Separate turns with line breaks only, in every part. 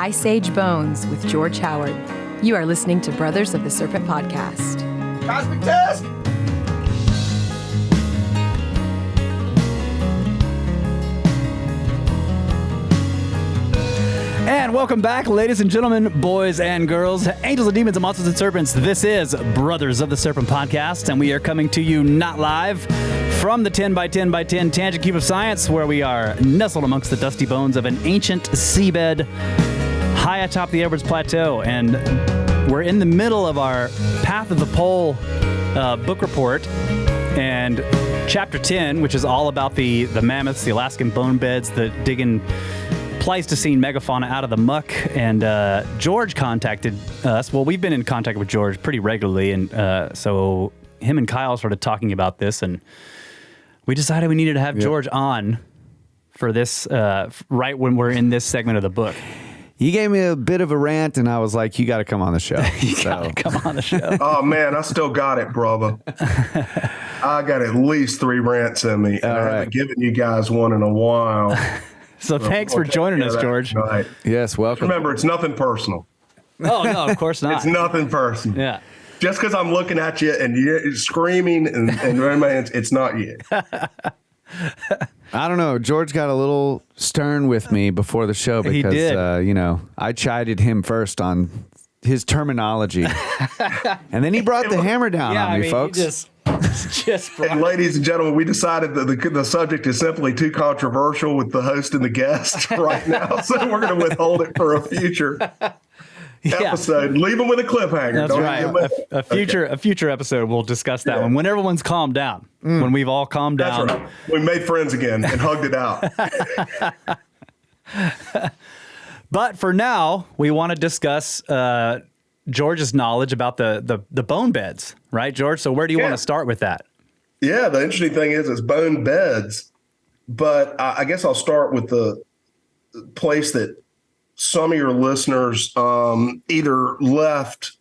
Ice Age Bones with George Howard. You are listening to Brothers of the Serpent podcast.
Cosmic Tusk!
And welcome back, ladies and gentlemen, boys and girls, angels and demons and monsters and serpents. This is Brothers of the Serpent podcast, and we are coming to you not live from the 10 by 10 by 10 tangent cube of science, where we are nestled amongst the dusty bones of an ancient seabed high atop the Edwards Plateau. And we're in the middle of our Path of the Pole book report, and chapter 10, which is all about the mammoths, the Alaskan bonebeds, the digging Pleistocene megafauna out of the muck. And George contacted us. Well, we've been in contact with George pretty regularly, and so him and Kyle started talking about this, and we decided we needed to have George on for this right when we're in this segment of the book.
He gave me a bit of a rant, and I was like, you got to come on the show.
You got to come on the show.
Oh, man, I still got it, brother. I got at least 3 rants in me. And I haven't given you guys one in a while.
So thanks for joining us, George.
Tonight.
Yes, welcome.
Remember, it's nothing personal.
Oh, no, of course not.
It's nothing personal.
Yeah.
Just because I'm looking at you and you're screaming and it's not you.
I don't know. George got a little stern with me before the show because,
He did.
I chided him first on his terminology. And then he brought the hammer down on me, folks.
Just
And ladies and gentlemen, we decided that the subject is simply too controversial with the host and the guest right now. So we're going to withhold it for a future episode. Leave them with a cliffhanger.
That's right. A future episode, we'll discuss that one when everyone's calmed down. When we've all calmed down.
That's right. We made friends again and hugged it out.
But for now, we want to discuss George's knowledge about the bone beds, right, George? So where do you want to start with that?
Yeah, the interesting thing is it's bone beds, but I guess I'll start with the place that some of your listeners either left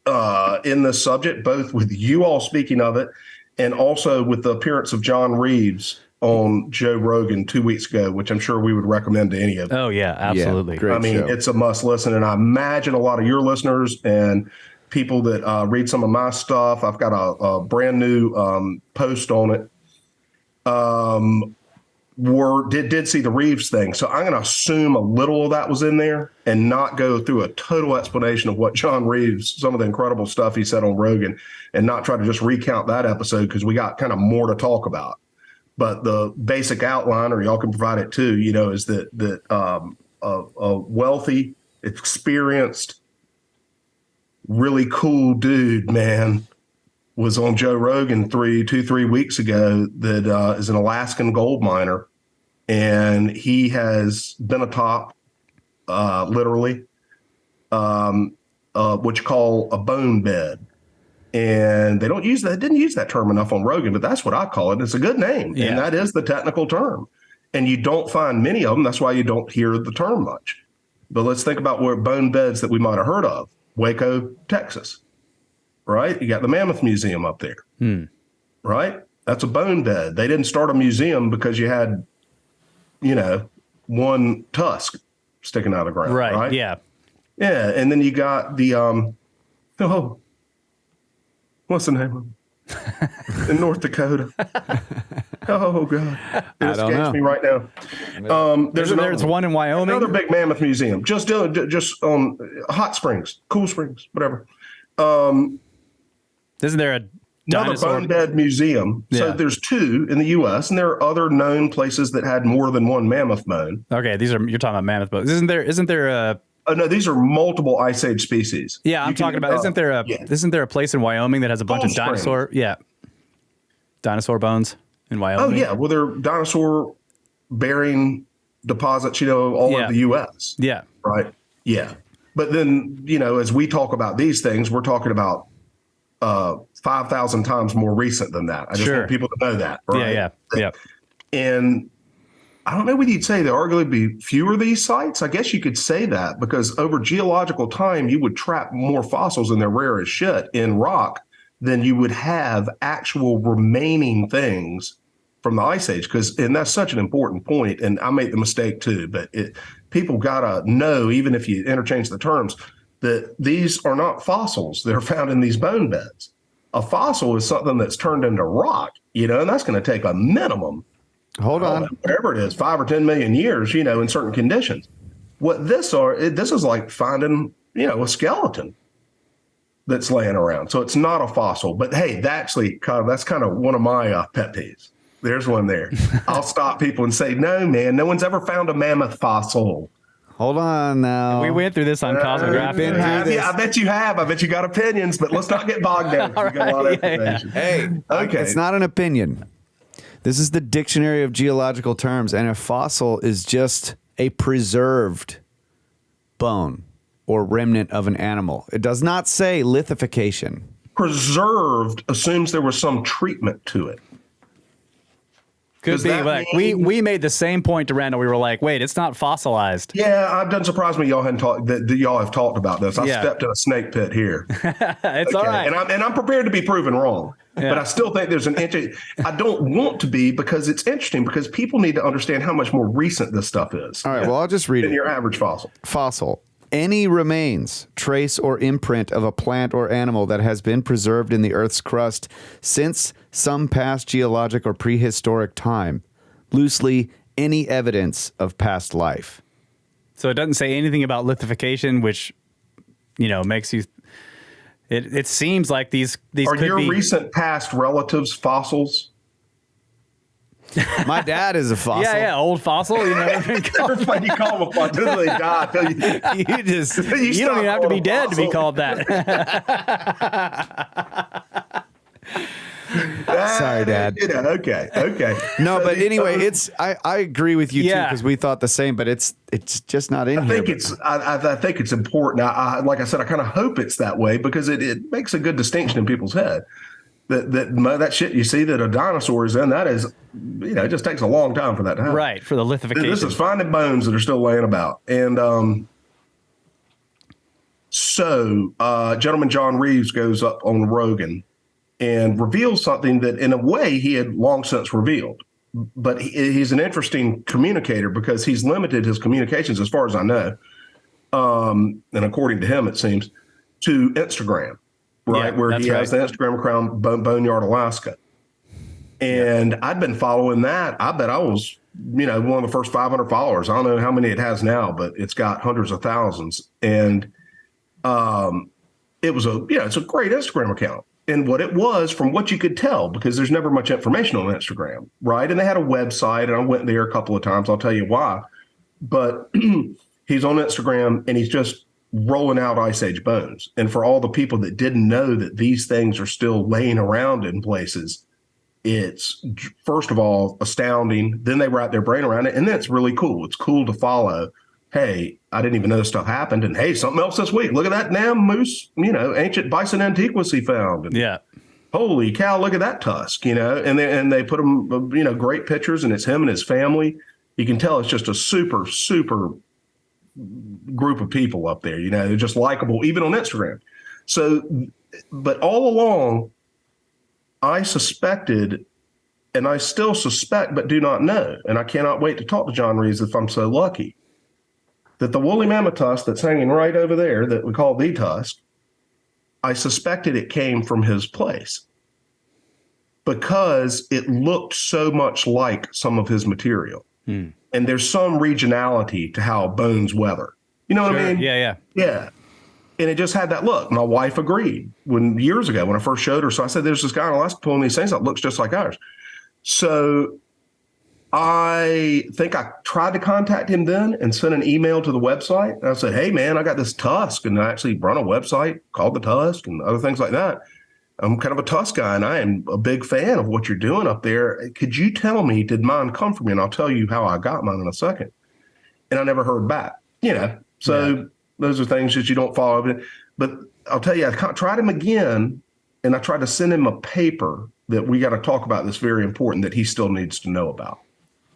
in this subject, both with you all speaking of it and also with the appearance of John Reeves on Joe Rogan 2 weeks ago, which I'm sure we would recommend to any of them.
Oh, yeah, absolutely.
Yeah, great show.
It's a must listen. And I imagine a lot of your listeners and people that read some of my stuff, I've got a brand new post on it, did see the Reeves thing. So I'm going to assume a little of that was in there and not go through a total explanation of what John Reeves, some of the incredible stuff he said on Rogan, and not try to just recount that episode because we got kind of more to talk about. But the basic outline, or y'all can provide it too, is that a wealthy, experienced, really cool dude, man, was on Joe Rogan 3 weeks ago that is an Alaskan gold miner. And he has been atop, literally, what you call a bone bed. And they didn't use that term enough on Rogan, but that's what I call it. It's a good name. Yeah. And that is the technical term. And you don't find many of them. That's why you don't hear the term much. But let's think about where bone beds that we might have heard of. Waco, Texas, right? You got the Mammoth Museum up there, right? That's a bone bed. They didn't start a museum because you had, one tusk sticking out of the ground, right?
Yeah.
Yeah. And then you got the, what's the name of it? In North Dakota. Oh, God. It escapes me right now.
There's one in Wyoming.
Another big mammoth museum. Just hot springs, cool springs, whatever.
Isn't there a
another bone bed museum? Yeah. So there's 2 in the U.S., and there are other known places that had more than one mammoth bone.
Okay, you're talking about mammoth bones. Isn't there a...
Oh, no, these are multiple Ice Age species.
Yeah, I'm talking about, isn't there a place in Wyoming that has a bunch of dinosaur bones in Wyoming?
Oh, yeah. Well, they're dinosaur bearing deposits, all over the U.S.
Yeah.
Right. Yeah. But then, as we talk about these things, we're talking about 5,000 times more recent than that. I just want people to know that. Right?
Yeah.
And I don't know whether you'd say there are going to be fewer of these sites. I guess you could say that because over geological time, you would trap more fossils, and they're rare as shit, in rock than you would have actual remaining things from the Ice Age, and that's such an important point, and I made the mistake too, but people got to know, even if you interchange the terms, that these are not fossils that are found in these bone beds. A fossil is something that's turned into rock, and that's going to take a minimum,
Hold on,
whatever it is, 5 or 10 million years, in certain conditions. What this is like finding, a skeleton that's laying around. So it's not a fossil, but hey, that's kind of one of my pet peeves. There's one there. I'll stop people and say, no, man, no one's ever found a mammoth fossil.
hold on now.
We went through this on Cosmography.
I bet you have. I bet you got opinions, but let's not get bogged down. You got a lot of information.
Hey,
okay.
It's not an opinion. This is the Dictionary of Geological Terms, and a fossil is just a preserved bone or remnant of an animal. It does not say lithification.
Preserved assumes there was some treatment to it.
Could be. Like, we made the same point to Randall. We were like, wait, it's not fossilized.
Yeah, it doesn't surprise me y'all hadn't talked that y'all have talked about this. I stepped in a snake pit here.
It's all right.
And I'm prepared to be proven wrong. Yeah. But I still think there's I don't want to be, because it's interesting, because people need to understand how much more recent this stuff is.
All right, well, I'll just read
than
it.
Your average fossil.
Fossil. Any remains, trace, or imprint of a plant or animal that has been preserved in the Earth's crust since some past geologic or prehistoric time. Loosely, any evidence of past life.
So it doesn't say anything about lithification, which, makes you... It seems like these
are
could
your
be...
recent past relatives fossils?
My dad is a fossil.
Yeah, old fossil.
Everybody you call them a fossil until they die.
You don't even have to be dead to be called that.
Sorry, Dad.
Okay.
No, but anyway, I agree with you too, because we thought the same, but it's just not in here.
I think it's important. Like I said, I kind of hope it's that way, because it makes a good distinction in people's head. That shit you see that a dinosaur is in, that is, it just takes a long time for that to happen.
Right, for the lithification.
This is finding bones that are still laying about. And so gentleman John Reeves goes up on Rogan and reveals something that in a way he had long since revealed. But he's an interesting communicator, because he's limited his communications, as far as I know, and according to him, it seems, to Instagram. Right, where he has the Instagram account, Boneyard, Alaska. And I'd been following that. I bet I was, one of the first 500 followers. I don't know how many it has now, but it's got hundreds of thousands. And it was it's a great Instagram account. And what it was, from what you could tell, because there's never much information on Instagram, right? And they had a website, and I went there a couple of times. I'll tell you why. But he's on Instagram, and he's just rolling out Ice Age bones. And for all the people that didn't know that these things are still laying around in places, it's, first of all, astounding. Then they wrap their brain around it, and then it's really cool. It's cool to follow. Hey, I didn't even know this stuff happened. And hey, something else this week. Look at that damn moose, ancient bison antiquus he found. And, holy cow, look at that tusk, and they put them, great pictures, and it's him and his family. You can tell it's just a super, super group of people up there, they're just likable, even on Instagram. So, but all along, I suspected, and I still suspect, but do not know, and I cannot wait to talk to John Reeves if I'm so lucky, that the woolly mammoth tusk that's hanging right over there that we call the tusk, I suspected it came from his place, because it looked so much like some of his material. And there's some regionality to how bones weather. You know what I mean? Yeah. And it just had that look. My wife agreed years ago when I first showed her. So I said, there's this guy in Alaska pulling these things that looks just like ours. So I think I tried to contact him then and sent an email to the website. And I said, hey, man, I got this tusk. And I actually run a website called The Tusk and other things like that. I'm kind of a tusk guy, and I am a big fan of what you're doing up there. Could you tell me, did mine come from you? And I'll tell you how I got mine in a second. And I never heard back, So those are things that you don't follow. But I'll tell you, I tried him again, and I tried to send him a paper that we got to talk about this very important that he still needs to know about.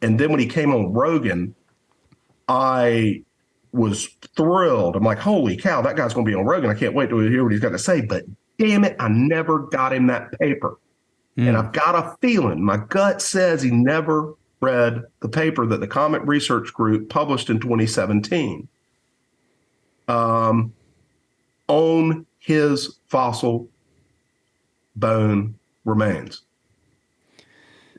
And then when he came on Rogan, I was thrilled. I'm like, holy cow, that guy's going to be on Rogan. I can't wait to hear what he's got to say. But damn it, I never got him that paper. And I've got a feeling, my gut says he never read the paper that the Comet Research Group published in 2017 on his fossil bone remains.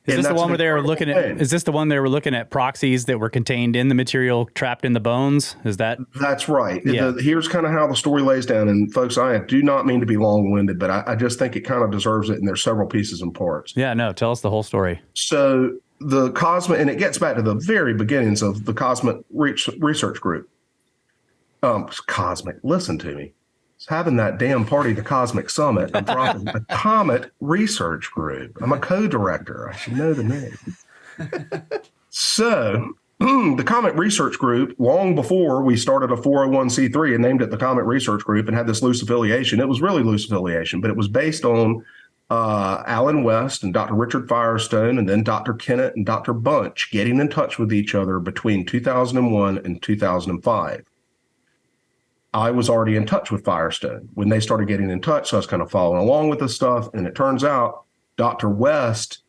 Is this the one where they were looking at? Is this the one they were looking at proxies that were contained in the material trapped in the bones? Is that?
That's right.
Yeah.
Here's kind of how the story lays down. And folks, I do not mean to be long-winded, but I just think it kind of deserves it. And there's several pieces and parts.
Yeah, no, tell us the whole story.
So the Cosmic, and it gets back to the very beginnings of the Cosmic Research Group. Cosmic, listen to me. It's having that damn party, the Cosmic Summit. I'm dropping the Comet Research Group. I'm a co-director. I should know the name. So the Comet Research Group, long before we started a 401c3 and named it the Comet Research Group and had this loose affiliation, it was really loose affiliation, but it was based on Alan West and Dr. Richard Firestone and then Dr. Kennett and Dr. Bunch getting in touch with each other between 2001 and 2005. I was already in touch with Firestone when they started getting in touch. So I was kind of following along with this stuff. And it turns out Dr. West,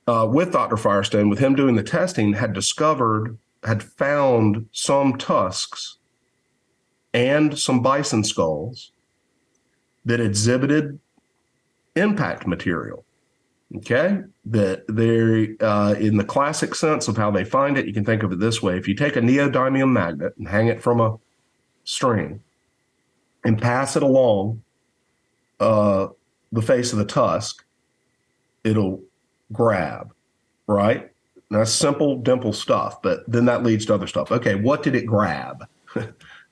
with Dr. Firestone, with him doing the testing, had found some tusks and some bison skulls that exhibited impact material. Okay. That they're in the classic sense of how they find it. You can think of it this way. If you take a neodymium magnet and hang it from a string and pass it along the face of the tusk, it'll grab, right? And that's simple, dimple stuff, but then that leads to other stuff. Okay, what did it grab?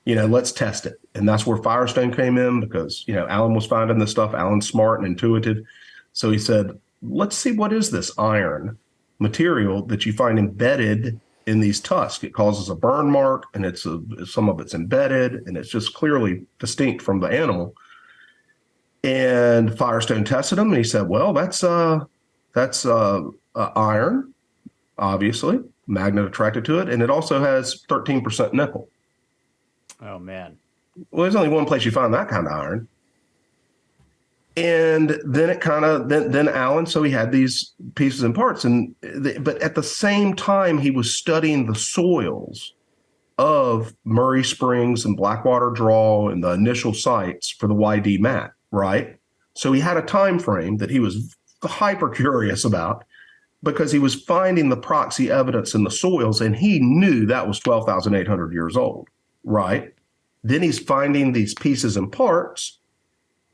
Let's test it. And that's where Firestone came in because, Alan was finding this stuff. Alan's smart and intuitive. So he said, let's see, what is this iron material that you find embedded in these tusks? It causes a burn mark, and some of it's embedded, and it's just clearly distinct from the animal. And Firestone tested them, and he said, "Well, that's iron, obviously, magnet attracted to it, and it also has 13% nickel."
Oh man!
Well, there's only one place you find that kind of iron. And then then Alan, so he had these pieces and parts, but at the same time, he was studying the soils of Murray Springs and Blackwater Draw and the initial sites for the YD map, right? So he had a time frame that he was hyper curious about because he was finding the proxy evidence in the soils, and he knew that was 12,800 years old, right? Then he's finding these pieces and parts.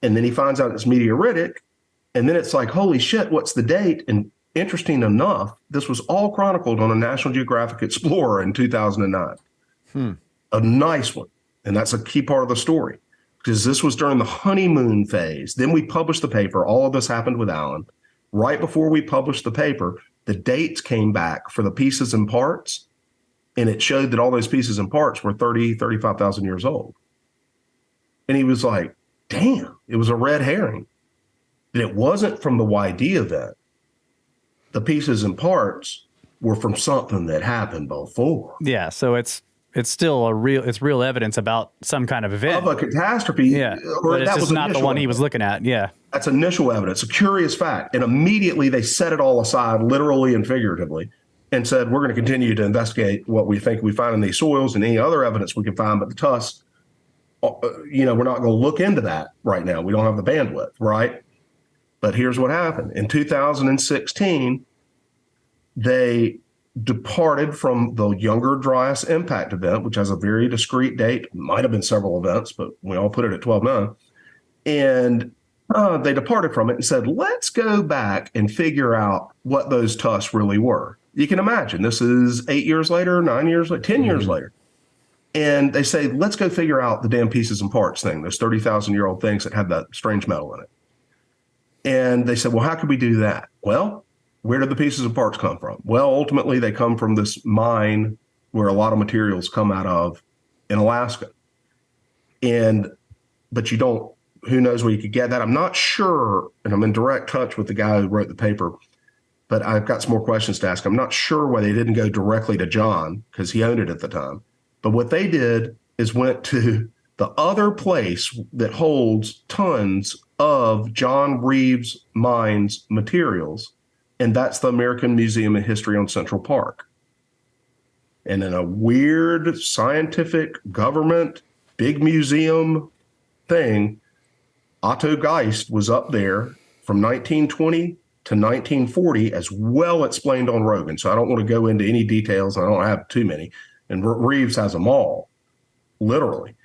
And then he finds out it's meteoritic. And then it's like, holy shit, what's the date? And interesting enough, this was all chronicled on a National Geographic Explorer in 2009. A nice one. And that's a key part of the story because this was during the honeymoon phase. Then we published the paper. All of this happened with Alan. Right before we published the paper, the dates came back for the pieces and parts. And it showed that all those pieces and parts were 35,000 years old. And he was like, damn, it was a red herring. That it wasn't from the YD event. The pieces and parts were from something that happened before.
Yeah, so it's still real evidence about some kind of event.
Of a catastrophe.
Yeah, but it's just not the one he was looking at. Yeah.
That's initial evidence, a curious fact. And immediately they set it all aside, literally and figuratively, and said, we're going to continue to investigate what we think we find in these soils and any other evidence we can find, but the tusks, we're not going to look into that right now. We don't have the bandwidth, right? But here's what happened. In 2016, they departed from the Younger Dryas impact event, which has a very discrete date. Might have been several events, but we all put it at 12/9. And they departed from it and said, let's go back and figure out what those tusks really were. You can imagine this is 8 years later, 9 years later, 10 years later. And they say, let's go figure out the damn pieces and parts thing, those 30,000-year-old things that have that strange metal in it. And they said, well, how could we do that? Well, where did the pieces and parts come from? Well, ultimately, they come from this mine where a lot of materials come out of in Alaska. But you don't, who knows where you could get that? I'm not sure, and I'm in direct touch with the guy who wrote the paper, but I've got some more questions to ask. I'm not sure why they didn't go directly to John because he owned it at the time. But what they did is went to the other place that holds tons of John Reeves' mine's materials, and that's the American Museum of History on Central Park. And in a weird scientific government big museum thing, Otto Geist was up there from 1920 to 1940, as well explained on Rogan. So I don't want to go into any details. I don't have too many. And Reeves has them all, literally.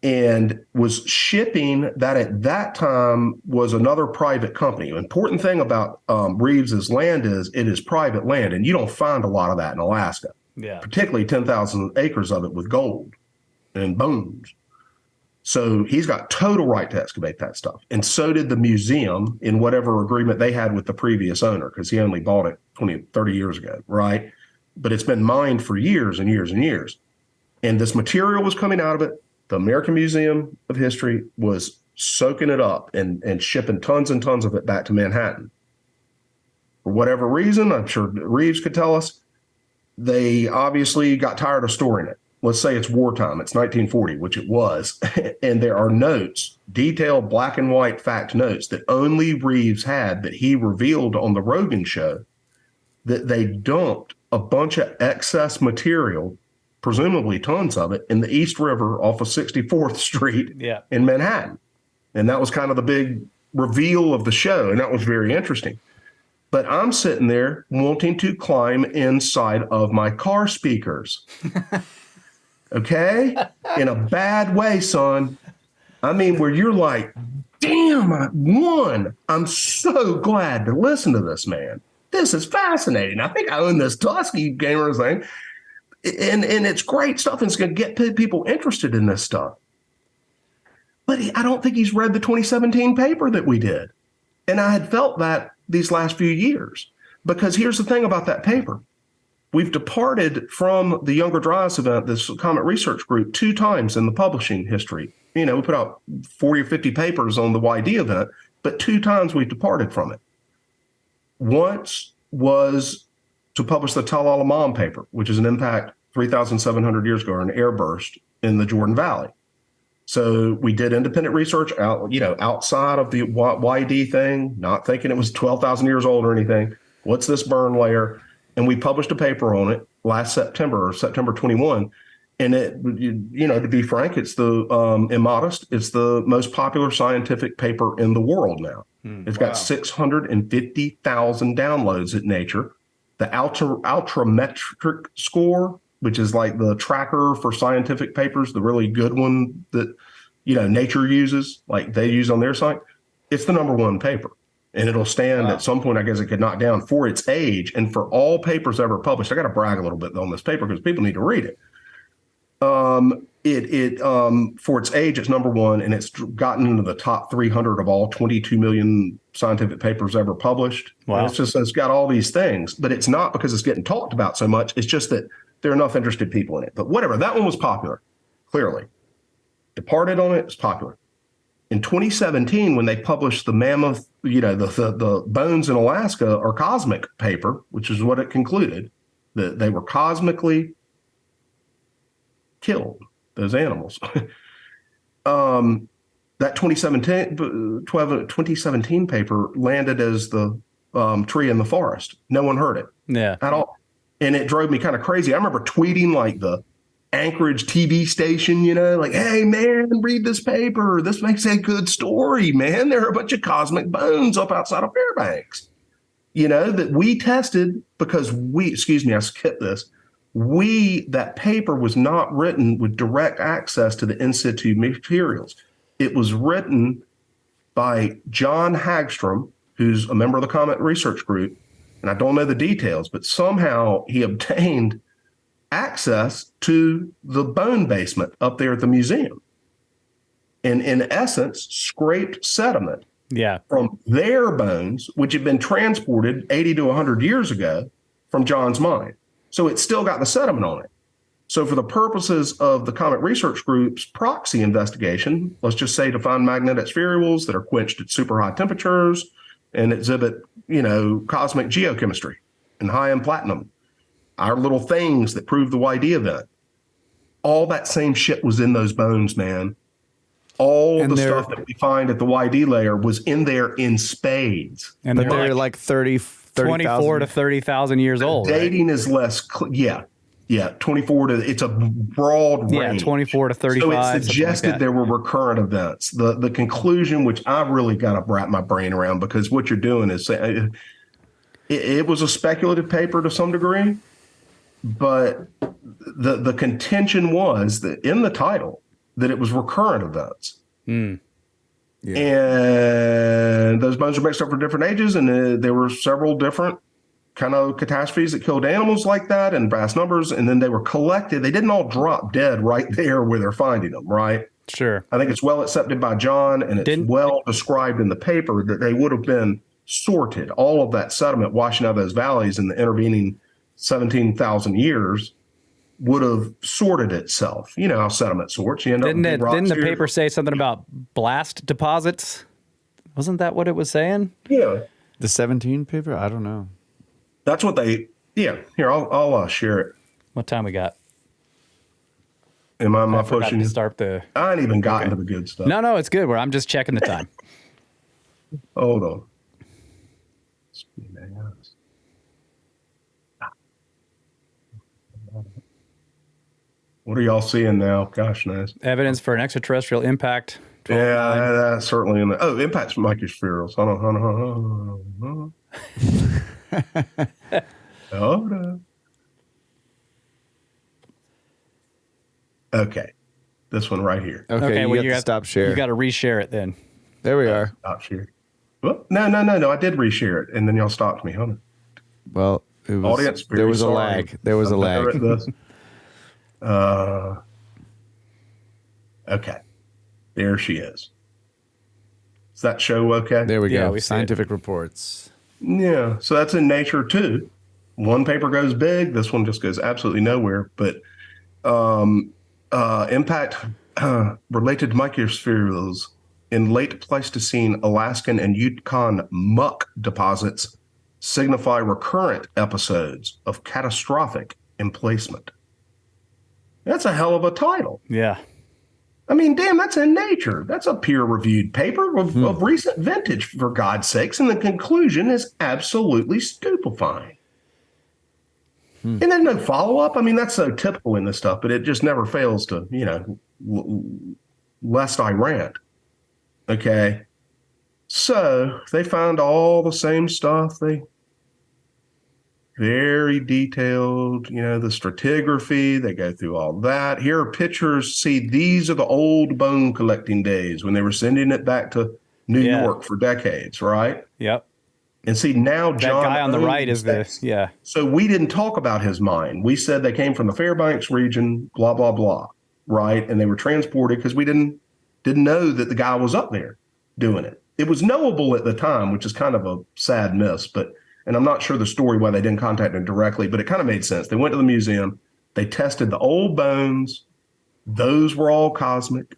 And was shipping that at that time was another private company. The important thing about Reeves's land is it is private land, and you don't find a lot of that in Alaska.
Yeah.
Particularly 10,000 acres of it with gold and bones. So he's got total right to excavate that stuff. And so did the museum in whatever agreement they had with the previous owner, because he only bought it 20, 30 years ago, right? But it's been mined for years and years and years. And this material was coming out of it. The American Museum of History was soaking it up and shipping tons and tons of it back to Manhattan. For whatever reason, I'm sure Reeves could tell us, they obviously got tired of storing it. Let's say it's wartime. It's 1940, which it was. And there are notes, detailed black and white fact notes that only Reeves had that he revealed on the Rogan show, that they dumped a bunch of excess material, presumably tons of it, in the East River off of 64th Street in Manhattan. And that was kind of the big reveal of the show. And that was very interesting. But I'm sitting there wanting to climb inside of my car speakers. Okay? In a bad way, son. I mean, where you're like, damn, I won. I'm so glad to listen to this, man. This is fascinating. I think I own this Tusky Gamer thing. And it's great stuff. And it's going to get people interested in this stuff. But I don't think he's read the 2017 paper that we did. And I had felt that these last few years. Because here's the thing about that paper. We've departed from the Younger Dryas event, this Comet Research Group, 2 times in the publishing history. You know, we put out 40 or 50 papers on the YD event, but 2 times we've departed from it. Once was to publish the Tal al-Amam paper, which is an impact 3,700 years ago, or an airburst in the Jordan Valley. So we did independent research outside of the YD thing, not thinking it was 12,000 years old or anything. What's this burn layer? And we published a paper on it last September, or September 21. And it, to be frank, it's the immodest. It's the most popular scientific paper in the world now. It's got 650,000 downloads at Nature. The ultrametric score, which is like the tracker for scientific papers, the really good one that, Nature uses, like they use on their site, it's the #1 paper. And it'll stand at some point, I guess it could knock down for its age. And for all papers ever published, I got to brag a little bit on this paper because people need to read it. For its age, it's #1, and it's gotten into the top 300 of all 22 million scientific papers ever published. Wow. And it's got all these things, but it's not because it's getting talked about so much. It's just that there are enough interested people in it. But whatever, that one was popular, clearly. Departed on it, it's popular. In 2017, when they published the mammoth, the bones in Alaska are cosmic paper, which is what it concluded, that they were cosmically killed, those animals. That 2017 paper landed as the tree in the forest. No one heard it at all. And it drove me kind of crazy. I remember tweeting like the Anchorage TV station, like, hey, man, read this paper. This makes a good story, man. There are a bunch of cosmic bones up outside of Fairbanks, that we tested because I skipped this. That paper was not written with direct access to the in situ materials. It was written by John Hagstrom, who's a member of the Comet Research Group. And I don't know the details, but somehow he obtained access to the bone basement up there at the museum. And in essence, scraped sediment from their bones, which had been transported 80 to 100 years ago from John's mine. So it's still got the sediment on it. So for the purposes of the Comet Research Group's proxy investigation, let's just say to find magnetic spherules that are quenched at super high temperatures and exhibit, cosmic geochemistry and high-end platinum, our little things that prove the YD event, all that same shit was in those bones, man. All
And
the
they're-
stuff that we find at the YD layer was in there in spades.
And
But they're like
24 to 30,000 years old, right?
Dating is less, yeah, 24 to, it's a broad range.
24 to 35.
So it suggested there were recurrent events. The conclusion, which I really got to wrap my brain around, because what you're doing is it was a speculative paper to some degree, but the contention was that in the title that it was recurrent events.
Yeah.
And those bones are mixed up for different ages, and there were several different kind of catastrophes that killed animals like that in vast numbers, and then they were collected. They didn't all drop dead right there where they're finding them, right?
Sure.
I think it's well accepted by John, and it's well described in the paper that they would have been sorted. All of that sediment washing out of those valleys in the intervening 17,000 years would have sorted itself. You know how sediment sorts. You end up with big rocks
Didn't the
here.
paper say something about blast deposits? Wasn't that what it was saying?
Yeah,
the 17 paper. I don't know.
that's what they. Yeah, here I'll share it.
What time we got?
Am I
I forgot
pushing
to
you?
start the.
I ain't even gotten to the good stuff.
No, it's good. I'm just checking the time.
Hold on. What are y'all seeing now? Gosh, nice.
Evidence for an extraterrestrial impact.
Yeah, that's certainly in the. Oh, impacts microspherules. Hold on. Okay. This one right here.
Okay,
well,
you have to stop share.
You got to reshare it then.
There we are.
Stop share. Well, no. I did reshare it, and then y'all stopped me. Hold on.
Well, it was,
Audience, very
there was
sorry.
a lag. There was a
I'm better
lag.
at this. Okay. There she is. Does that show okay?
There we
Yeah,
go.
we see
Scientific reports.
Yeah. So that's in Nature too. One paper goes big. This one just goes absolutely nowhere. But impact related to microspherules in late Pleistocene Alaskan and Yukon muck deposits signify recurrent episodes of catastrophic emplacement. That's a hell of a title.
Yeah.
I mean, damn, that's in Nature. That's a peer-reviewed paper of recent vintage, for God's sakes. And the conclusion is absolutely stupefying. And there's no follow-up. I mean, that's so typical in this stuff, but it just never fails to, lest I rant. Okay. So they found all the same stuff. They very detailed, the stratigraphy. They go through all that. Here are pictures. See, these are the old bone collecting days when they were sending it back to New York for decades, right?
Yep.
And see, now
That
John
guy on the right
owns
is
this.
yeah.
So we didn't talk about his mine. We said they came from the Fairbanks region, blah, blah, blah, right? And they were transported because we didn't know that the guy was up there doing it. It was knowable at the time, which is kind of a sad miss, and I'm not sure the story why they didn't contact him directly, but it kind of made sense. They went to the museum, they tested the old bones, those were all cosmic.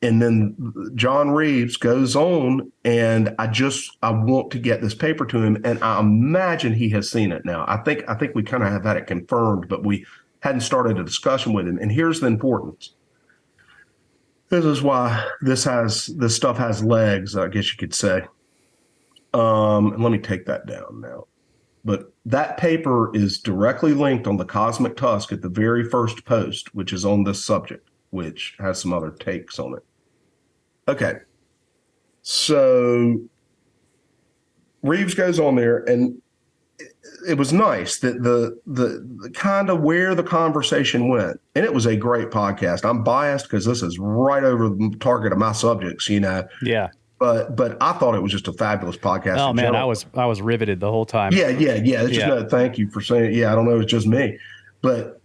And then John Reeves goes on, and I want to get this paper to him, and I imagine he has seen it now. I think we kind of have had it confirmed, but we hadn't started a discussion with him. And here's the importance. This is why this stuff has legs, I guess you could say. And let me take that down now. But that paper is directly linked on the Cosmic Tusk at the very first post, which is on this subject, which has some other takes on it. Okay. So Reeves goes on there, and it was nice that the kind of where the conversation went. And it was a great podcast. I'm biased because this is right over the target of my subjects,
Yeah.
But I thought it was just a fabulous podcast.
Oh man,
general.
I was riveted the whole time.
Yeah. It's just no, thank you for saying it. Yeah, I don't know, it's just me. But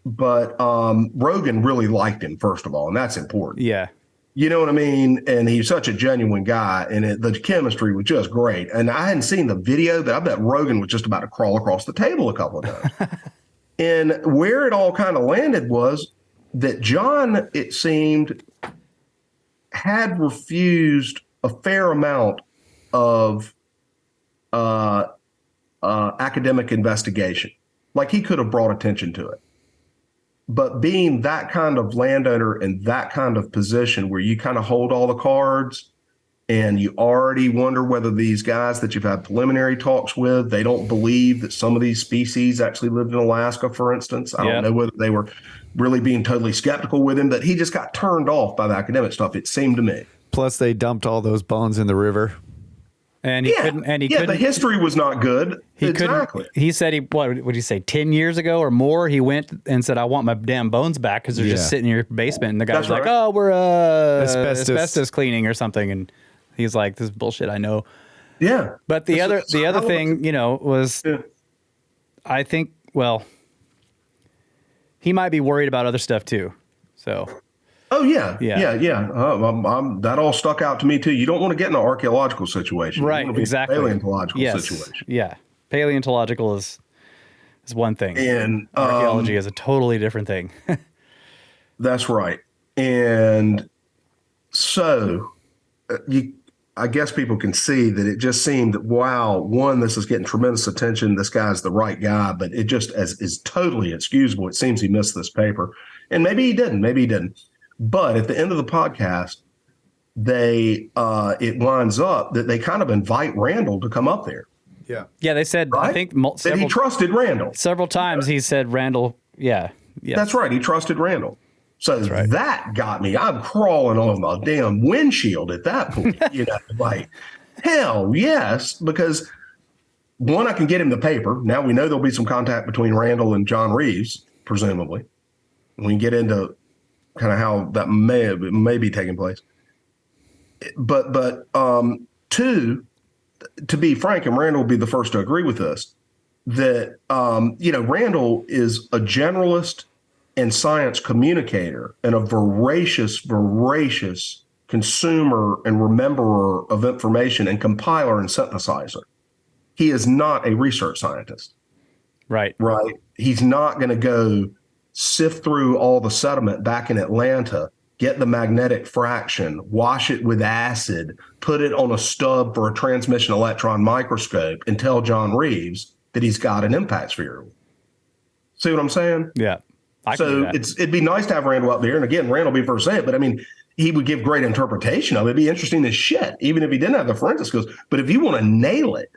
Rogan really liked him, first of all, and that's important.
Yeah.
You know what I mean? And he's such a genuine guy, and the chemistry was just great. And I hadn't seen the video, but I bet Rogan was just about to crawl across the table a couple of times. And where it all kind of landed was that John, it seemed, had refused a fair amount of academic investigation. Like he could have brought attention to it. But being that kind of landowner in that kind of position where you kind of hold all the cards and you already wonder whether these guys that you've had preliminary talks with, they don't believe that some of these species actually lived in Alaska, for instance. I don't know whether they were really being totally skeptical with him, but he just got turned off by the academic stuff, it seemed to me.
Plus, they dumped all those bones in the river.
And he couldn't. And he couldn't.
The history was not good. Exactly.
He said what would you say? 10 years ago or more, he went and said, "I want my damn bones back because they're just sitting in your basement." And the guy was like, "Oh, we're asbestos cleaning or something." And he's like, "This is bullshit. I know."
Yeah.
But the other thing, was, I think, he might be worried about other stuff too. So.
Oh, yeah. That all stuck out to me, too. You don't want to get in an archaeological situation.
Right, exactly.
Paleontological situation.
Yeah. Paleontological is one thing.
And
archaeology is a totally different thing.
That's right. And so I guess people can see that it just seemed that, wow, one, this is getting tremendous attention. This guy's the right guy, but it just is totally excusable. It seems he missed this paper. And maybe he didn't. But at the end of the podcast, it winds up that they kind of invite Randall to come up there.
Yeah.
Yeah, they said, right? I think
that he trusted Randall.
Several times he said Randall, yeah.
That's right. He trusted Randall. So that got me. I'm crawling on my damn windshield at that point. Like, hell yes, because one, I can get him the paper. Now we know there'll be some contact between Randall and John Reeves, presumably. We can get into kind of how that may be taking place. But two, to be frank, and Randall will be the first to agree with this, that, Randall is a generalist and science communicator and a voracious consumer and rememberer of information and compiler and synthesizer. He is not a research scientist.
Right.
He's not going to go sift through all the sediment back in Atlanta, get the magnetic fraction, wash it with acid, put it on a stub for a transmission electron microscope, and tell John Reeves that he's got an impact sphere. See what I'm saying?
Yeah.
So it'd be nice to have Randall up there. And again, Randall will be first to say it, but I mean, he would give great interpretation of it. It'd be interesting as shit, even if he didn't have the forensic skills. But if you want to nail it,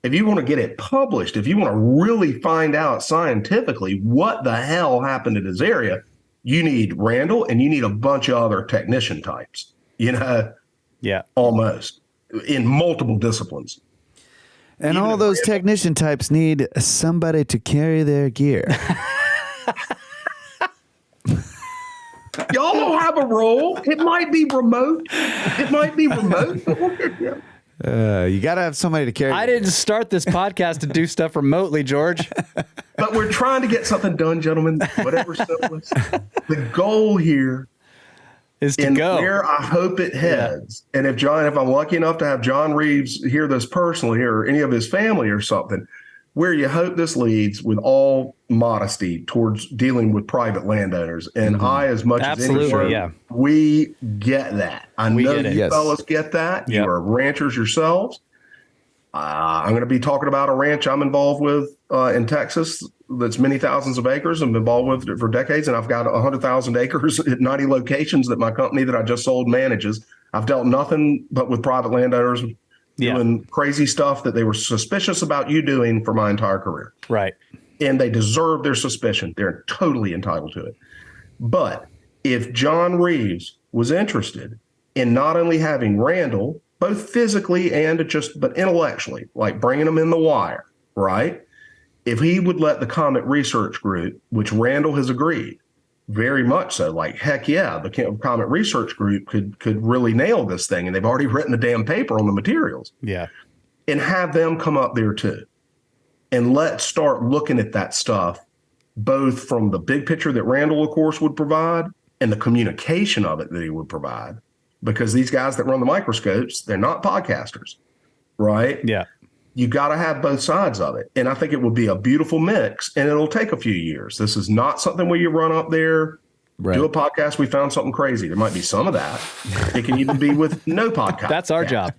if you want to get it published, if you want to really find out scientifically what the hell happened in his area, you need Randall and you need a bunch of other technician types, almost in multiple disciplls.
And all those technician types need somebody to carry their gear.
Y'all don't have a role. It might be remote.
You got to have somebody to carry.
I didn't start this podcast to do stuff remotely, George.
But we're trying to get something done, gentlemen. Whatever simplest. The goal here
is to go
where I hope it heads. Yeah. And if I'm lucky enough to have John Reeves hear this personally, or any of his family or something, where you hope this leads, with all modesty, towards dealing with private landowners. And I, as much as anyone, we get that. I know you fellas get that. Yep. You are ranchers yourselves. I'm going to be talking about a ranch I'm involved with in Texas that's many thousands of acres. I've been involved with it for decades, and I've got 100,000 acres at 90 locations that my company that I just sold manages. I've dealt nothing but with private landowners doing crazy stuff that they were suspicious about you doing for my entire career.
Right.
And they deserve their suspicion. They're totally entitled to it. But if John Reeves was interested in not only having Randall, both physically and but intellectually, like bringing him in the wire, right? If he would let the Comet Research Group, which Randall has agreed, very much so, like, heck yeah, the Comet Research Group could really nail this thing. And they've already written the damn paper on the materials.
Yeah.
And have them come up there too. And let's start looking at that stuff, both from the big picture that Randall, of course, would provide and the communication of it that he would provide. Because these guys that run the microscopes, they're not podcasters, right?
Yeah.
You got to have both sides of it. And I think it will be a beautiful mix, and it'll take a few years. This is not something where you run up there,
Right.
Do a podcast. We found something crazy. There might be some of that. It can even be with no podcast.
That's our job.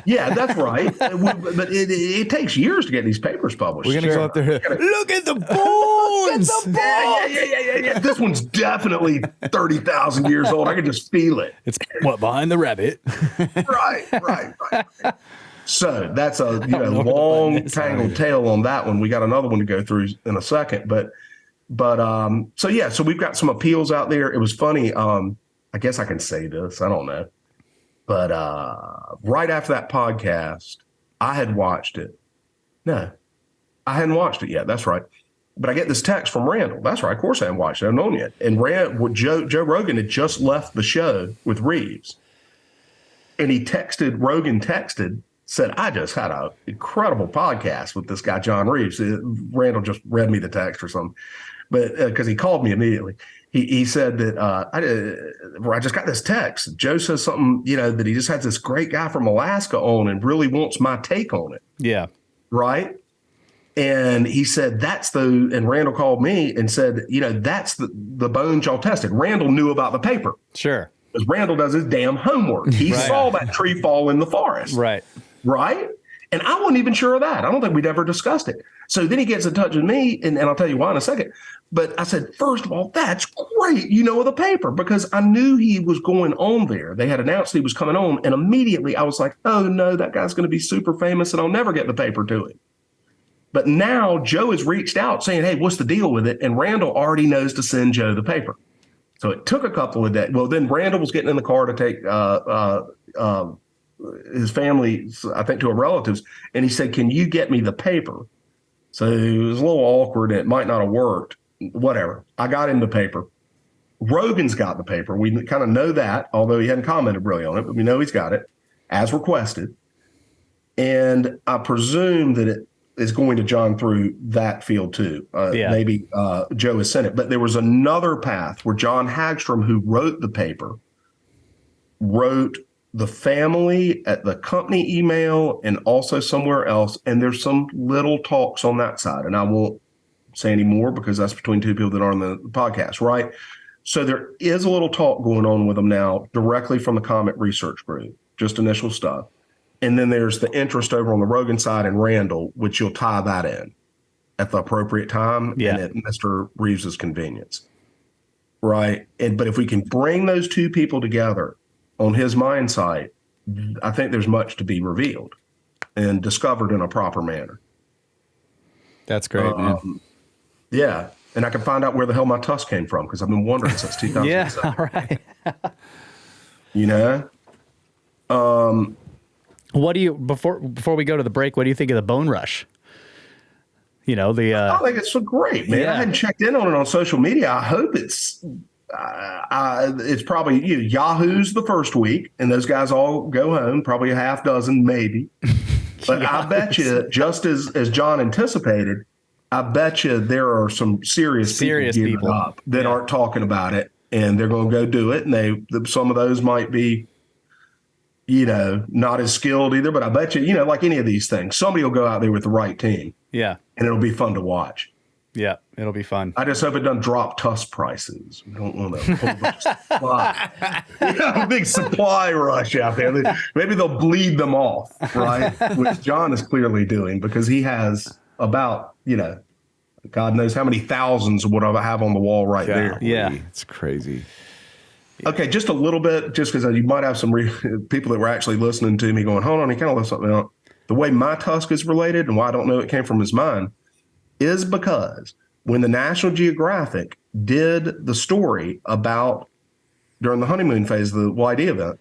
Yeah, that's right. But it takes years to get these papers published.
We're going to go up there. Look at the bones.
Yeah. This one's definitely 30,000 years old. I can just feel it.
It's what behind the rabbit.
Right. So that's a long tangled tale on that one. We got another one to go through in a second, but so we've got some appeals out there. It was funny. I guess I can say this. I don't know, but right after that podcast, I had watched it. No, I hadn't watched it yet. That's right. But I get this text from Randall. That's right. Of course, I haven't watched it. I haven't known yet. And Joe Rogan had just left the show with Reeves, and Rogan texted. Said, I just had an incredible podcast with this guy, John Reeves. Randall just read me the text or something, but because he called me immediately. He said that I just got this text. Joe says something, that he just has this great guy from Alaska on and really wants my take on it.
Yeah.
Right. And he said, and Randall called me and said, that's the bones y'all tested. Randall knew about the paper.
Sure.
Because Randall does his damn homework. He saw that tree fall in the forest. Right. And I wasn't even sure of that. I don't think we'd ever discussed it. So then he gets in touch with me, and I'll tell you why in a second. But I said, first of all, that's great, of the paper, because I knew he was going on there. They had announced he was coming on, and immediately I was like, oh, no, that guy's going to be super famous, and I'll never get the paper to him. But now Joe has reached out saying, hey, what's the deal with it? And Randall already knows to send Joe the paper. So it took a couple of days. Well, then Randall was getting in the car to take his family, I think, to a relative's, and he said, can you get me the paper? So it was a little awkward, and it might not have worked. Whatever. I got him the paper. Rogan's got the paper. We kind of know that, although he hadn't commented really on it, but we know he's got it as requested. And I presume that it is going to John through that field too. Maybe Joe has sent it. But there was another path where John Hagstrom, who wrote the paper, wrote the family at the company email and also somewhere else. And there's some little talks on that side. And I won't say any more because that's between two people that are on the podcast, right? So there is a little talk going on with them now directly from the Comet Research Group, just initial stuff. And then there's the interest over on the Rogan side and Randall, which you'll tie that in at the appropriate time and at Mr. Reeves's convenience, right? But if we can bring those two people together on his mind site, I think there's much to be revealed and discovered in a proper manner.
That's great, man.
Yeah. And I can find out where the hell my tusk came from because I've been wondering since 2007.
Yeah, all right. What do you, before we go to the break, what do you think of the bone rush? I
think it's so great, man. I hadn't checked in on it on social media. I hope it's probably Yahoo's the first week, and those guys all go home, probably a half dozen, maybe. But I bet you, just as John anticipated, I bet you there are some serious people up that aren't talking about it, and they're going to go do it. And some of those might be, not as skilled either. But I bet you, like any of these things, somebody will go out there with the right team. Yeah, and it'll be fun to watch.
Yeah, it'll be fun.
I just hope it doesn't drop tusk prices. We don't want a whole bunch of supply. A big supply rush out there. Maybe they'll bleed them off, right? Which John is clearly doing because he has about, God knows how many thousands of what I have on the wall right there.
Yeah,
it's crazy.
Okay, just a little bit, just because you might have some people that were actually listening to me going, hold on, he kind of left something out. The way my tusk is related and why I don't know it came from his mind is because when the National Geographic did the story about during the honeymoon phase of the YD event,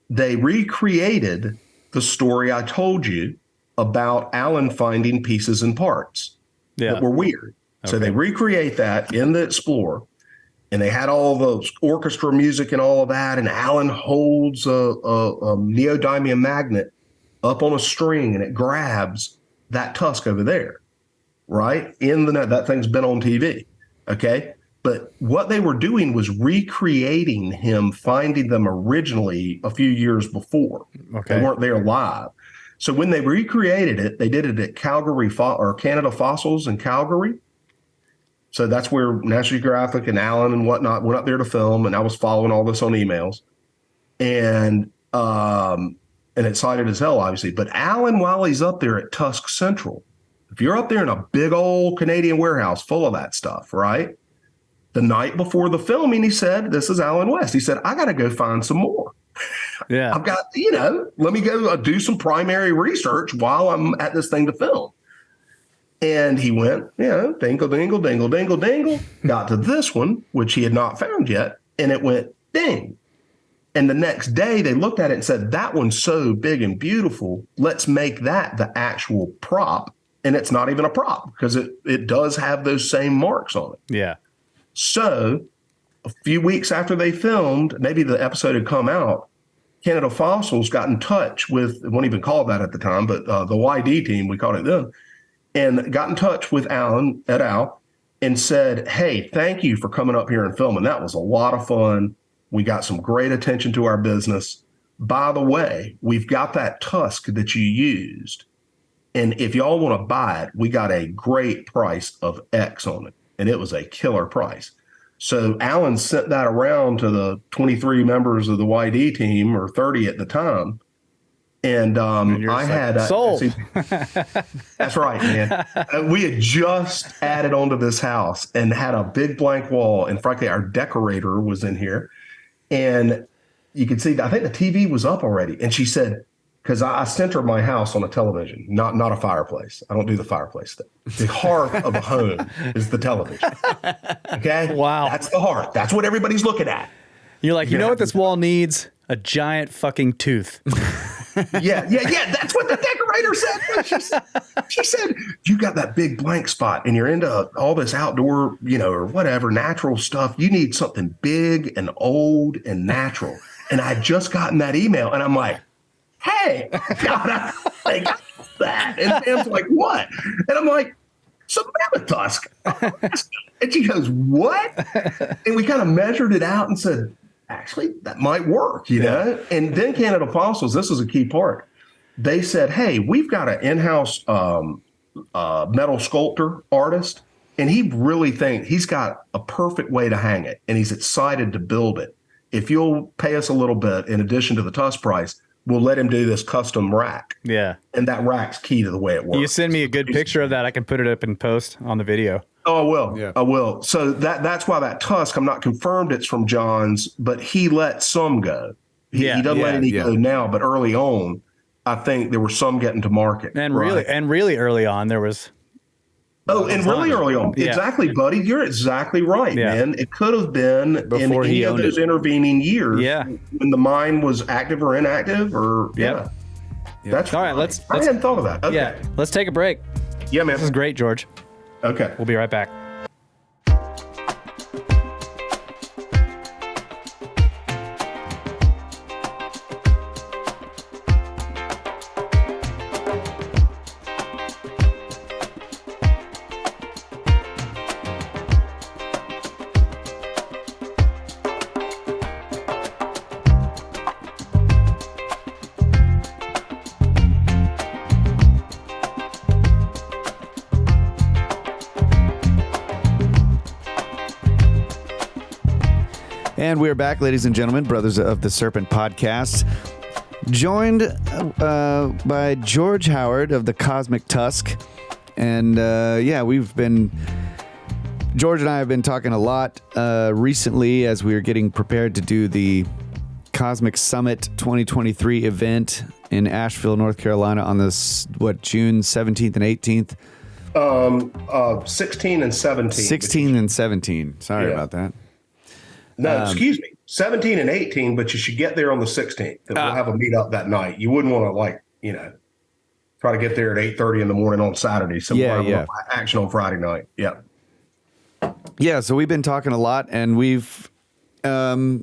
they recreated the story I told you about Alan finding pieces and parts that were weird. Okay. So they recreate that in the Explorer, and they had all the orchestra music and all of that, and Alan holds a neodymium magnet up on a string, and it grabs that tusk over there, right? In the net, that thing's been on TV, okay? But what they were doing was recreating him finding them originally a few years before. Okay. They weren't there live. So when they recreated it, they did it at Calgary or Canada Fossils in Calgary. So that's where National Geographic and Alan and whatnot went up there to film, and I was following all this on emails, and excited as hell, obviously. But Alan, while he's up there at Tusk Central, if you're up there in a big old Canadian warehouse full of that stuff, right? The night before the filming, he said, "This is Alan West." He said, "I got to go find some more.
Yeah.
I've got, let me go do some primary research while I'm at this thing to film." And he went, dingle, dingle, dingle, dingle, dingle, got to this one, which he had not found yet. And it went ding. And the next day they looked at it and said, "That one's so big and beautiful. Let's make that the actual prop." And it's not even a prop because it does have those same marks on it.
Yeah.
So a few weeks after they filmed, maybe the episode had come out, Canada Fossils got in touch with, it wasn't even called that at the time, but the YD team, we called it then, and got in touch with Alan et al. And said, "Hey, thank you for coming up here and filming. That was a lot of fun. We got some great attention to our business. By the way, we've got that tusk that you used. And if y'all want to buy it, we got a great price of X on it." And it was a killer price. So Alan sent that around to the 23 members of the YD team, or 30 at the time. And I had
sold.
That's right, man. We had just added onto this house and had a big blank wall. And frankly, our decorator was in here. And you could see, I think the TV was up already. And she said, because I center my house on a television, not a fireplace. I don't do the fireplace thing. The hearth of a home is the television. Okay?
Wow.
That's the hearth. That's what everybody's looking at.
You're like, you know what this wall needs? A giant fucking tooth.
Yeah. That's what the decorator said. She said, "You got that big blank spot and you're into all this outdoor, or whatever, natural stuff. You need something big and old and natural." And I had just gotten that email and I'm like, "Hey, God, I got that." And Sam's like, "What?" And I'm like, "Some mammoth tusk." And she goes, "What?" And we kind of measured it out and said, "Actually, that might work, know?" And then Canada Fossils, this is a key part. They said, "Hey, we've got an in-house metal sculptor artist, and he really thinks he's got a perfect way to hang it, and he's excited to build it. If you'll pay us a little bit in addition to the tusk price, we'll let him do this custom rack."
Yeah.
And that rack's key to the way it works.
You send me a good picture of that. I can put it up in post on the video.
Oh, I will.
Yeah.
I will. So that's why that tusk, I'm not confirmed it's from John's, but he let some go. He doesn't let any go now, but early on, I think there were some getting to market.
And really early on, there was.
Really early on.
Yeah.
Exactly, buddy. You're exactly right, man. It could have been
Before
in
he
any of
owned
those
it.
intervening years
Yeah.
when the mine was active or inactive or,
Yep.
That's
All right, let's
I hadn't thought of that. Okay.
Yeah, let's take a break.
Yeah, man.
This is great, George.
Okay.
We'll be right back.
And we're back, ladies and gentlemen, Brothers of the Serpent podcast, joined by George Howard of the Cosmic Tusk. And George and I have been talking a lot recently as we were getting prepared to do the Cosmic Summit 2023 event in Asheville, North Carolina on June 17th and 18th?
16 and 17.
16 and 17. Sorry about that.
No, excuse me. 17 and 18, but you should get there on the 16th. We'll have a meetup that night. You wouldn't want to try to get there at 8:30 in the morning on Saturday. So we'll have action on Friday night. Yeah.
Yeah, so we've been talking a lot, and we've there's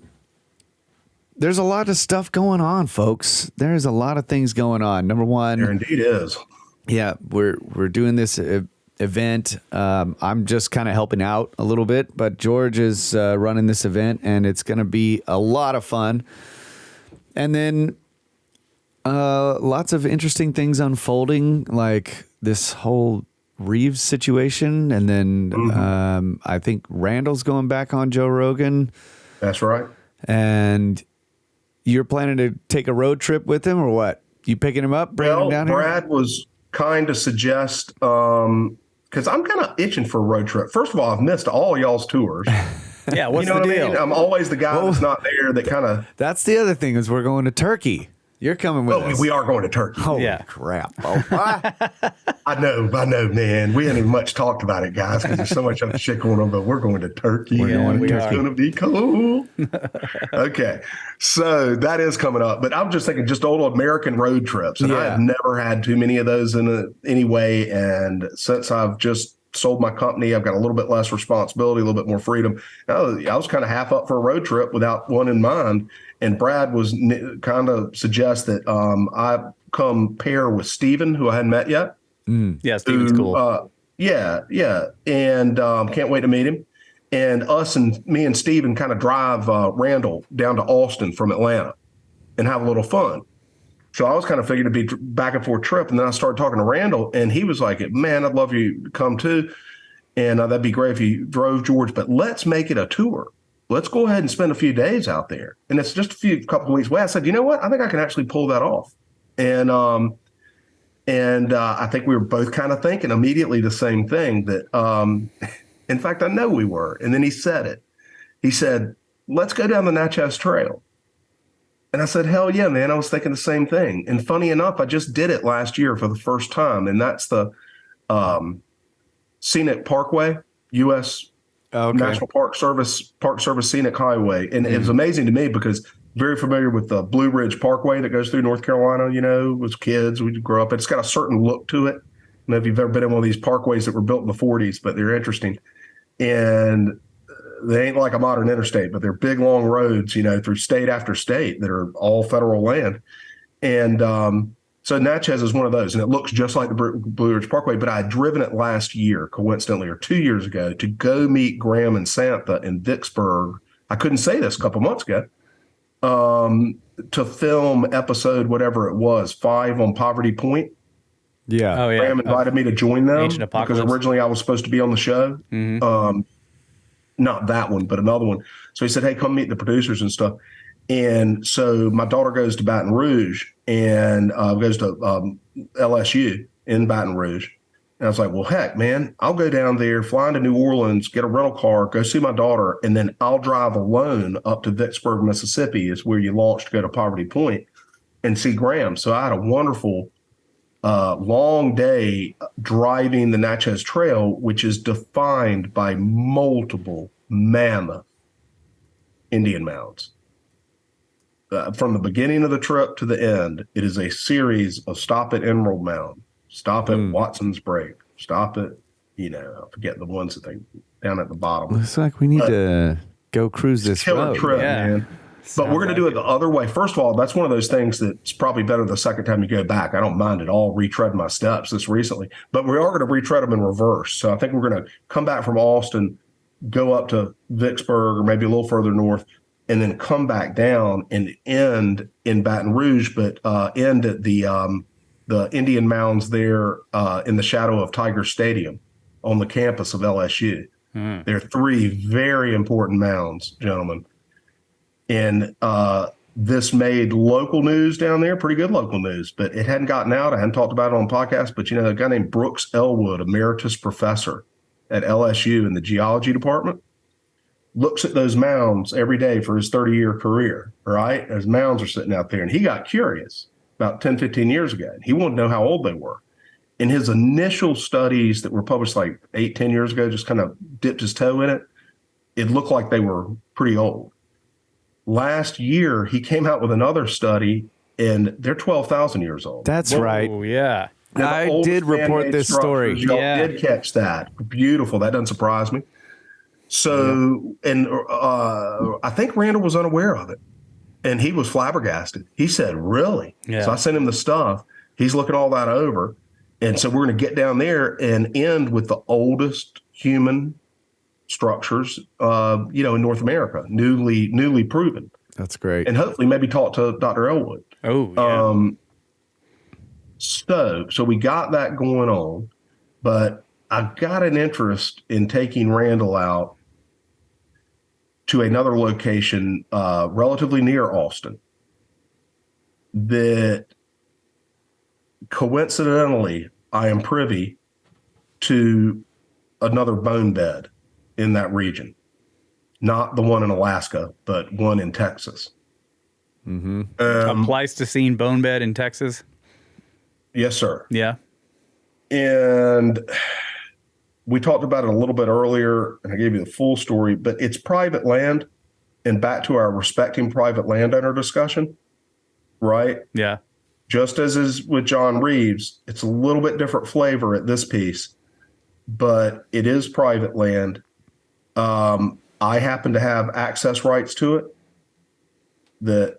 a lot of stuff going on, folks. There's a lot of things going on. Number one,
There indeed is.
yeah, we're doing this event. I'm just kind of helping out a little bit, but George is running this event, and it's going to be a lot of fun. And then lots of interesting things unfolding, like this whole Reeves situation, and then I think Randall's going back on Joe Rogan,
That's right.
and you're planning to take a road trip with him, or what? You picking him up, bringing him down here?
Brad was kind to suggest, because I'm kind of itching for a road trip. First of all, I've missed all y'all's tours.
Yeah, what's
you know
the
what
deal?
I mean? I'm always the guy that's not there that kind of.
That's the other thing is we're going to Turkey. You're coming with us.
We are going to Turkey.
Holy
Yeah.
crap. Oh,
I know, man. We haven't even much talked about it, guys, because there's so much other shit going on, but we're going to Turkey.
we
It's
are.
going to be cool. Okay. So that is coming up. But I'm just thinking just old American road trips. And
Yeah.
I've never had too many of those in any way. And since I've just sold my company, I've got a little bit less responsibility, a little bit more freedom. I was kind of half up for a road trip without one in mind. And Brad was kind of suggest that I come pair with Steven, who I hadn't met yet.
Yeah, Steven's cool.
Yeah. And can't wait to meet him. And me and Steven kind of drive Randall down to Austin from Atlanta and have a little fun. So I was kind of figuring it'd be back and forth trip. And then I started talking to Randall, and he was like, man, I'd love you to come too. And that'd be great if you drove, George, but let's make it a tour. Let's go ahead and spend a few days out there. And it's just couple of weeks away. I said, you know what? I think I can actually pull that off. And I think we were both kind of thinking immediately the same thing that, in fact, I know we were. And then he said it. He said, let's go down the Natchez Trail. And I said, hell yeah, man. I was thinking the same thing. And funny enough, I just did it last year for the first time. And that's the Scenic Parkway, U.S. National Park Service Scenic Highway. And it was amazing to me because very familiar with the Blue Ridge Parkway that goes through North Carolina, as kids, we grew up. It's got a certain look to it. I don't know if you've ever been in one of these parkways that were built in the 40s, but they're interesting. And they ain't like a modern interstate, but they're big, long roads, through state after state that are all federal land. And so Natchez is one of those, and it looks just like the Blue Ridge Parkway, but I had driven it last year, coincidentally, or 2 years ago, to go meet Graham and Santha in Vicksburg. I couldn't say this a couple months ago, to film episode, whatever it was, 5 on Poverty Point.
yeah.
Oh, yeah.
Graham invited me to join them
Ancient
because
Apocalypse.
originally I was supposed to be on the show. Not that one, but another one. So he said, hey, come meet the producers and stuff. And so my daughter goes to Baton Rouge and goes to LSU in Baton Rouge. And I was like, well, heck, man, I'll go down there, fly into New Orleans, get a rental car, go see my daughter, and then I'll drive alone up to Vicksburg, Mississippi, is where you launch to go to Poverty Point and see Graham. So I had a wonderful long day driving the Natchez Trail, which is defined by multiple mammoth Indian mounds. From the beginning of the trip to the end, it is a series of stop at Emerald Mound, stop at Watson's Break, stop at, I forget the ones that they down at the bottom.
Looks like we need to go cruise this
Killer
road.
trip,
Yeah.
man. But we're going to do it the other way. First of all, that's one of those things that's probably better the second time you go back. I don't mind at all retreading my steps this recently, but we are going to retread them in reverse. So I think we're going to come back from Austin, go up to Vicksburg or maybe a little further north, and then come back down and end in Baton Rouge, but end at the Indian mounds there in the shadow of Tiger Stadium on the campus of LSU. There are 3 very important mounds, gentlemen. And this made local news down there, pretty good local news, but it hadn't gotten out. I hadn't talked about it on podcasts, but a guy named Brooks Elwood, emeritus professor at LSU in the geology department, looks at those mounds every day for his 30-year career, right? Those mounds are sitting out there. And he got curious about 10, 15 years ago. He wanted to know how old they were. In his initial studies that were published like 8, 10 years ago, just kind of dipped his toe in it. It looked like they were pretty old. Last year, he came out with another study, and they're 12,000 years old.
That's right.
Oh, yeah.
Now, the
I
oldest
did report
man-made
this story.
structures, y'all
Yeah.
did catch that. Beautiful. That doesn't surprise me. So, and I think Randall was unaware of it, and he was flabbergasted. He said, really?
Yeah.
So I sent him the stuff. He's looking all that over. And so we're going to get down there and end with the oldest human structures, in North America, newly proven,
That's great.
and hopefully maybe talk to Dr. Elwood.
Oh, yeah.
So we got that going on, but I got an interest in taking Randall out to another location relatively near Austin that coincidentally I am privy to another bone bed in that region. Not the one in Alaska, but one in Texas.
A Pleistocene bonebed in Texas.
Yes, sir.
Yeah.
And we talked about it a little bit earlier, and I gave you the full story, but it's private land. And back to our respecting private landowner discussion, right?
Yeah.
Just as is with John Reeves, it's a little bit different flavor at this piece, but it is private land. I happen to have access rights to it that,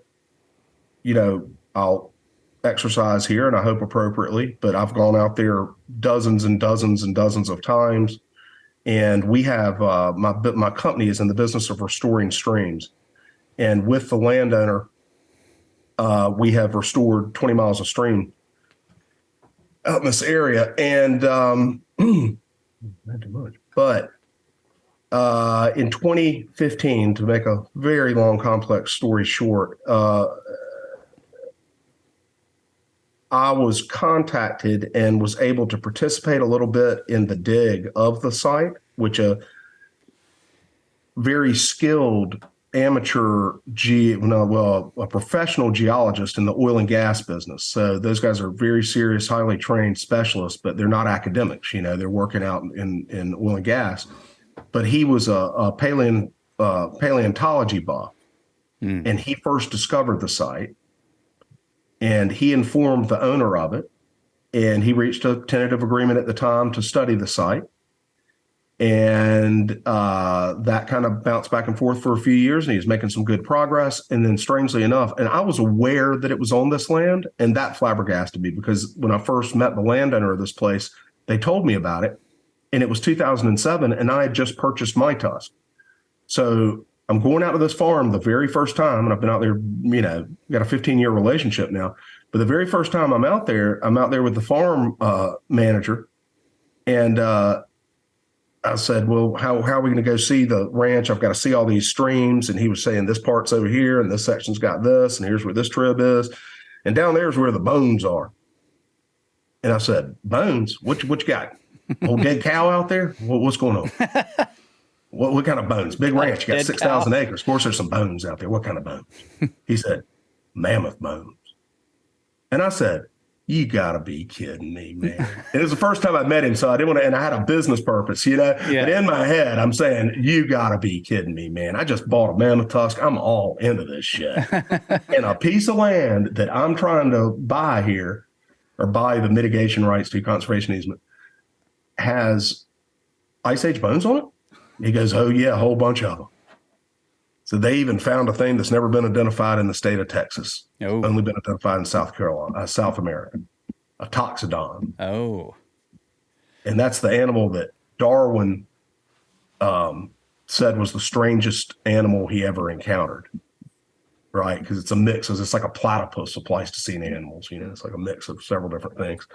I'll exercise here, and I hope appropriately, but I've gone out there dozens and dozens and dozens of times. And we have, my company is in the business of restoring streams. And with the landowner, we have restored 20 miles of stream out in this area. And not too much, but in 2015, to make a very long, complex story short, I was contacted and was able to participate a little bit in the dig of the site, which a very skilled amateur a professional geologist in the oil and gas business. So those guys are very serious, highly trained specialists, but they're not academics. They're working out in oil and gas. But he was a paleontology buff, and he first discovered the site, and he informed the owner of it, and he reached a tentative agreement at the time to study the site. And that kind of bounced back and forth for a few years, and he was making some good progress. And then strangely enough, and I was aware that it was on this land, and that flabbergasted me, because when I first met the landowner of this place, they told me about it, and it was 2007, and I had just purchased my tusk. So I'm going out to this farm the very first time, and I've been out there, got a 15-year relationship now. But the very first time I'm out there with the farm manager, and I said, well, how are we going to go see the ranch? I've got to see all these streams. And he was saying this part's over here, and this section's got this, and here's where this trib is. And down there is where the bones are. And I said, bones? What you got? Old dead cow out there? What's going on? What kind of bones? Big ranch, you got 6,000 acres. Of course, there's some bones out there. What kind of bones? He said, mammoth bones. And I said, you gotta be kidding me, man. And it was the first time I met him, so I didn't want to, and I had a business purpose, Yeah. And in my head, I'm saying, you gotta be kidding me, man. I just bought a mammoth tusk. I'm all into this shit. And a piece of land that I'm trying to buy here, or buy the mitigation rights to conservation easement, has Ice Age bones on it? He goes, oh yeah, a whole bunch of them. So they even found a thing that's never been identified in the state of Texas.
Oh.
Only been identified in South Carolina, South America, a toxodon.
Oh.
And that's the animal that Darwin said was the strangest animal he ever encountered, right? Because it's a mix. It's like a platypus of Pleistocene animals. It's like a mix of several different things.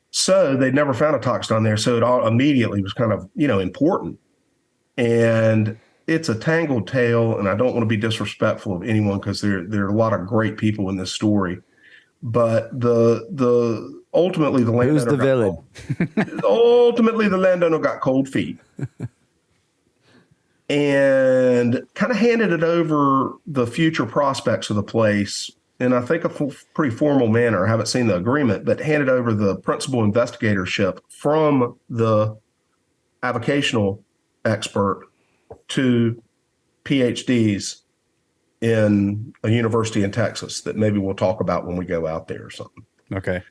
So they'd never found a toxodon there. So it all immediately was kind of, important. And it's a tangled tale, and I don't want to be disrespectful of anyone, because there are a lot of great people in this story. But ultimately the landowner.
Who's the villain?
Ultimately, the landowner got cold feet and kind of handed it over the future prospects of the place in, I think, a pretty formal manner. I haven't seen the agreement, but handed over the principal investigatorship from the avocational expert to PhDs in a university in Texas that maybe we'll talk about when we go out there or something.
Okay.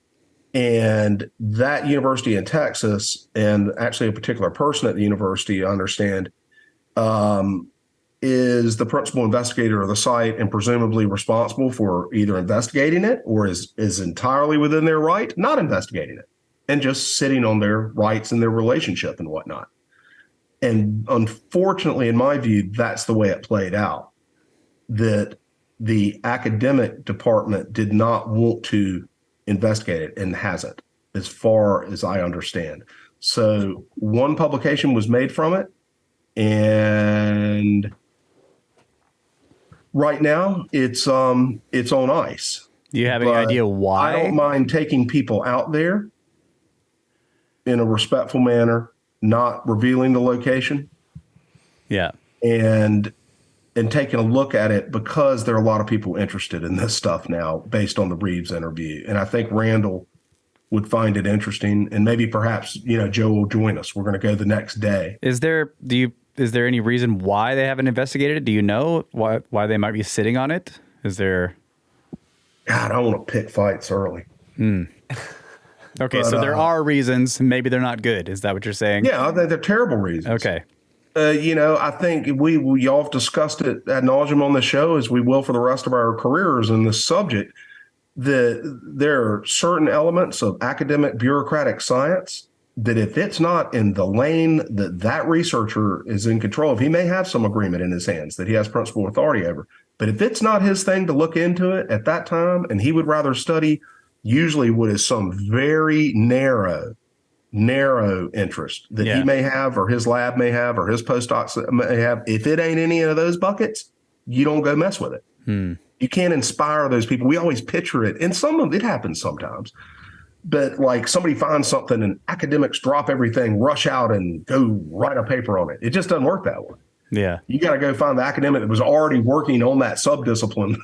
And that university in Texas, and actually a particular person at the university, I understand, is the principal investigator of the site and presumably responsible for either investigating it, or is entirely within their right not investigating it and just sitting on their rights and their relationship and whatnot. And unfortunately, in my view, that's the way it played out, that the academic department did not want to investigate it and hasn't, as far as I understand. So one publication was made from it, and right now it's on ice.
Do you have any
But
idea why?
I don't mind taking people out there in a respectful manner, not revealing the location,
Yeah.
and taking a look at it, because there are a lot of people interested in this stuff now based on the Reeves interview. And I think Randall would find it interesting, and maybe perhaps, Joe will join us. We're going to go the next day.
Is there any reason why they haven't investigated it? Do you know why they might be sitting on it? Is there?
God, I don't want to pick fights early.
Okay, so there are reasons. Maybe they're not good. Is that what you're saying?
Yeah, I think they're terrible reasons.
Okay.
I think y'all have discussed it ad nauseum on the show, as we will for the rest of our careers in this subject, that there are certain elements of academic bureaucratic science that if it's not in the lane that researcher is in control of, he may have some agreement in his hands that he has principal authority over. But if it's not his thing to look into it at that time, and he would rather study usually what is some very narrow interest that he may have, or his lab may have, or his postdocs may have, if it ain't any of those buckets, you don't go mess with it. You can't inspire those people. We always picture it, and some of it happens sometimes, but like somebody finds something and academics drop everything, rush out and go write a paper on it. It just doesn't work that way.
Yeah.
You got to go find the academic that was already working on that subdiscipline,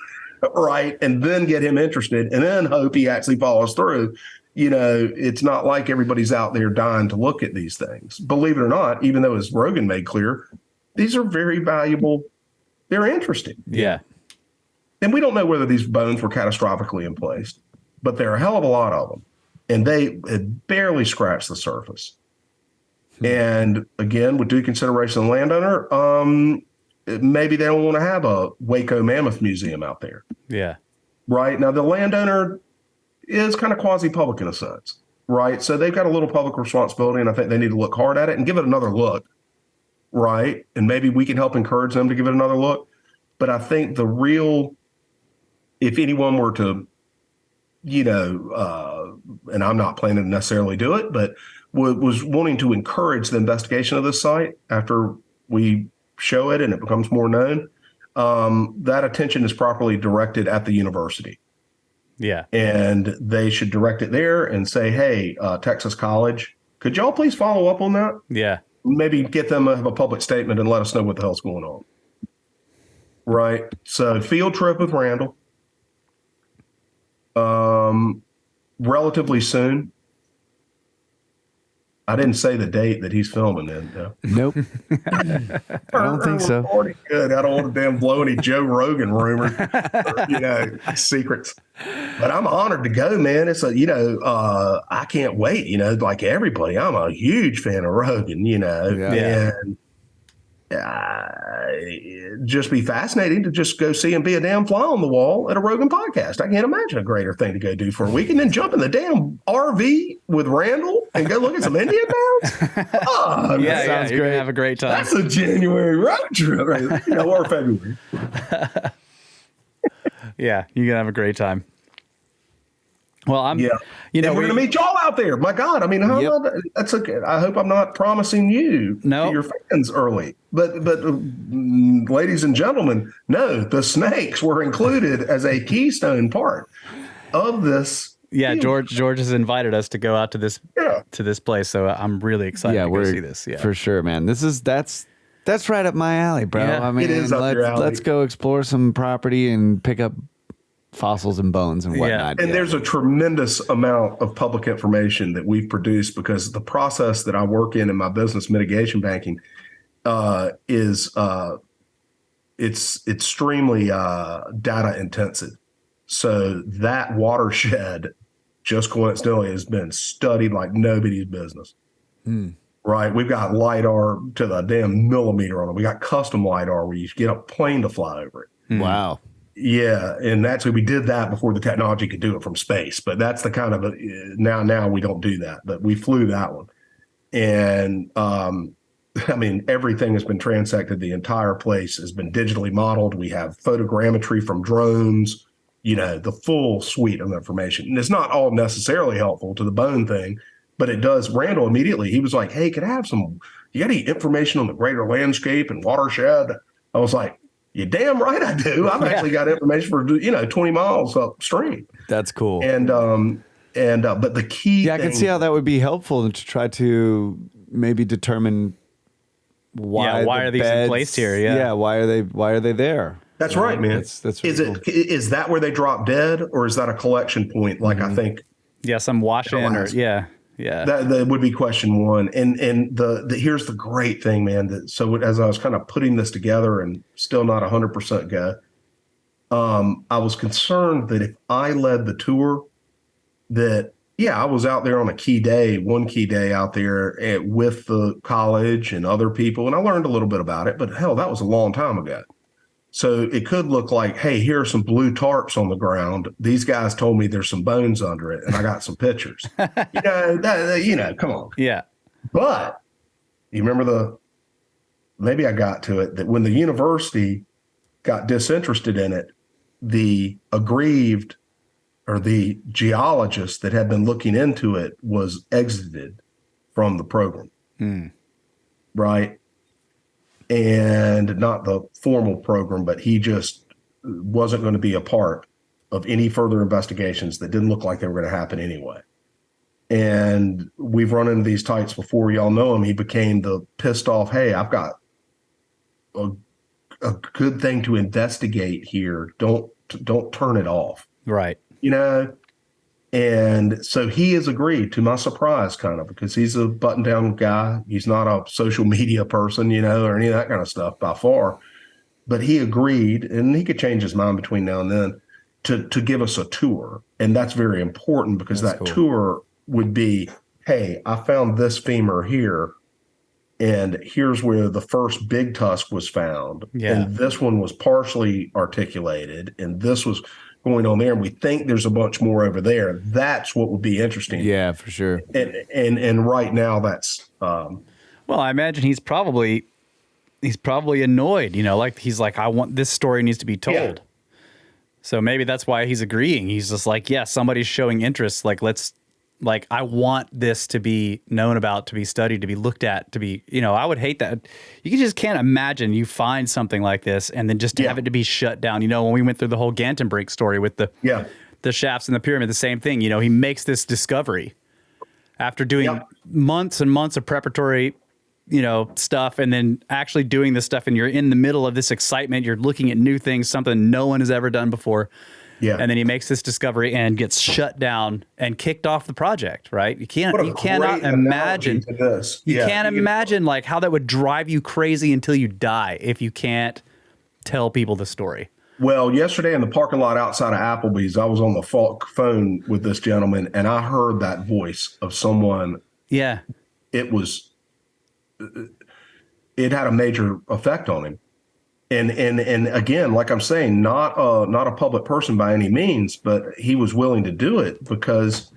right? And then get him interested, and then hope he actually follows through. It's not like everybody's out there dying to look at these things. Believe it or not, even though, as Rogan made clear, these are very valuable. They're interesting.
Yeah.
And we don't know whether these bones were catastrophically emplaced, but there are a hell of a lot of them. And they had barely scratched the surface. And again, with due consideration of the landowner, maybe they don't want to have a Waco Mammoth Museum out there.
Yeah.
Right. Now, the landowner is kind of quasi-public in a sense, right? So they've got a little public responsibility, and I think they need to look hard at it and give it another look, right? And maybe we can help encourage them to give it another look. But I think if anyone were to, and I'm not planning to necessarily do it, but was wanting to encourage the investigation of this site after we show it and it becomes more known, that attention is properly directed at the university.
Yeah.
And they should direct it there and say, hey, Texas College, could y'all please follow up on that?
Yeah.
Maybe get them to have a public statement and let us know what the hell's going on. Right. So field trip with Randall. Relatively soon. I didn't say the date that he's filming in. No.
Nope. I don't think so.
Already good. I don't want to damn blow any Joe Rogan rumors, secrets. But I'm honored to go, man. It's I can't wait. Like everybody, I'm a huge fan of Rogan. And just be fascinating to just go see him be a damn fly on the wall at a Rogan podcast. I can't imagine a greater thing to go do for a week, and then jump in the damn RV with Randall and go look at some Indian mounds. Oh,
Yeah,
sounds
you're
great.
gonna have a great time.
that's a January road trip, right? Or February.
Yeah, you're gonna have a great time. Well,
And we're going to meet y'all out there. My God, I mean, that's okay. I hope I'm not promising you to your fans early, but ladies and gentlemen, no, the snakes were included as a keystone part of this.
Yeah, George has invited us to go out to this place, so I'm really excited to go see this. Yeah,
for sure, man. That's right up my alley, bro.
Yeah.
I mean,
It is up your alley.
let's go explore some property and pick up fossils and bones and whatnot.
And there's a tremendous amount of public information that we've produced, because the process that I work in my business, mitigation banking, is it's extremely data intensive. So that watershed just coincidentally has been studied like nobody's business. Right. We've got LiDAR to the damn millimeter on it. We got custom LiDAR where you get a plane to fly over it.
Wow.
Yeah, and actually we did that before the technology could do it from space. But that's the kind of now we don't do that, but we flew that one. And I mean, everything has been transected. The entire place has been digitally modeled. We have photogrammetry from drones, the full suite of information. And it's not all necessarily helpful to the bone thing, but it does. Randall immediately, he was like, hey, can I have you got any information on the greater landscape and watershed? I was like, you damn right I do. I've actually got information for, 20 miles upstream.
That's cool.
And but the key
I can see how that would be helpful to try to maybe determine why
are these in place here? Yeah.
Why are they there?
That's right, man.
That's really cool.
Is that where they drop dead, or is that a collection point? Like I think.
Yeah, some wash-in Yeah.
That would be question one. And here's the great thing, man. So as I was kind of putting this together and still not 100% go, I was concerned that if I led the tour, that I was out there on one key day out there with the college and other people, and I learned a little bit about it. But hell, that was a long time ago. So it could look like, hey, here are some blue tarps on the ground. These guys told me there's some bones under it, and I got some pictures. Come on.
Yeah.
But you remember maybe I got to it, that when the university got disinterested in it, the aggrieved or the geologist that had been looking into it was exited from the program. Right. And not the formal program, but he just wasn't going to be a part of any further investigations that didn't look like they were going to happen anyway. And we've run into these types before. Y'all know him. He became the pissed off, hey, I've got a good thing to investigate here. Don't turn it off.
Right.
And so he has agreed, to my surprise, kind of, because he's a button-down guy. He's not a social media person, or any of that kind of stuff by far. But he agreed, and he could change his mind between now and then, to give us a tour. And that's very important, because that tour would be, hey, I found this femur here, and here's where the first big tusk was found.
Yeah.
And this one was partially articulated, and this was going on there, and we think there's a bunch more over there. That's what would be interesting.
Yeah, for sure.
And right now, that's
well, I imagine he's probably annoyed. Like he's like, I want this story needs to be told.
Yeah.
So maybe that's why he's agreeing. He's just like, somebody's showing interest. Like I want this to be known about, to be studied, to be looked at, to be, I would hate that. You just can't imagine you find something like this and then just have it to be shut down. When we went through the whole Gantenbrink story with the shafts in the pyramid, the same thing. He makes this discovery after doing months and months of preparatory, stuff, and then actually doing this stuff, and you're in the middle of this excitement. You're looking at new things, something no one has ever done before. Yeah. And then he makes this discovery and gets shut down and kicked off the project, right? You cannot imagine this. You can't imagine like how that would drive you crazy until you die if you can't tell people the story.
Well, yesterday in the parking lot outside of Applebee's, I was on the phone with this gentleman, and I heard that voice of someone.
Yeah.
It had a major effect on him. And again, like I'm saying, not a public person by any means, but he was willing to do it because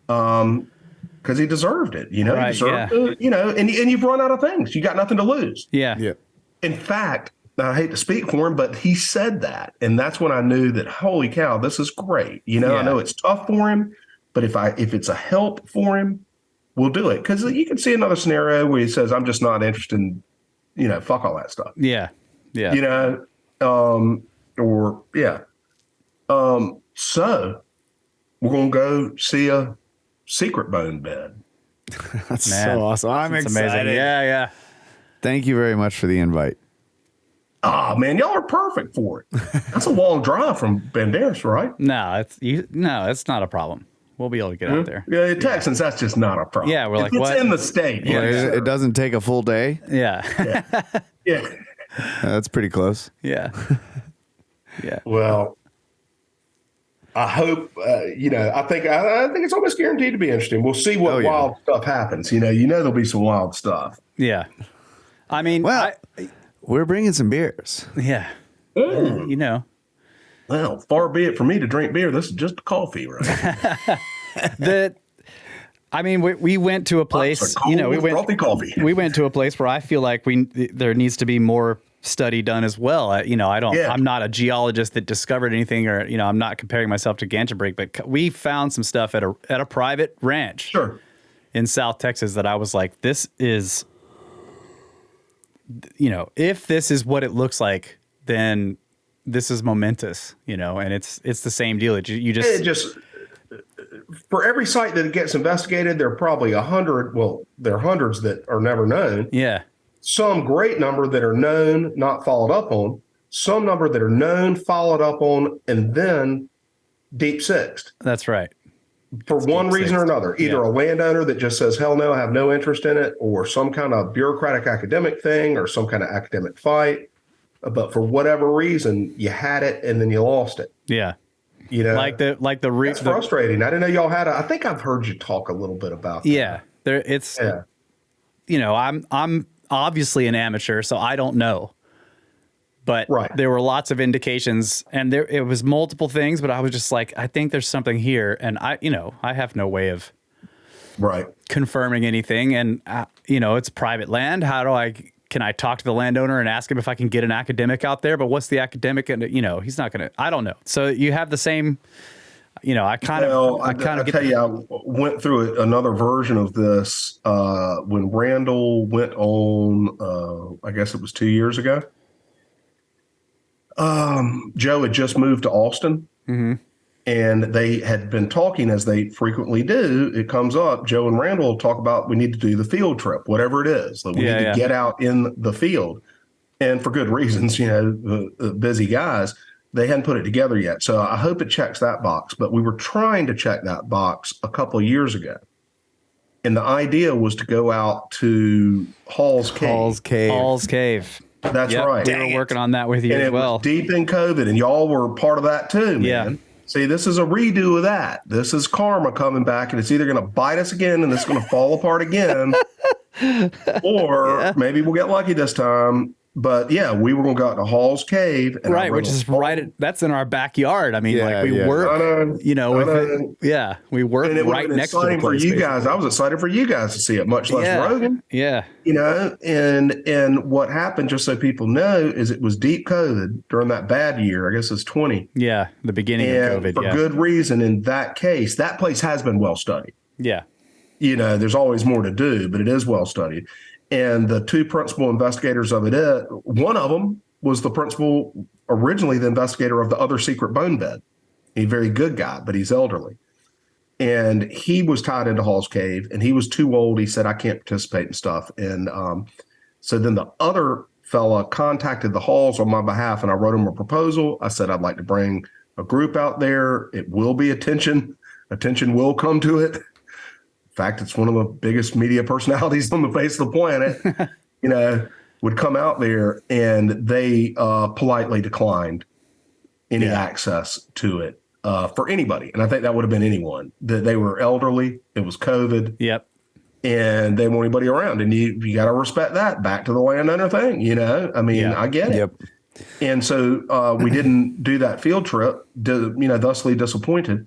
he deserved it. He deserved it. And you've run out of things. You got nothing to lose.
Yeah. Yeah.
In fact, I hate to speak for him, but he said that, and that's when I knew that, holy cow, this is great. I know it's tough for him, but if it's a help for him, we'll do it. Because you can see another scenario where he says, I'm just not interested in, fuck all that stuff.
Yeah. Yeah.
So we're going to go see a secret bone bed.
That's so awesome. I'm excited.
Amazing. Yeah.
Thank you very much for the invite.
Ah, man, y'all are perfect for it. That's a long drive from Banderas, right?
No, it's not a problem. We'll be able to get out there.
Yeah, Texans, that's just not a problem.
Yeah, we're like,
it's in the state.
Yeah, it doesn't take a full day.
Yeah.
Yeah.
That's pretty close.
Yeah. Yeah.
Well, I hope, I think it's almost guaranteed to be interesting. We'll see what wild stuff happens. There'll be some wild stuff.
Yeah. I mean,
we're bringing some beers.
Yeah.
Well, far be it for me to drink beer. This is just coffee, right?
We went to a place, we went to a place where I feel like there needs to be more study done as well. I'm not a geologist that discovered anything, or, I'm not comparing myself to Gantenbrink, but we found some stuff at a private ranch.
Sure.
in South Texas that I was like, this is, if this is what it looks like, then this is momentous, and it's the same deal.
It just for every site that gets investigated, there are probably 100. Well, there are hundreds that are never known.
Yeah.
Some great number that are known, not followed up on. Some number that are known, followed up on, and then deep sixed.
That's right.
For one reason or another, either a landowner that just says, hell no, I have no interest in it, or some kind of bureaucratic academic thing, or some kind of academic fight. But for whatever reason, you had it and then you lost it.
Yeah. It's
frustrating. I didn't know y'all had I think I've heard you talk a little bit about that.
Yeah. I'm obviously an amateur, so I don't know. But there were lots of indications, and it was multiple things, but I was just like, I think there's something here. And I have no way of confirming anything. And, it's private land. Can I talk to the landowner and ask him if I can get an academic out there? But what's the academic? And, he's not going to, I don't know. So you have the same, I
went through another version of this when Randall went on, I guess it was 2 years ago. Joe had just moved to Austin, and they had been talking, as they frequently do. It comes up, Joe and Randall talk about, we need to do the field trip, whatever it is. We need to get out in the field. And for good reasons, the busy guys, they hadn't put it together yet. So I hope it checks that box. But we were trying to check that box a couple of years ago. And the idea was to go out to Hall's Cave. That's right.
We were working on that with you as well.
Was deep in COVID, and y'all were part of that too, man.
Yeah.
See, this is a redo of that. This is karma coming back, and it's either going to bite us again and it's going to fall apart again, or maybe we'll get lucky this time. But yeah, we were going to go out to Hall's Cave. And
which is that's in our backyard. I mean, we were, we worked right next to the place.
For you guys, I was excited for you guys to see it, much less Rogan.
Yeah.
And what happened, just so people know, is it was deep COVID during that bad year. I guess it's 20.
Yeah, the beginning of COVID.
For good reason. In that case, that place has been well studied.
Yeah.
There's always more to do, but it is well studied. And the two principal investigators of it, one of them was originally the investigator of the other secret bonebed. A very good guy, but he's elderly. And he was tied into Hall's Cave, and he was too old. He said, I can't participate in stuff. And so then the other fella contacted the Halls on my behalf, and I wrote him a proposal. I said, I'd like to bring a group out there. It will be attention. Attention will come to it. In fact, it's one of the biggest media personalities on the face of the planet, would come out there, and they politely declined any access to it for anybody. And I think that would have been anyone. That they were elderly. It was COVID.
Yep.
And they didn't want anybody around. And you got to respect that. Back to the landowner thing, I get it. Yep. And so we didn't do that field trip, thusly disappointed.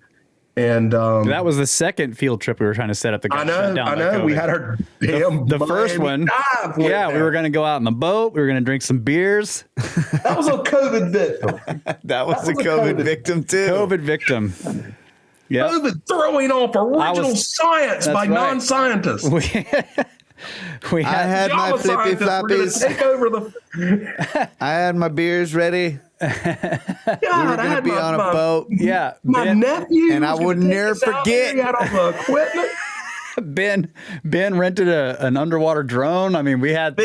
And
that was the second field trip we were trying to set up.
I know. We had our damn
the first one. We were going to go out in the boat. We were going to drink some beers.
That was a COVID victim.
that was a COVID victim too.
COVID victim. Yeah.
COVID throwing off original science by non-scientists.
I had my flippy floppies.
Take over
I had my beers ready.
God,
we were going to be on a boat.
Yeah.
My nephew.
And I would never forget.
He had all the equipment.
Ben rented an underwater drone. I mean, we had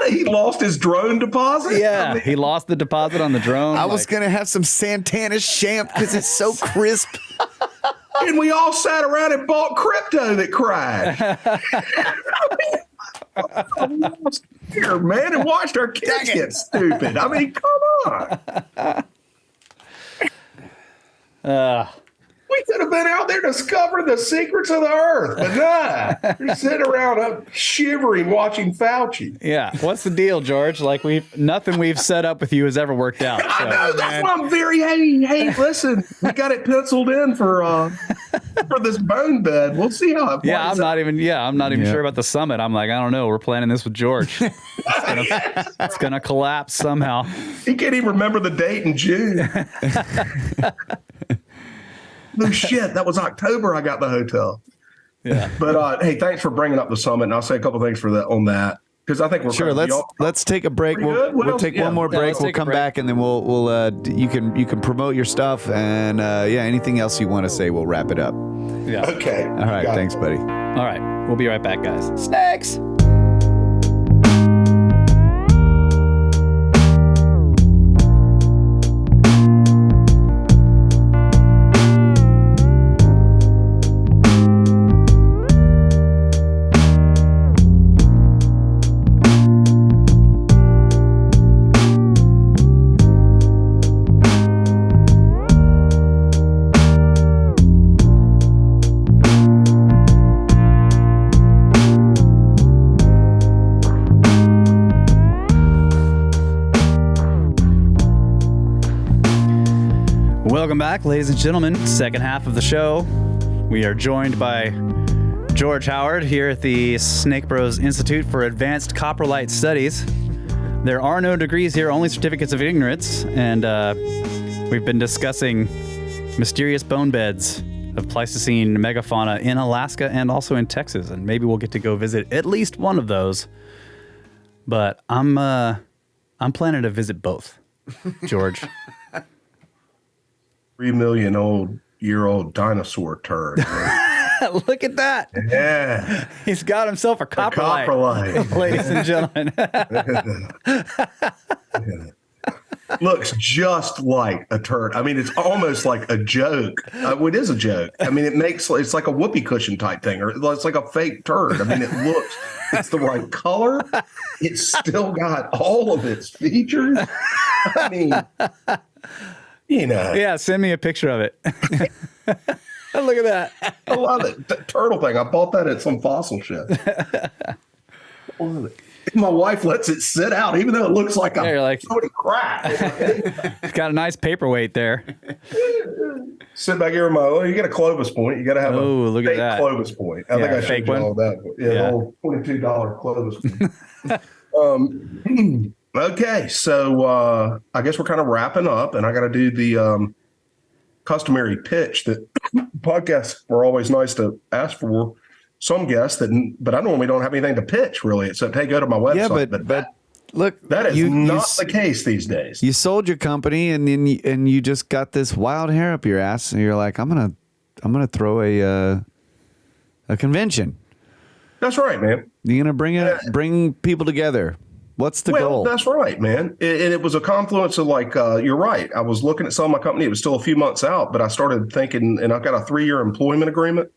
he lost his drone deposit.
Yeah, he lost the deposit on the drone.
I was going to have some Santana champ because it's so crisp.
And we all sat around and bought crypto that crashed. Here, man, and watched our kids get stupid. I mean, come on. We could have been out there discovering the secrets of the earth, but nah, we're sitting around up shivering watching Fauci.
Yeah, what's the deal, George? Like nothing we've set up with you has ever worked out. So.
I know, that's why I'm very hey, listen, we got it penciled in for this bone bed. We'll see how it plays
I'm not even sure about the summit. I'm like, I don't know. We're planning this with George. It's gonna collapse somehow.
He can't even remember the date in June. No shit, that was October I got the hotel.
Yeah.
But hey, thanks for bringing up the summit, and I'll say a couple things for that on that because I think we're
Sure. Let's take a break. We'll take one more break. We'll come back, and then we'll you can promote your stuff, and anything else you want to say, we'll wrap it up.
Yeah.
Okay.
All right. Thanks, buddy.
All right. We'll be right back, guys. Snakes. Welcome back, ladies and gentlemen. Second half of the show. We are joined by George Howard here at the Snake Bros Institute for Advanced Coprolite Studies. There are no degrees here, only certificates of ignorance, and we've been discussing mysterious bone beds of Pleistocene megafauna in Alaska and also in Texas, and maybe we'll get to go visit at least one of those. But I'm planning to visit both, George.
3 million year old dinosaur turd.
Look at that.
Yeah.
He's got himself a coprolite, ladies and gentlemen.
Looks just like a turd. I mean, it's almost like a joke. It is a joke. I mean, it's like a whoopee cushion type thing, or it's like a fake turd. I mean, it's the right color. It's still got all of its features. I mean,
Yeah, send me a picture of it. Look at that.
I love it. The turtle thing. I bought that at some fossil show. I love it. My wife lets it sit out, even though it looks like somebody crap.
It's got a nice paperweight there.
Sit back here you got a Clovis point. You got to have
look
a
at that.
Clovis point. I think I
fake
showed you
one.
all that. Yeah, the old $22 Clovis point. Okay, so I guess we're kind of wrapping up, and I got to do the customary pitch that podcasts are always nice to ask for some guests but I normally don't have anything to pitch really, except hey, go to my website.
Yeah, but look,
that is not the case these days.
You sold your company, and then you just got this wild hair up your ass, and you're like, I'm gonna throw a convention.
That's right, man.
You're gonna bring people together. What's the goal?
That's right, man. It was a confluence of you're right. I was looking at selling my company. It was still a few months out, but I started thinking, and I've got a 3-year employment agreement.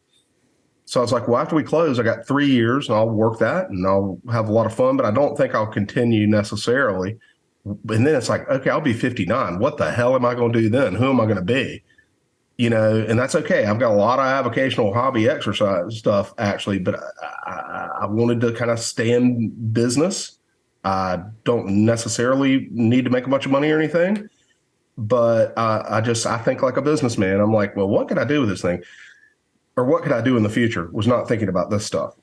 So I was like, well, after we close, I got 3 years and I'll work that and I'll have a lot of fun, but I don't think I'll continue necessarily. And then it's like, okay, I'll be 59. What the hell am I going to do then? Who am I going to be? And that's okay. I've got a lot of avocational hobby exercise stuff actually, but I wanted to kind of stay in business. I don't necessarily need to make a bunch of money or anything, but I think like a businessman. I'm like, well, what could I do with this thing? Or what could I do in the future? Was not thinking about this stuff.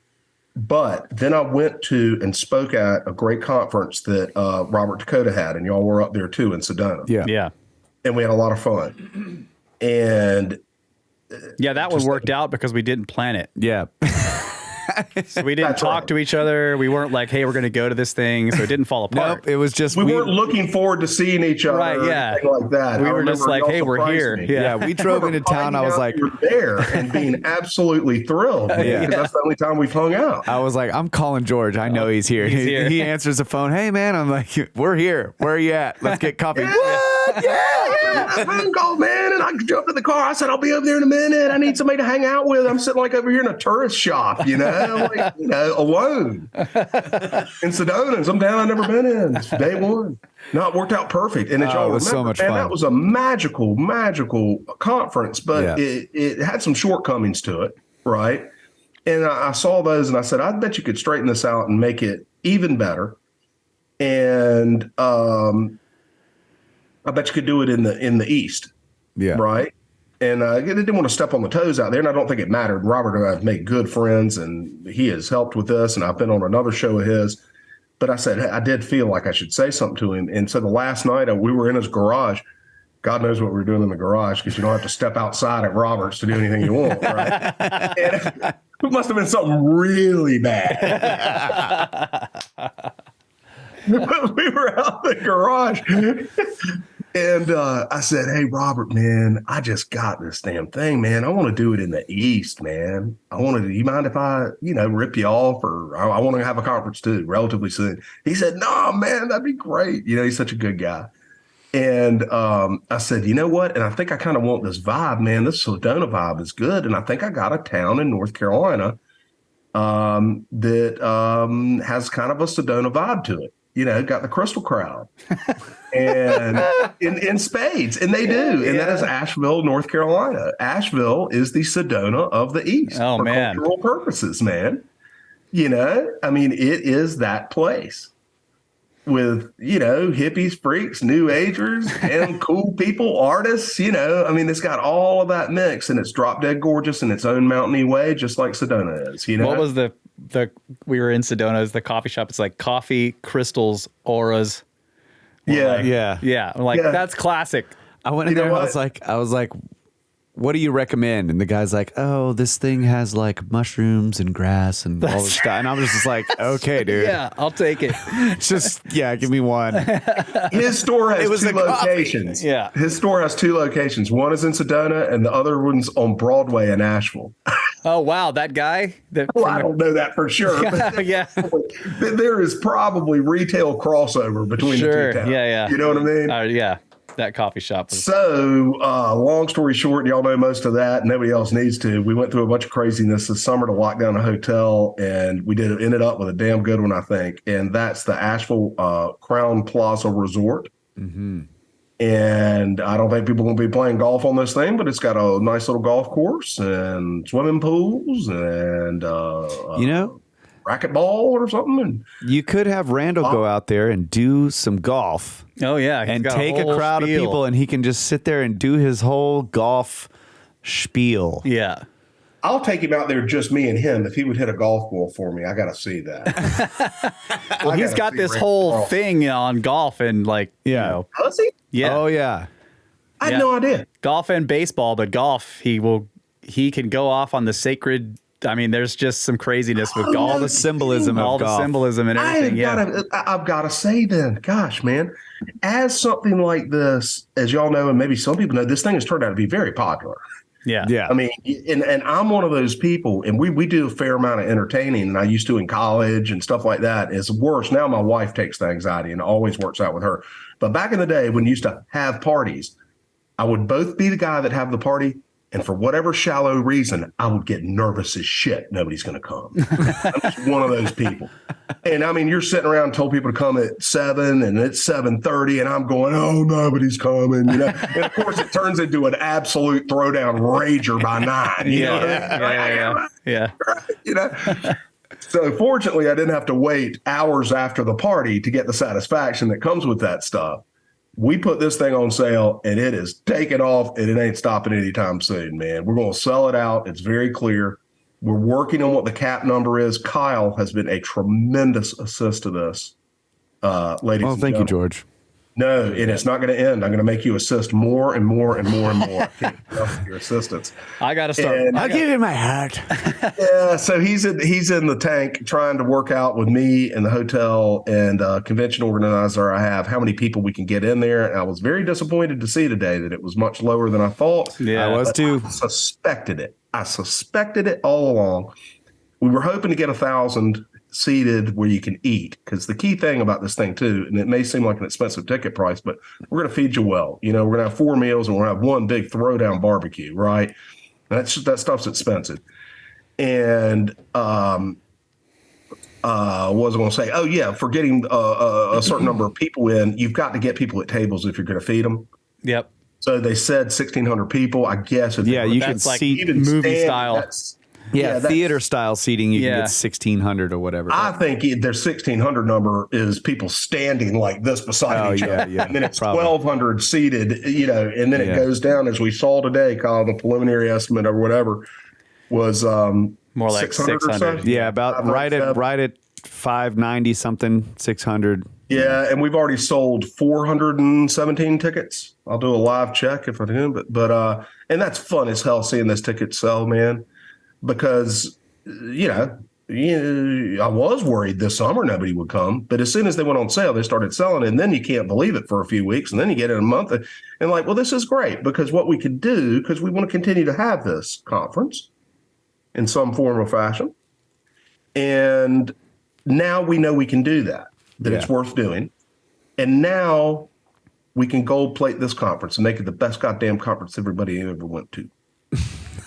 But then I went to and spoke at a great conference that Robert Dakota had, and y'all were up there too in Sedona.
Yeah.
And we had a lot of fun. And
yeah, that one worked out because we didn't plan it.
Yeah.
So we didn't talk to each other. We weren't like, hey, we're going to go to this thing. So it didn't fall apart.
Nope, it was just
we weren't looking forward to seeing each other.
Right, yeah.
Or anything like that.
We were just like, hey, we're here.
Yeah, we drove into town. I was like,
you're there and being absolutely thrilled. Because that's the only time we've hung out.
I was like, I'm calling George. I know he's here.
He's here.
He answers the phone. Hey, man. I'm like, we're here. Where are you at? Let's get coffee.
What? Yeah. Phone call, man. And I jumped in the car. I said, I'll be over there in a minute. I need somebody to hang out with. I'm sitting like over here in a tourist shop, I'm like, alone in Sedona, some town I've never been in. It's day one. No, it worked out perfect. And it
was so much fun.
That was a magical conference, but it had some shortcomings to it, right? And I saw those and I said, I bet you could straighten this out and make it even better. And I bet you could do it in the East.
Yeah.
Right. And I didn't want to step on the toes out there, and I don't think it mattered. Robert and I have made good friends, and he has helped with this, and I've been on another show of his. But I said, I did feel like I should say something to him. And so the last night we were in his garage. God knows what we were doing in the garage because you don't have to step outside at Robert's to do anything you want, right? And It must have been something really bad. We were out in the garage, and I said, "Hey, Robert, man, I just got this damn thing, man. I want to do it in the East, man. Do you mind if I, rip you off, or I want to have a conference too, relatively soon?" He said, "No, man, that'd be great. He's such a good guy." And I said, "You know what? And I think I kind of want this vibe, man. This Sedona vibe is good. And I think I got a town in North Carolina that has kind of a Sedona vibe to it. Got the Crystal Crowd and in spades. And they do. And that is Asheville, North Carolina. Asheville is the Sedona of the East
for
cultural purposes, man. It is that place. With, hippies, freaks, new agers, and cool people, artists, it's got all of that mix, and it's drop dead gorgeous in its own mountainy way, just like Sedona is,
What was we were in Sedona, is the coffee shop. It's like coffee, crystals, auras.
Yeah.
That's classic.
I went in there and I was like, what do you recommend? And the guy's like, oh, this thing has like mushrooms and grass and all this stuff. And I was just like, okay, dude.
Yeah, I'll take it.
Give me one.
His store has two locations.
Coffee. Yeah.
His store has two locations. One is in Sedona and the other one's on Broadway in Asheville.
Oh, wow. That guy?
I don't know that for sure.
Yeah.
There is probably retail crossover between the two towns.
Yeah.
You know what I mean?
Yeah. That coffee shop.
So, long story short, y'all know most of that. Nobody else needs to. We went through a bunch of craziness this summer to lock down a hotel, and we ended up with a damn good one, I think. And that's the Asheville Crown Plaza Resort. Mm-hmm. And I don't think people are going to be playing golf on this thing, but it's got a nice little golf course and swimming pools and racquetball or something. And
you could have Randall go out there and do some golf.
Oh, yeah.
And take a crowd of people, and he can just sit there and do his whole golf spiel.
Yeah.
I'll take him out there, just me and him. If he would hit a golf ball for me, I got to see that.
Well, he's got this whole thing on golf and
Does he?
Yeah.
Oh, yeah.
I had no idea.
Golf and baseball, but golf, he can go off on the sacred. I mean, there's just some craziness with golf.
All the symbolism of golf.
The symbolism and everything.
I've got to say then, gosh, man, as something like this, as y'all know, and maybe some people know, this thing has turned out to be very popular.
Yeah.
I mean, and I'm one of those people, and we do a fair amount of entertaining, and I used to in college and stuff like that. It's worse. Now my wife takes the anxiety, and it always works out with her. But back in the day when you used to have parties, I would both be the guy that have the party, and for whatever shallow reason, I would get nervous as shit. Nobody's going to come. I'm just one of those people. And I mean, you're sitting around and told people to come at 7 and it's 7:30 and I'm going, oh, nobody's coming. And of course it turns into an absolute throwdown rager by 9.
Yeah.
So fortunately I didn't have to wait hours after the party to get the satisfaction that comes with that stuff. We put this thing on sale and it is taking off and it ain't stopping anytime soon, man. We're going to sell it out. It's very clear. We're working on what the cap number is. Kyle has been a tremendous assist to this, ladies.
Well, thank you, George.
No, and it's not going to end. I'm going to make you assist more and more and more and more. I can't get enough of your assistance.
I got to start.
I'll give you my heart.
Yeah, so he's in the tank trying to work out with me and the hotel and convention organizer I have how many people we can get in there. And I was very disappointed to see today that it was much lower than I thought.
Yeah,
I was too.
I suspected it all along. We were hoping to get 1,000 seated where you can eat, because the key thing about this thing too, and it may seem like an expensive ticket price, but we're going to feed you well. We're going to have 4 meals and we're going to have one big throwdown barbecue, right? That stuff's expensive. And what was I going to say? Oh yeah, for getting a certain number of people in, you've got to get people at tables if you're going to feed them.
Yep.
So they said 1,600 people. I guess.
Yeah, you can
like
seat
even movie style.
Theater style seating. You can get 1,600 or whatever.
I think their 1,600 number is people standing like this beside each other.
Yeah,
and then it's 1,200 seated, and then it goes down, as we saw today, Kyle, the preliminary estimate or whatever was
more like 600 or so.
Yeah, about right at 590 something, 600.
Yeah, and we've already sold 417 tickets. I'll do a live check if I can, but and that's fun as hell seeing this ticket sell, man, because you know, I was worried this summer nobody would come, but as soon as they went on sale, they started selling, and then you can't believe it for a few weeks, and then you get it in a month, and like, well, this is great because what we could do, because we want to continue to have this conference in some form or fashion, and now we know we can do that it's worth doing, and now we can gold plate this conference and make it the best goddamn conference everybody ever went to.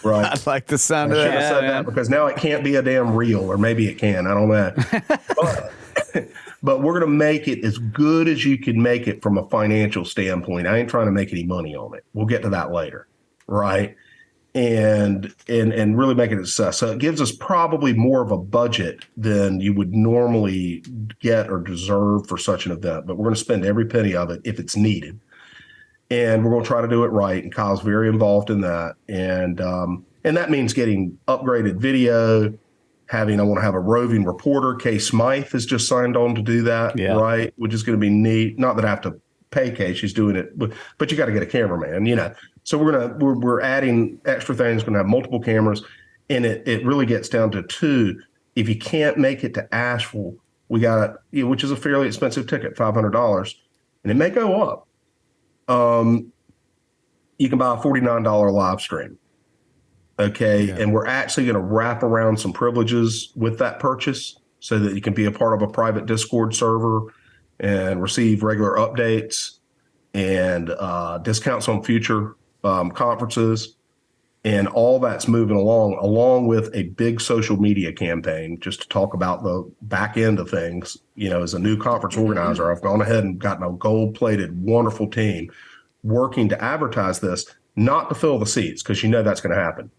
Right.
I like the sound of
I
that.
should have said that because now it can't be a damn reel, or maybe it can. I don't know. But we're going to make it as good as you can make it from a financial standpoint. I ain't trying to make any money on it. We'll get to that later. Right. And really make it a success. So it gives us probably more of a budget than you would normally get or deserve for such an event. But we're going to spend every penny of it if it's needed. And we're going to try to do it right. And Kyle's very involved in that. And that means getting upgraded video, I want to have a roving reporter. Kay Smythe has just signed on to do that, right? Which is going to be neat. Not that I have to pay Kay, she's doing it, but you got to get a cameraman, So we're adding extra things, going to have multiple cameras. And it really gets down to two. If you can't make it to Asheville, we got which is a fairly expensive ticket, $500, and it may go up. You can buy a $49 live stream. Okay. Yeah. And we're actually going to wrap around some privileges with that purchase so that you can be a part of a private Discord server and receive regular updates and discounts on future conferences. And all that's moving along with a big social media campaign just to talk about the back end of things. As a new conference organizer, I've gone ahead and gotten a gold-plated, wonderful team working to advertise this, not to fill the seats, because that's going to happen.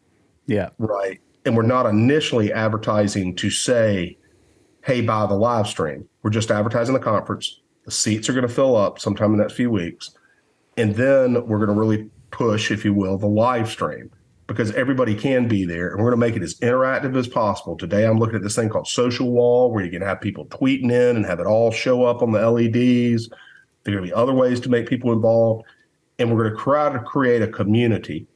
Yeah.
Right. And we're not initially advertising to say, hey, buy the live stream. We're just advertising the conference. The seats are going to fill up sometime in the next few weeks. And then we're going to really push, if you will, the live stream, because everybody can be there. And we're going to make it as interactive as possible. Today, I'm looking at this thing called Social Wall, where you can have people tweeting in and have it all show up on the LEDs. There are going to be other ways to make people involved. And we're going to try to create a community.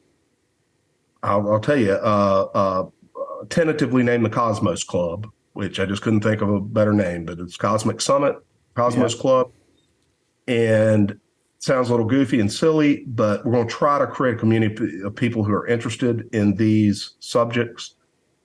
I'll tell you, tentatively named the Cosmos Club, which I just couldn't think of a better name, but it's Cosmic Summit, Cosmos Club. And it sounds a little goofy and silly, but we're going to try to create a community of people who are interested in these subjects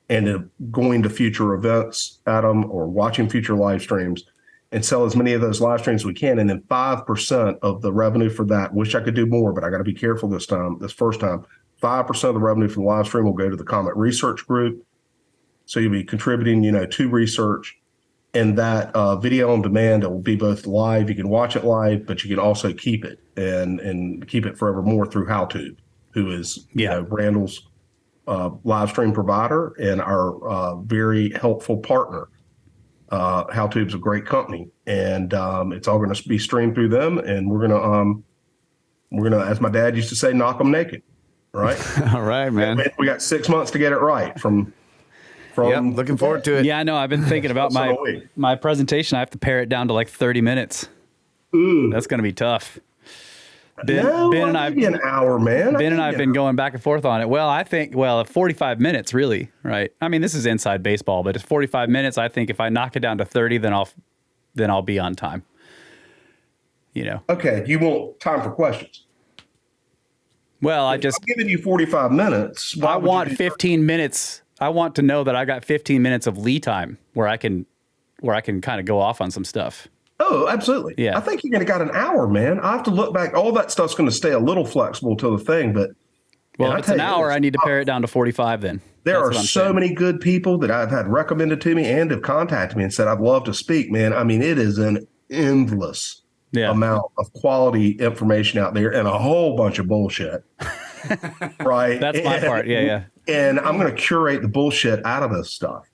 and going to future events at them or watching future live streams, and sell as many of those live streams as we can. And then 5% of the revenue for that, wish I could do more, but I got to be careful this first time, 5% of the revenue from the live stream will go to the Comet Research Group. So you'll be contributing, to research. And that video on demand, it will be both live. You can watch it live, but you can also keep it and keep it forevermore through HowTube, who is Randall's live stream provider and our very helpful partner. HowTube's a great company, and it's all going to be streamed through them. And we're gonna, as my dad used to say, knock them naked. Right.
All right, man.
We got 6 months to get it right. From
looking forward to it.
Yeah, I know. I've been thinking about my presentation. I have to pare it down to like 30 minutes.
Ooh.
That's going to be tough.
Ben and I, an hour, man.
Ben and I have been going back and forth on it. Well, I think 45 minutes, really, right? I mean, this is inside baseball, but it's 45 minutes. I think if I knock it down to 30, then I'll be on time.
Okay, you want time for questions?
Well,
I'm giving you 45 minutes.
I want 15 minutes. I want to know that I got 15 minutes of lead time where I can kind of go off on some stuff.
Oh, absolutely.
Yeah.
I think you're going to got an hour, man. I have to look back. All that stuff's going to stay a little flexible to the thing, but
if it's an hour, I need to pare it down to 45 then.
There are so many good people that I've had recommended to me and have contacted me and said, I'd love to speak, man. I mean, it is an endless amount of quality information out there and a whole bunch of bullshit. Right.
That's my part. Yeah.
And I'm going to curate the bullshit out of this stuff.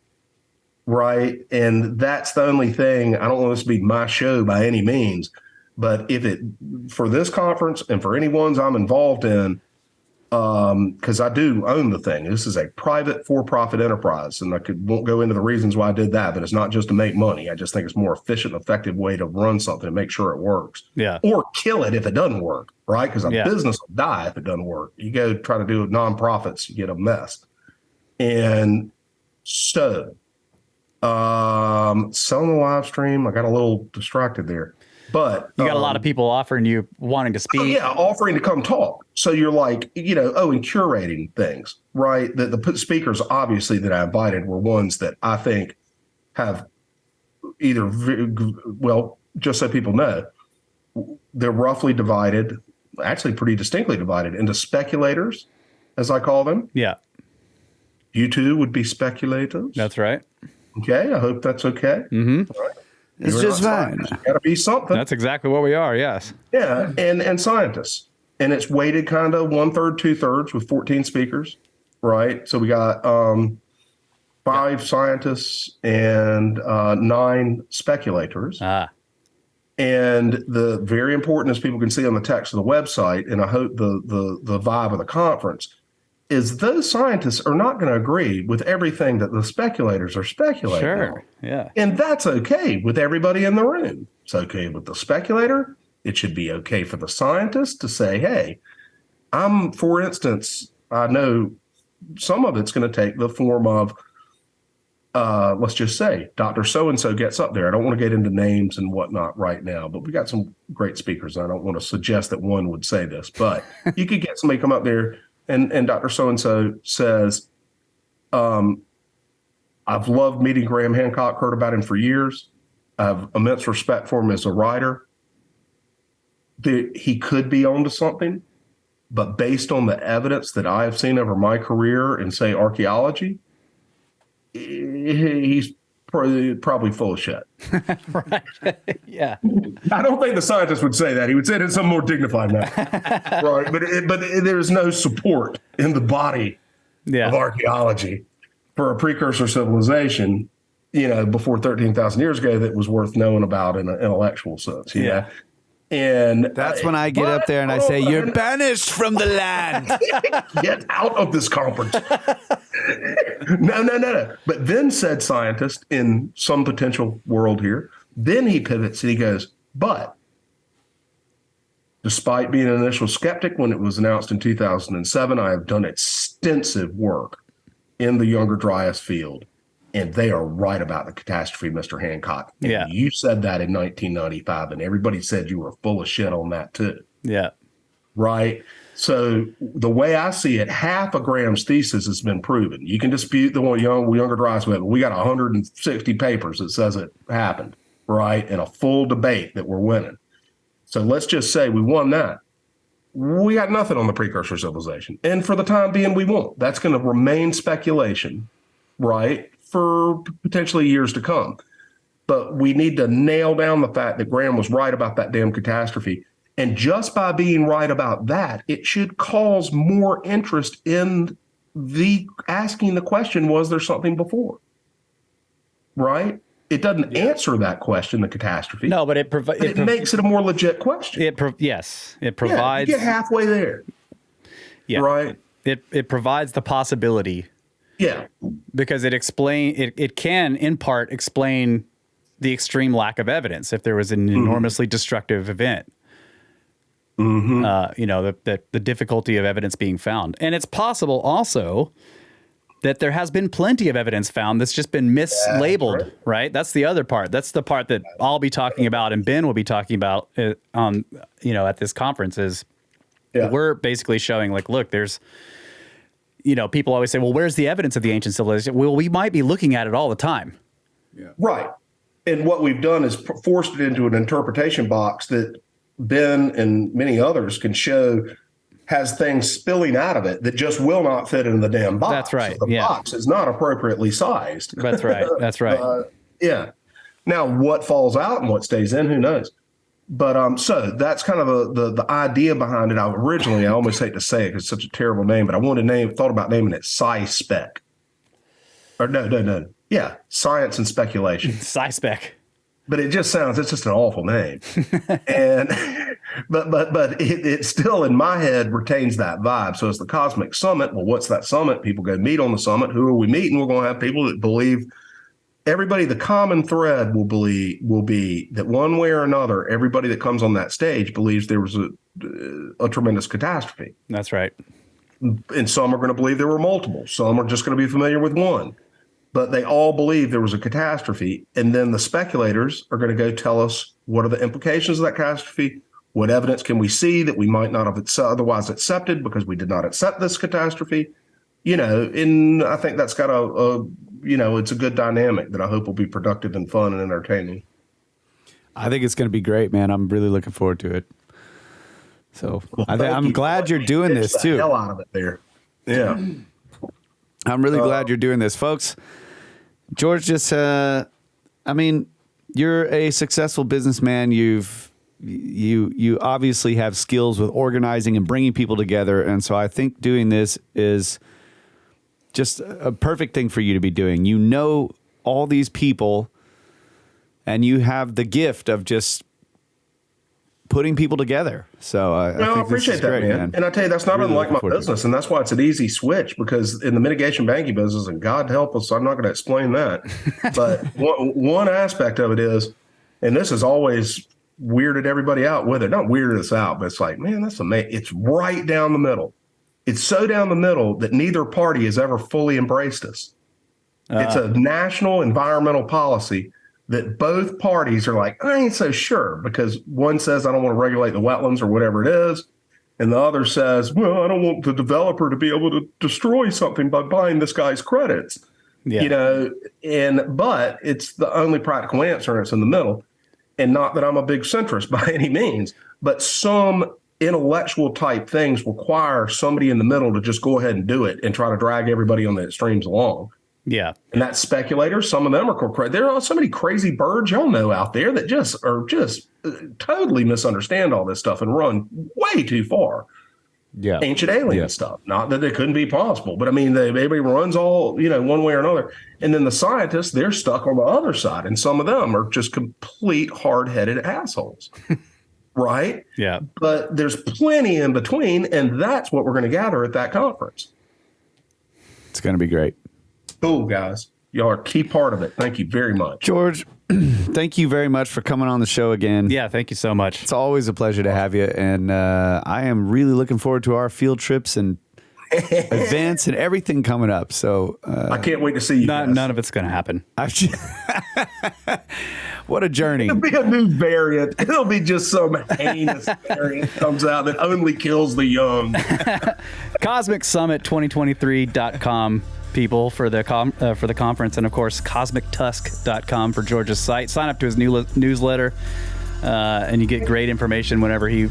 Right. And that's the only thing. I don't want this to be my show by any means, but for this conference and for any ones I'm involved in, because I do own the thing. This is a private for-profit enterprise, and won't go into the reasons why I did that, but it's not just to make money. I just think it's a more efficient, effective way to run something and make sure it works.
Yeah.
Or kill it if it doesn't work, right? Because a business will die if it doesn't work. You go try to do it nonprofits, you get a mess. And So, selling the live stream, I got a little distracted there. But
You got a lot of people offering you wanting to speak.
oh, yeah, offering to come talk. So you're like, and curating things, right? The speakers, obviously, that I invited were ones that I think have either, well, just so people know, they're roughly divided, actually pretty distinctly divided into speculators, as I call them.
Yeah.
You two would be speculators.
That's right.
Okay, I hope that's okay.
Mm-hmm.
All right.
It's just fine.
Got to be something.
That's exactly what we are. Yes.
Yeah, and scientists, and it's weighted kind of 1/3, 2/3 with 14 speakers, right? So we got 5 scientists and 9 speculators. And the very important, as people can see on the text of the website, and I hope the vibe of the conference, is those scientists are not going to agree with everything that the speculators are speculating.
Sure. Yeah.
And that's okay with everybody in the room. It's okay with the speculator. It should be okay for the scientist to say, hey, for instance, I know some of it's going to take the form of, let's just say, Dr. So-and-so gets up there. I don't want to get into names and whatnot right now, but we got some great speakers. I don't want to suggest that one would say this, but you could get somebody come up there and Dr. So-and-so says, I've loved meeting Graham Hancock, heard about him for years. I have immense respect for him as a writer. He could be onto something, but based on the evidence that I have seen over my career in, say, archaeology, he's probably full of shit.
Right. Yeah.
I don't think the scientist would say that. He would say it in some more dignified manner. Right. But there's no support in the body of archaeology for a precursor civilization, before 13,000 years ago that was worth knowing about in an intellectual sense. Yeah. And
that's when I get up there and I say, you're banished from the land.
Get out of this conference. No. But then said scientist in some potential world here, then he pivots and he goes, but despite being an initial skeptic when it was announced in 2007, I have done extensive work in the Younger Dryas field. And they are right about the catastrophe, Mr. Hancock. And
yeah.
You said that in 1995, and everybody said you were full of shit on that too.
Yeah.
Right? So the way I see it, half of Graham's thesis has been proven. You can dispute the one Younger Dryas, but we got 160 papers that says it happened, right? And a full debate that we're winning. So let's just say we won that. We got nothing on the precursor civilization. And for the time being, we won't. That's going to remain speculation, right? For potentially years to come. But we need to nail down the fact that Graham was right about that damn catastrophe. And just by being right about that, it should cause more interest in asking the question, was there something before? Right? It doesn't answer that question, the catastrophe.
No, but it
makes it a more legit question.
It provides.
You get halfway there.
Yeah.
Right?
It provides the possibility.
Yeah.
Because it can in part explain the extreme lack of evidence if there was an enormously destructive event.
Mm-hmm.
The difficulty of evidence being found. And it's possible also that there has been plenty of evidence found that's just been mislabeled, right? That's the other part. That's the part that I'll be talking about and Ben will be talking about at this conference is we're basically showing like, look, there's people always say, well, where's the evidence of the ancient civilization? Well, we might be looking at it all the time.
Yeah. Right. And what we've done is forced it into an interpretation box that Ben and many others can show has things spilling out of it that just will not fit in the damn box.
That's right.
So the box is not appropriately sized.
That's right. That's right.
Yeah. Now, what falls out and what stays in, who knows? But so that's kind of the idea behind it. I almost hate to say it because it's such a terrible name, but I thought about naming it Sci-Spec. Or no. Yeah, science and speculation.
Sci-Spec.
But it's just an awful name. And but it still in my head retains that vibe. So it's the Cosmic Summit. Well, what's that summit? People go meet on the summit. Who are we meeting? We're going to have people that believe. Everybody, the common thread will be that one way or another, everybody that comes on that stage believes there was a tremendous catastrophe.
That's right.
And some are going to believe there were multiple. Some are just going to be familiar with one. but they all believe there was a catastrophe. And then the speculators are going to go tell us what are the implications of that catastrophe. What evidence can we see that we might not have otherwise accepted because we did not accept this catastrophe? And I think that's got it's a good dynamic that I hope will be productive and fun and entertaining.
I think it's going to be great, man. I'm really looking forward to it. So I'm glad you're doing this too.
Hell out of it there. Yeah.
I'm really glad you're doing this, folks. George, just, you're a successful businessman. You obviously have skills with organizing and bringing people together. And so I think doing this is just a perfect thing for you to be doing. You know all these people, and you have the gift of just putting people together. So I
appreciate that, man. And I tell you, that's not unlike my business. And that's why it's an easy switch, because in the mitigation banking business, and God help us, I'm not going to explain that. But one aspect of it is, and this has always weirded everybody out with it, not weirded us out, but it's like, man, that's amazing. It's right down the middle. It's so down the middle that neither party has ever fully embraced us. It's a national environmental policy that both parties are like, I ain't so sure, because one says, I don't want to regulate the wetlands or whatever it is. And the other says, well, I don't want the developer to be able to destroy something by buying this guy's credits. Yeah. But it's the only practical answer, and it's in the middle. And not that I'm a big centrist by any means, but some intellectual type things require somebody in the middle to just go ahead and do it and try to drag everybody on the extremes along.
Yeah.
And that's speculators. Some of them are crazy. There are so many crazy birds y'all know out there that just totally misunderstand all this stuff and run way too far.
Yeah.
Ancient alien stuff. Not that it couldn't be possible, but I mean, everybody runs all, one way or another. And then the scientists, they're stuck on the other side. And some of them are just complete hard-headed assholes. Right?
Yeah.
But there's plenty in between. And that's what we're going to gather at that conference.
It's going to be great.
Cool, guys. Y'all are a key part of it. Thank you very much.
George, thank you very much for coming on the show again.
Yeah, thank you so much.
It's always a pleasure to have you. And I am really looking forward to our field trips and events and everything coming up. So
I can't wait to see you.
None of it's going to happen.
What a journey.
It'll be a new variant. It'll be just some heinous variant comes out that only kills the young.
CosmicSummit2023.com. people for the conference, and of course cosmictusk.com for George's site. Sign up to his newsletter, and you get great information whenever he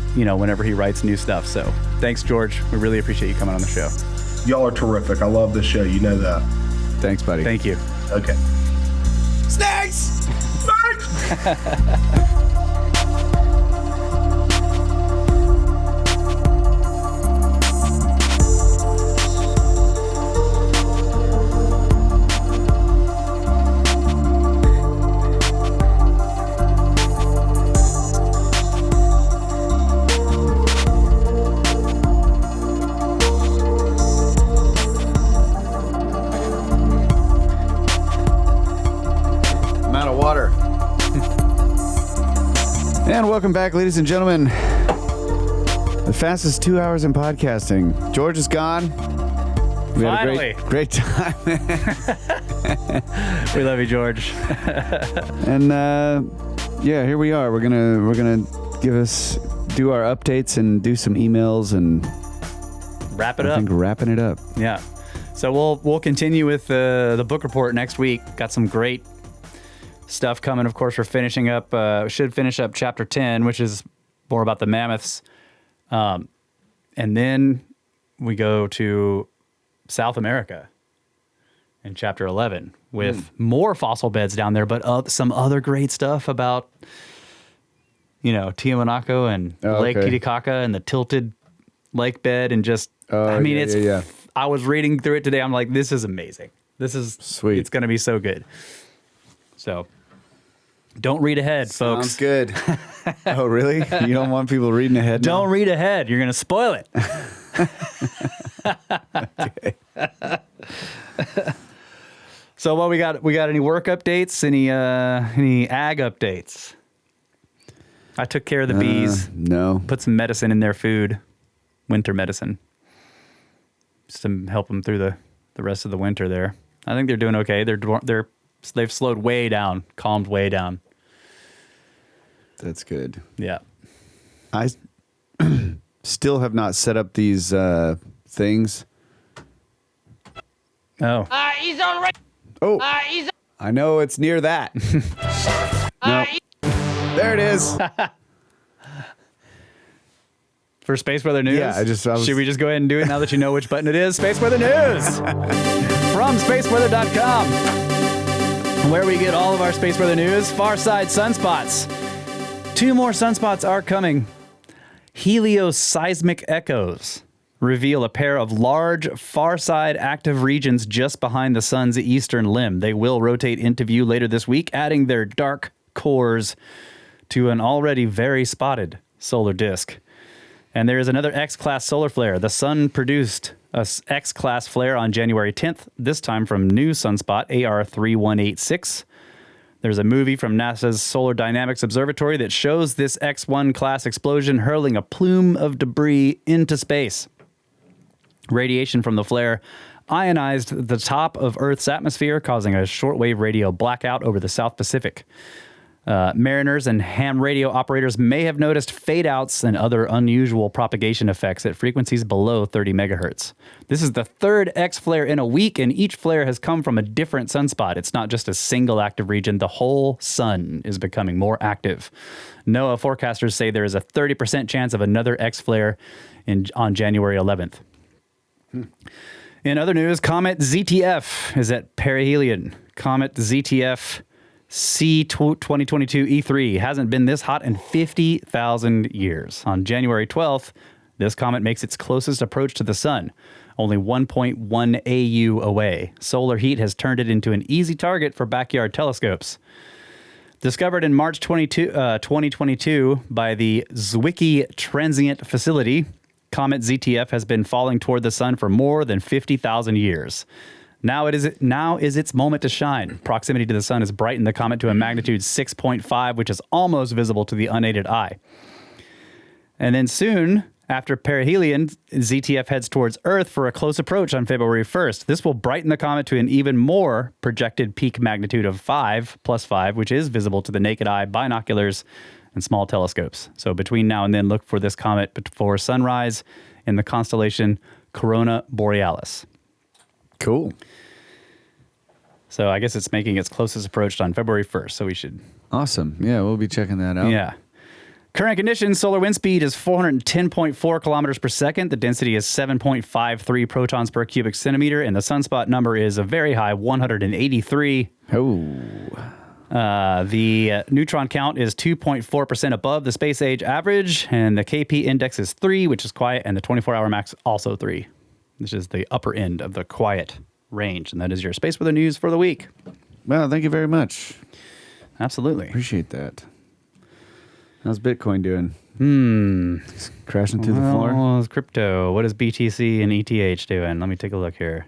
writes new stuff. So thanks, George. We really appreciate you coming on the show.
Y'all are terrific. I love this show. You know that.
Thanks, buddy.
Thank you.
Okay.
Snakes! And welcome back, ladies and gentlemen. The fastest 2 hours in podcasting. George is gone. We
Finally.
had a great time.
We love you, George.
And here we are. We're gonna do our updates and do some emails and
wrap it
up. I think wrapping it up.
Yeah. So we'll continue with the book report next week. Got some great stuff coming. Of course, we're finishing up. Should finish up chapter 10, which is more about the mammoths, and then we go to South America in chapter 11 with more fossil beds down there, but some other great stuff about Tiwanaku and Lake Titicaca and the tilted lake bed, and just it's. I was reading through it today. I'm like, this is amazing. This is
sweet.
It's going to be so good. So don't read ahead, folks.
Sounds good. Oh, really? You don't want people reading ahead now?
Don't read ahead. You're going to spoil it.
Okay.
So what we got any work updates? Any ag updates? I took care of the bees.
No.
Put some medicine in their food. Winter medicine. Just to help them through the rest of the winter there. I think they're doing okay. They've slowed way down, calmed way down.
That's good.
Yeah.
I still have not set up these things.
Oh.
He's on right.
Oh,
He's
I know it's near that. No. There it is.
For Space Weather News?
Yeah, I was-
Should we just go ahead and do it now that you know which button it is? Space Weather News from spaceweather.com, where we get all of our space weather news. Far side sunspots. 2 more sunspots are coming. Helioseismic echoes reveal a pair of large, far-side active regions just behind the sun's eastern limb. They will rotate into view later this week, adding their dark cores to an already very spotted solar disk. And there is another X-class solar flare. The sun produced a X-class flare on January 10th, this time from new sunspot AR3186. There's a movie from NASA's Solar Dynamics Observatory that shows this X1 class explosion hurling a plume of debris into space. Radiation from the flare ionized the top of Earth's atmosphere, causing a shortwave radio blackout over the South Pacific. Mariners and ham radio operators may have noticed fade-outs and other unusual propagation effects at frequencies below 30 megahertz. This is the third X flare in a week, and each flare has come from a different sunspot. It's not just a single active region. The whole sun is becoming more active. NOAA forecasters say there is a 30% chance of another X flare on January 11th. In other news, Comet ZTF is at perihelion. Comet ZTF C2022 E3 hasn't been this hot in 50,000 years. On January 12th, this comet makes its closest approach to the sun, only 1.1 AU away. Solar heat has turned it into an easy target for backyard telescopes. Discovered in March 2022 by the Zwicky Transient Facility, Comet ZTF has been falling toward the sun for more than 50,000 years. Now is its moment to shine. Proximity to the sun has brightened the comet to a magnitude 6.5, which is almost visible to the unaided eye. And then soon, after perihelion, ZTF heads towards Earth for a close approach on February 1st. This will brighten the comet to an even more projected peak magnitude of 5, plus 5, which is visible to the naked eye, binoculars, and small telescopes. So between now and then, look for this comet before sunrise in the constellation Corona Borealis.
Cool.
So I guess it's making its closest approach on February 1st, so we should...
Awesome. Yeah, we'll be checking that out.
Yeah. Current conditions, solar wind speed is 410.4 kilometers per second. The density is 7.53 protons per cubic centimeter, and the sunspot number is a very high 183.
Oh.
The neutron count is 2.4% above the space age average, and the KP index is 3, which is quiet, and the 24-hour max also 3. This is the upper end of the quiet range, and that is your space weather news for the week.
Well, thank you very much.
Absolutely.
Appreciate that. How's Bitcoin doing? Just crashing through the floor?
Well, it's crypto. What is BTC and ETH doing? Let me take a look here.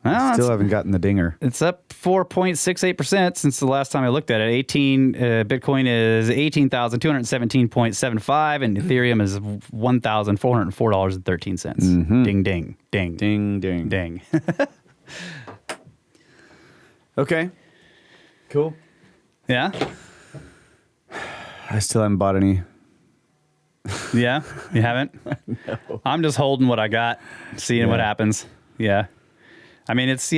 Well,
Still haven't gotten the dinger.
it's up 4.68% since the last time I looked at it. Bitcoin is 18,217.75, and Ethereum is $1,404.13.
Mm-hmm.
Ding, ding, ding,
Ding, ding.
ding.
Okay. Cool.
Yeah,
I still haven't bought any.
yeah. You haven't? No. I'm just holding what I got, seeing what happens. Yeah. I mean, it's,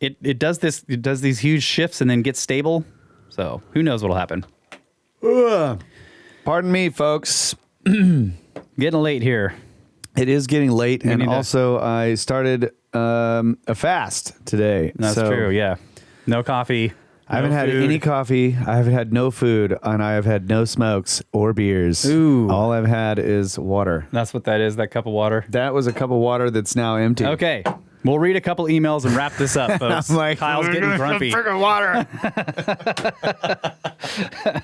it does this. It does these huge shifts and then gets stable. So who knows what'll happen?
Pardon me, folks.
Getting late here.
It is getting late, and
need to-
also I started a fast today.
That's
So
true. Yeah. No coffee.
I haven't had any coffee. I have had no food, and I have had no smokes or beers.
Ooh.
All I've had is water.
That's what that is. That cup of water.
That was a cup of water that's now empty.
Okay. We'll read a couple emails and wrap this up, folks.
I'm like,
Kyle's getting grumpy.
Freaking water.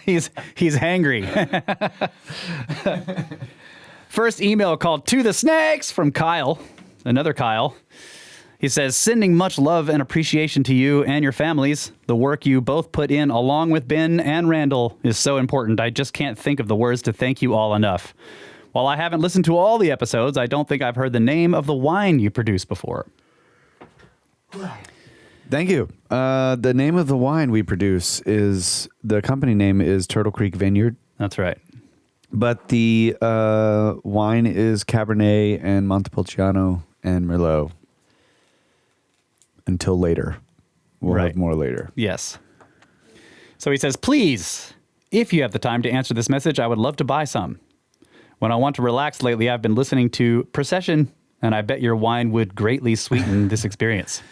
He's hangry. First email called To the Snakes from Kyle. Another Kyle. He says, sending much love and appreciation to you and your families. The work you both put in along with Ben and Randall is so important. I just can't think of the words to thank you all enough. While I haven't listened to all the episodes, I don't think I've heard the name of the wine you produced before.
Thank you. The name of the wine we produce the company name is Turtle Creek Vineyard,
That's right.
but the wine is Cabernet and Montepulciano and Merlot. Until later. We'll
Right.
have more later.
Yes. So he says, please, if you have the time to answer this message, I would love to buy some. When I want to relax lately, I've been listening to Procession, and I bet your wine would greatly sweeten this experience.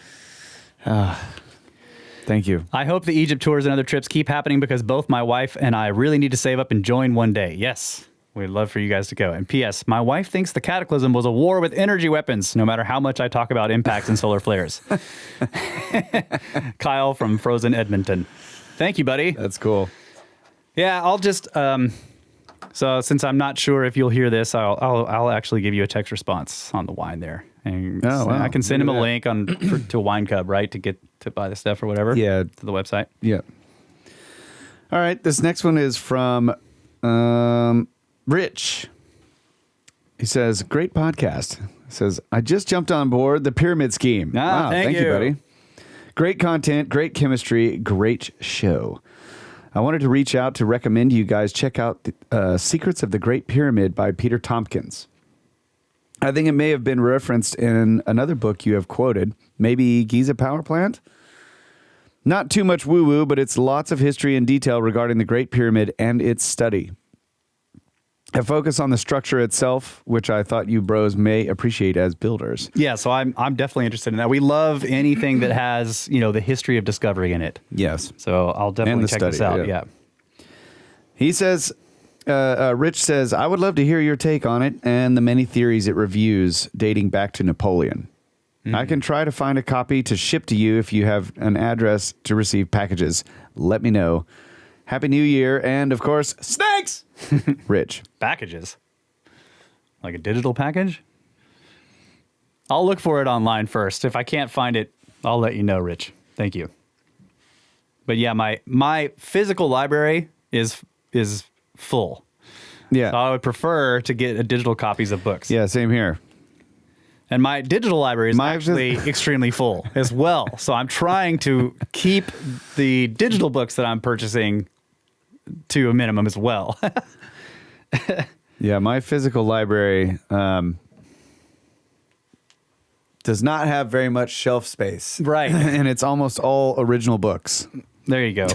Thank you.
I hope the Egypt tours and other trips keep happening because both my wife and I really need to save up and join one day. Yes, we'd love for you guys to go. And P.S. My wife thinks the Cataclysm was a war with energy weapons, no matter how much I talk about impacts and solar flares. Kyle from Frozen Edmonton. Thank you, buddy.
That's cool.
Yeah, I'll just so since I'm not sure if you'll hear this, I'll actually give you a text response on the wine there, and
Oh, wow.
I can send him a
Look at
link to a wine cub, right, to get to buy the stuff or whatever.
Yeah.
To the website.
Yeah. All right. This next one is from Rich. He says, great podcast. He says, I just jumped on board the pyramid scheme.
Ah,
wow.
thank
you,
you,
buddy. Great content, great chemistry, great show. I wanted to reach out to recommend you guys check out Secrets of the Great Pyramid by Peter Tompkins. I think it may have been referenced in another book you have quoted, maybe Giza Power Plant? Not too much woo-woo, but it's lots of history and detail regarding the Great Pyramid and its study. A focus on the structure itself, which I thought you bros may appreciate as builders.
Yeah, so I'm definitely interested in that. We love anything that has, the history of discovery in it.
Yes.
So I'll definitely check this out. Yeah.
He says, Rich says, I would love to hear your take on it and the many theories it reviews dating back to Napoleon. I can try to find a copy to ship to you if you have an address to receive packages. Let me know. Happy New Year, and of course, snakes! Rich.
Packages. Like a digital package? I'll look for it online first. If I can't find it, I'll let you know, Rich. Thank you. But yeah, my physical library is full.
Yeah.
So I would prefer to get digital copies of books.
Yeah, same here.
And my digital library is
My-
actually extremely full as well. So I'm trying to keep the digital books that I'm purchasing to a minimum as well.
Yeah, my physical library does not have very much shelf space.
Right.
And it's almost all original books.
There you go.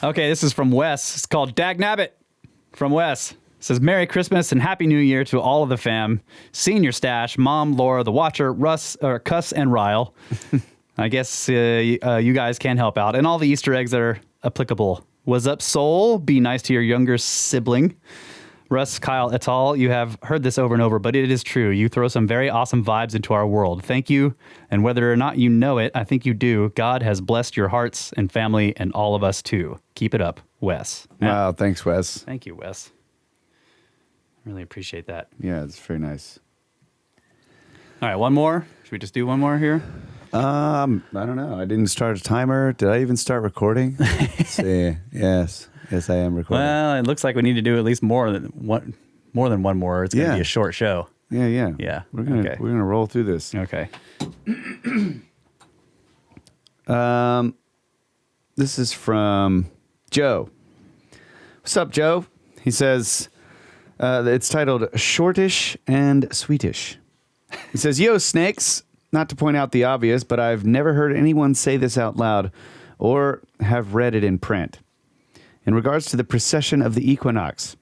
Okay, this is from Wes. It's called Dagnabbit from Wes. It says, Merry Christmas and Happy New Year to all of the fam. Senior Stash, Mom, Laura, the Watcher, Russ, Cuss, and Ryle. I guess you guys can help out. And all the Easter eggs that are applicable. Was up, Soul? Be nice to your younger sibling. Russ, Kyle, et al., you have heard this over and over, but it is true. You throw some very awesome vibes into our world. Thank you. And whether or not you know it, I think you do. God has blessed your hearts and family and all of us too. Keep it up, Wes.
Wow, thanks, Wes.
Thank you, Wes. Really appreciate that.
Yeah, it's very nice.
All right, one more. Should we just do one more here?
I don't know. I didn't start a timer. Did I even start recording? Let's see. Yes, I am recording.
Well, it looks like we need to do at least more than one more. It's going to
Yeah.
be a short show.
Yeah.
Yeah,
We're gonna roll through this.
Okay.
This is from Joe. What's up, Joe? He says it's titled Shortish and Sweetish. He says, Yo, snakes. Not to point out the obvious, but I've never heard anyone say this out loud or have read it in print. In regards to the precession of the equinox,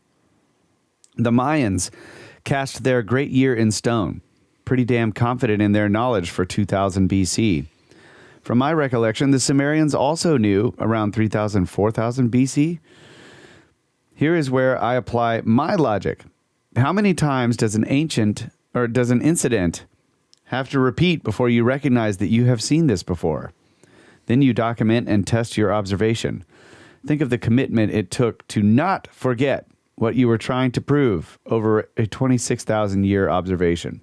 the Mayans cast their great year in stone, pretty damn confident in their knowledge for 2000 BC. From my recollection, the Sumerians also knew around 3000, 4000 BC. Here is where I apply my logic. How many times does an incident have to repeat before you recognize that you have seen this before? Then you document and test your observation. Think of the commitment it took to not forget what you were trying to prove over a 26,000 year observation.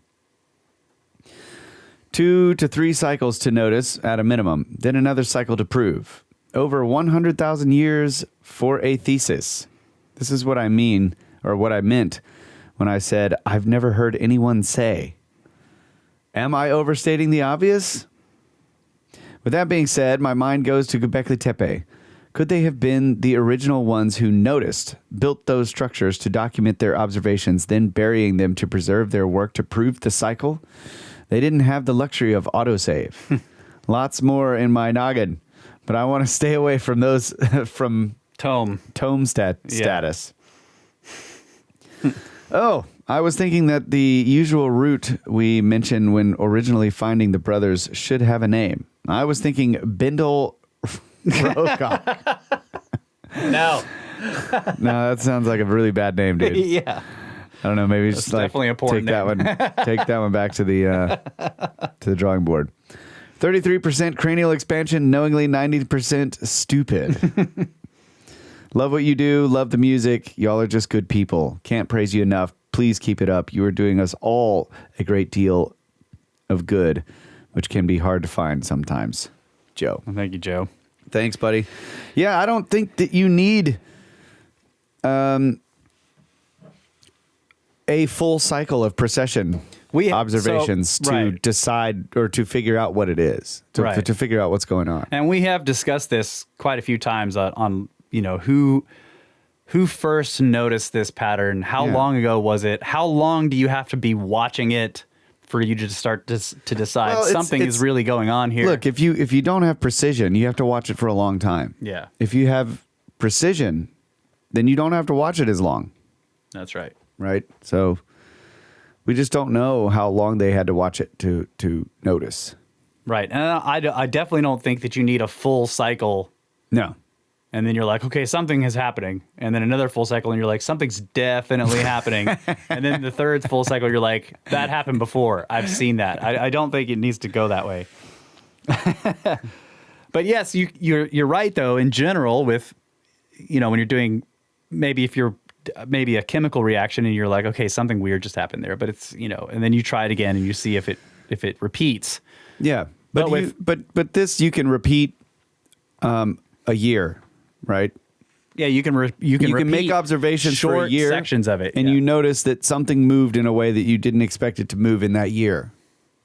2 to 3 cycles to notice at a minimum, then another cycle to prove. Over 100,000 years for a thesis. This is what I mean, or what I meant when I said I've never heard anyone say. Am I overstating the obvious? With that being said, my mind goes to Göbekli Tepe. Could they have been the original ones who noticed, built those structures to document their observations, then burying them to preserve their work to prove the cycle? They didn't have the luxury of autosave. Lots more in my noggin, but I want to stay away from those from tome status. Oh, I was thinking that the usual route we mentioned when originally finding the brothers should have a name. I was thinking Bindle Rocock.
No.
No, that sounds like a really bad name, dude.
Yeah.
I don't know. Maybe
That's
just like
definitely important
take that one back to the drawing board. 33% cranial expansion, knowingly 90% stupid. Love what you do. Love the music. Y'all are just good people. Can't praise you enough. Please keep it up. You are doing us all a great deal of good, which can be hard to find sometimes. Joe.
Well, thank you, Joe.
Thanks, buddy. Yeah, I don't think that you need a full cycle of precession observations to decide or to figure out what it is, to figure out what's going on.
And we have discussed this quite a few times on who first noticed this pattern, how long ago was it, how long do you have to be watching it for you to start to decide something is really going on here.
Look, if you don't have precision, you have to watch it for a long time.
Yeah.
If you have precision, then you don't have to watch it as long.
That's right.
Right? So we just don't know how long they had to watch it to notice.
Right. And I definitely don't think that you need a full cycle.
No.
And then you're like, okay, something is happening. And then another full cycle, and you're like, something's definitely happening. And then the third full cycle, you're like, that happened before. I've seen that. I don't think it needs to go that way. But yes, you're right, though, in general, with, when you're doing, maybe a chemical reaction, and you're like, okay, something weird just happened there. But it's, and then you try it again, and you see if it repeats.
Yeah. But this you can repeat a year. Right?
Yeah, you can
make observations for a year,
sections of it,
and you notice that something moved in a way that you didn't expect it to move in that year.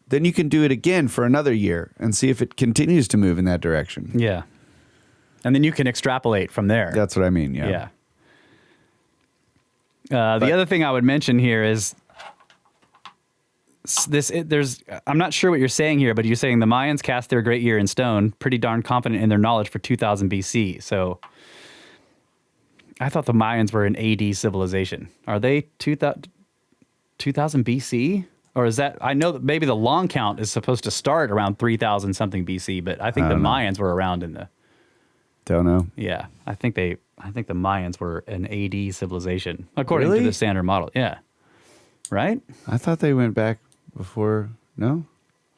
Then you can do it again for another year and see if it continues to move in that direction.
Yeah, and then you can extrapolate from there.
That's what I mean. Yeah.
The other thing I would mention here is I'm not sure what you're saying here, but you're saying the Mayans cast their great year in stone, pretty darn confident in their knowledge for 2000 BC. So I thought the Mayans were an AD civilization. Are they 2000 BC? Or is that, I know that maybe the long count is supposed to start around 3000 something BC, but I think the Mayans were around in the...
Don't know.
Yeah, I think the Mayans were an AD civilization, according to the standard model. Yeah. Right?
I thought they went back before. No?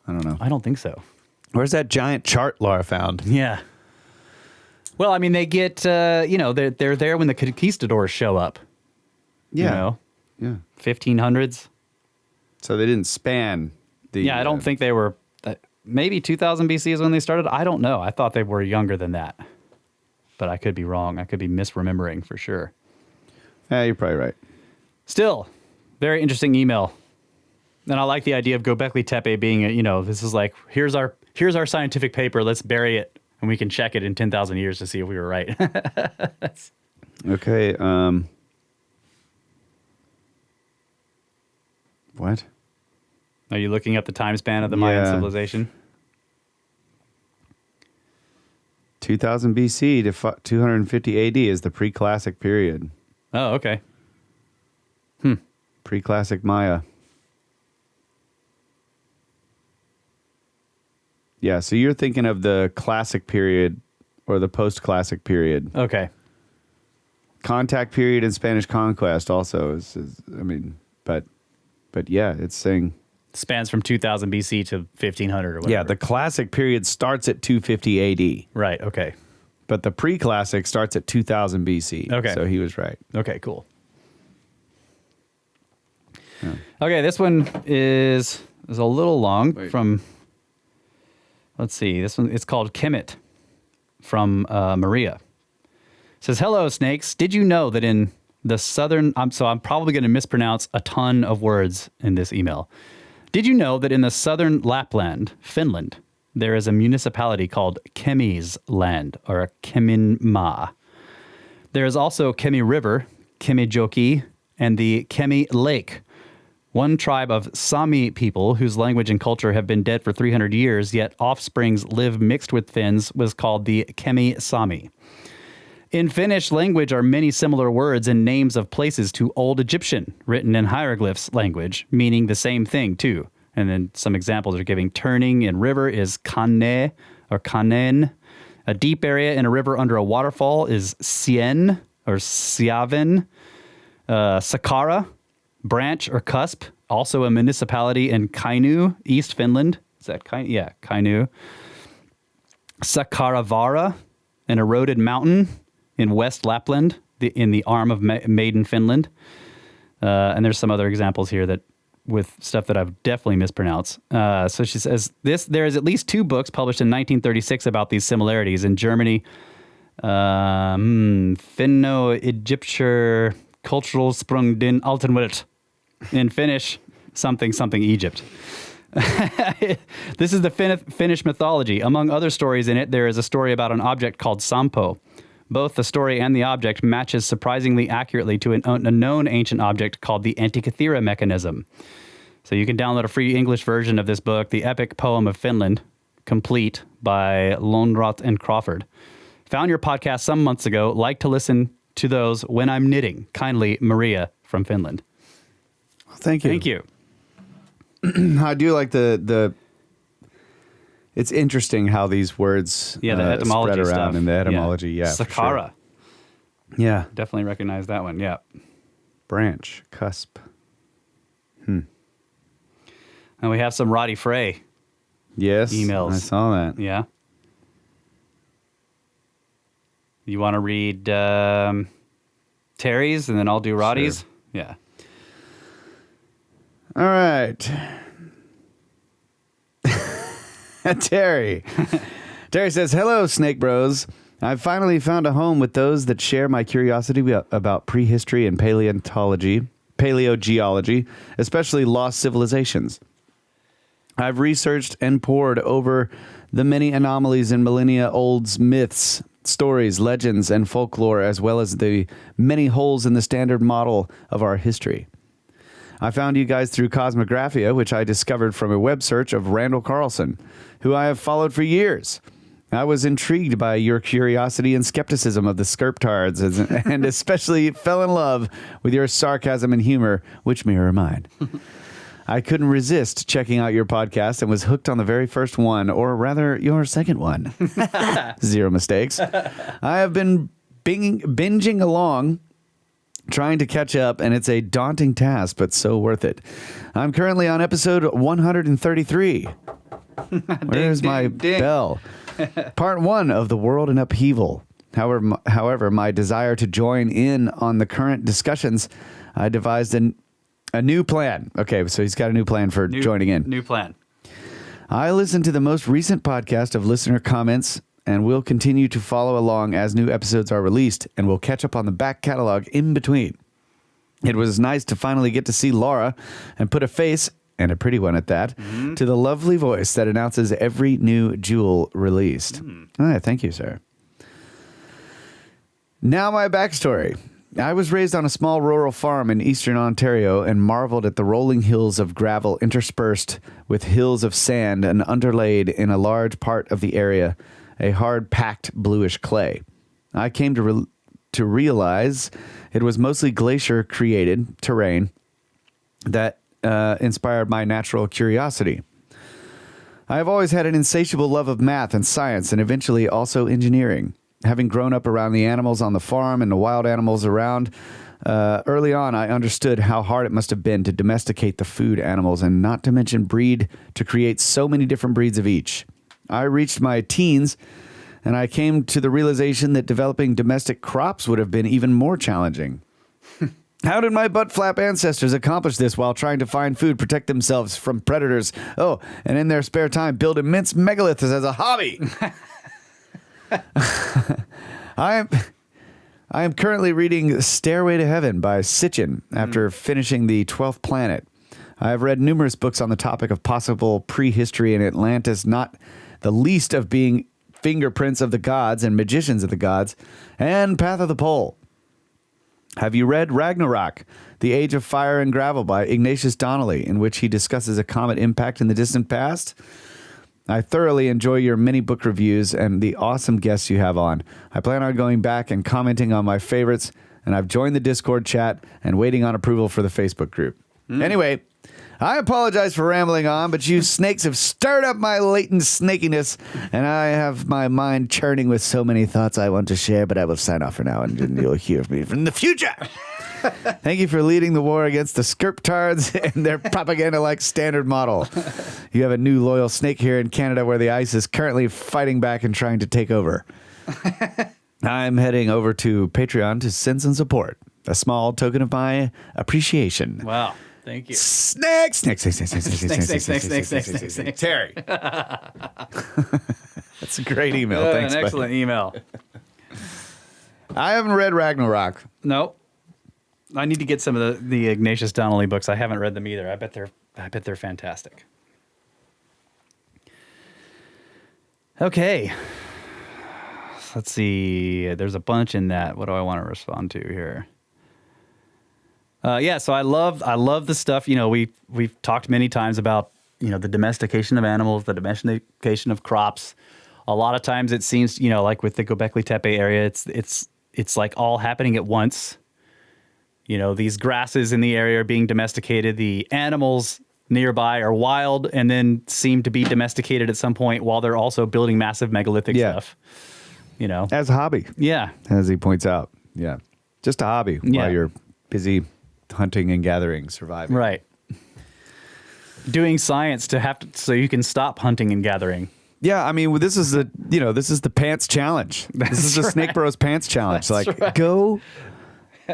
I don't know.
I don't think so.
Where's that giant chart Laura found?
Yeah. Well, I mean, they get, they're there when the conquistadors show up.
Yeah. Yeah.
1500s.
So they didn't span the...
Yeah, I don't think they were... maybe 2000 BC is when they started. I don't know. I thought they were younger than that. But I could be wrong. I could be misremembering for sure.
Yeah, you're probably right.
Still, very interesting email. And I like the idea of Göbekli Tepe being, this is like, here's our scientific paper. Let's bury it, and we can check it in 10,000 years to see if we were right.
Okay. What?
Are you looking up the time span of the Mayan civilization?
2000 BC to 250 AD is the pre-classic period.
Oh, okay.
Pre-classic Maya. Yeah, so you're thinking of the classic period or the post-classic period.
Okay.
Contact period and Spanish conquest also is but yeah, it's saying
spans from 2000 BC to 1500 or whatever.
Yeah, the classic period starts at 250 AD.
Right, okay.
But the pre-classic starts at 2000 BC.
Okay.
So he was right.
Okay, cool. Yeah. Okay, this one is a little long from... Let's see. This one, it's called Comet from Maria. It says, hello, snakes. Did you know that in the southern... I'm probably going to mispronounce a ton of words in this email. Did you know that in the southern Lapland, Finland, there is a municipality called Kemisland, or Keminmaa? There is also Kemi River, Kemijoki, and the Kemi Lake, one tribe of Sami people whose language and culture have been dead for 300 years, yet offsprings live mixed with Finns, was called the Kemi Sami. In Finnish language are many similar words and names of places to Old Egyptian, written in hieroglyphs language, meaning the same thing too. And then some examples are giving turning in river is kanne or kanen. A deep area in a river under a waterfall is sien or siaven. Sakara, branch or cusp, also a municipality in Kainu, East Finland. Is that Kainu? Yeah, Kainu. Sakaravara, an eroded mountain in West Lapland, in the arm of Maiden, Finland. And there's some other examples here that with stuff that I've definitely mispronounced. So she says, there is at least 2 books published in 1936 about these similarities. In Germany, Finno-Egyptischer Kultursprung den Alten Welt. In Finnish, something Egypt. This is the Finnish mythology. Among other stories in it, there is a story about an object called Sampo. Both the story and the object matches surprisingly accurately to a known ancient object called the Antikythera mechanism. So you can download a free English version of this book, The Epic Poem of Finland, complete by Lonroth and Crawford. Found your podcast some months ago. Like to listen to those when I'm knitting. Kindly, Maria from Finland.
Thank you.
Thank you.
I do like the it's interesting how these words
the etymology
spread around
stuff.
in the etymology. Yeah, for
Sakara.
sure. Yeah.
Definitely recognize that one. Yeah.
Branch, cusp.
And we have some Roddy Frey
Yes.
emails.
I saw that.
Yeah. You want to read Terry's and then I'll do Roddy's?
Sure.
Yeah.
All right. Terry. Terry says, hello, Snake Bros. I've finally found a home with those that share my curiosity about prehistory and paleogeology, especially lost civilizations. I've researched and pored over the many anomalies in millennia-old myths, stories, legends, and folklore, as well as the many holes in the standard model of our history. I found you guys through Cosmographia, which I discovered from a web search of Randall Carlson, who I have followed for years. I was intrigued by your curiosity and skepticism of the Skerptards, and especially fell in love with your sarcasm and humor, which mirror mine. I couldn't resist checking out your podcast and was hooked on the very first one, or rather, your second one. 0 mistakes. I have been binging along, trying to catch up, and it's a daunting task, but so worth it. I'm currently on episode 133. Where's my bell? Part 1 of The World in Upheaval. However, my desire to join in on the current discussions, I devised a new plan. Okay, so he's got a new plan for joining in.
New plan.
I listened to the most recent podcast of listener comments and will continue to follow along as new episodes are released, and will catch up on the back catalog in between. It was nice to finally get to see Laura and put a face, and a pretty one at that, to the lovely voice that announces every new jewel released. All right, thank you, sir. Now my backstory. I was raised on a small rural farm in eastern Ontario and marveled at the rolling hills of gravel interspersed with hills of sand and underlaid in a large part of the area a hard packed bluish clay. I came to realize it was mostly glacier created terrain that inspired my natural curiosity. I have always had an insatiable love of math and science, and eventually also engineering. Having grown up around the animals on the farm and the wild animals around, early on I understood how hard it must have been to domesticate the food animals, and not to mention breed to create so many different breeds of each. I reached my teens, and I came to the realization that developing domestic crops would have been even more challenging. How did my butt flap ancestors accomplish this while trying to find food, protect themselves from predators? Oh, and in their spare time, build immense megaliths as a hobby. I am currently reading Stairway to Heaven by Sitchin after finishing the 12th Planet. I have read numerous books on the topic of possible prehistory in Atlantis, not the least of being Fingerprints of the Gods and Magicians of the Gods and Path of the Pole. Have you read Ragnarok, The Age of Fire and Gravel by Ignatius Donnelly, in which he discusses a comet impact in the distant past? I thoroughly enjoy your many book reviews and the awesome guests you have on. I plan on going back and commenting on my favorites, and I've joined the Discord chat and waiting on approval for the Facebook group. Anyway, I apologize for rambling on, but you snakes have stirred up my latent snakiness, and I have my mind churning with so many thoughts I want to share, but I will sign off for now, and you'll hear from me in the future. Thank you for leading the war against the skirptards and their propaganda-like standard model. You have a new loyal snake here in Canada where the ice is currently fighting back and trying to take over. I'm heading over to Patreon to send some support. A small token of my appreciation.
Wow. Thank you.
Snake. Terry. That's a great email. Thanks,
an
buddy.
excellent email.
I haven't read Ragnarok.
Nope. I need to get some of the Ignatius Donnelly books. I haven't read them either. I bet they're fantastic. Okay. Let's see. There's a bunch in that. What do I want to respond to here? So I love the stuff. You know, we've talked many times about, you know, the domestication of animals, the domestication of crops. A lot of times it seems, you know, like with the Göbekli Tepe area, it's like all happening at once. You know, these grasses in the area are being domesticated. The animals nearby are wild and then seem to be domesticated at some point while they're also building massive megalithic stuff. You know,
As a hobby.
Yeah.
As he points out. Yeah. Just a hobby while you're busy hunting and gathering, surviving.
Right. Doing science so you can stop hunting and gathering.
Yeah, I mean, this is the pants challenge. This is the Snake Bros pants challenge. Go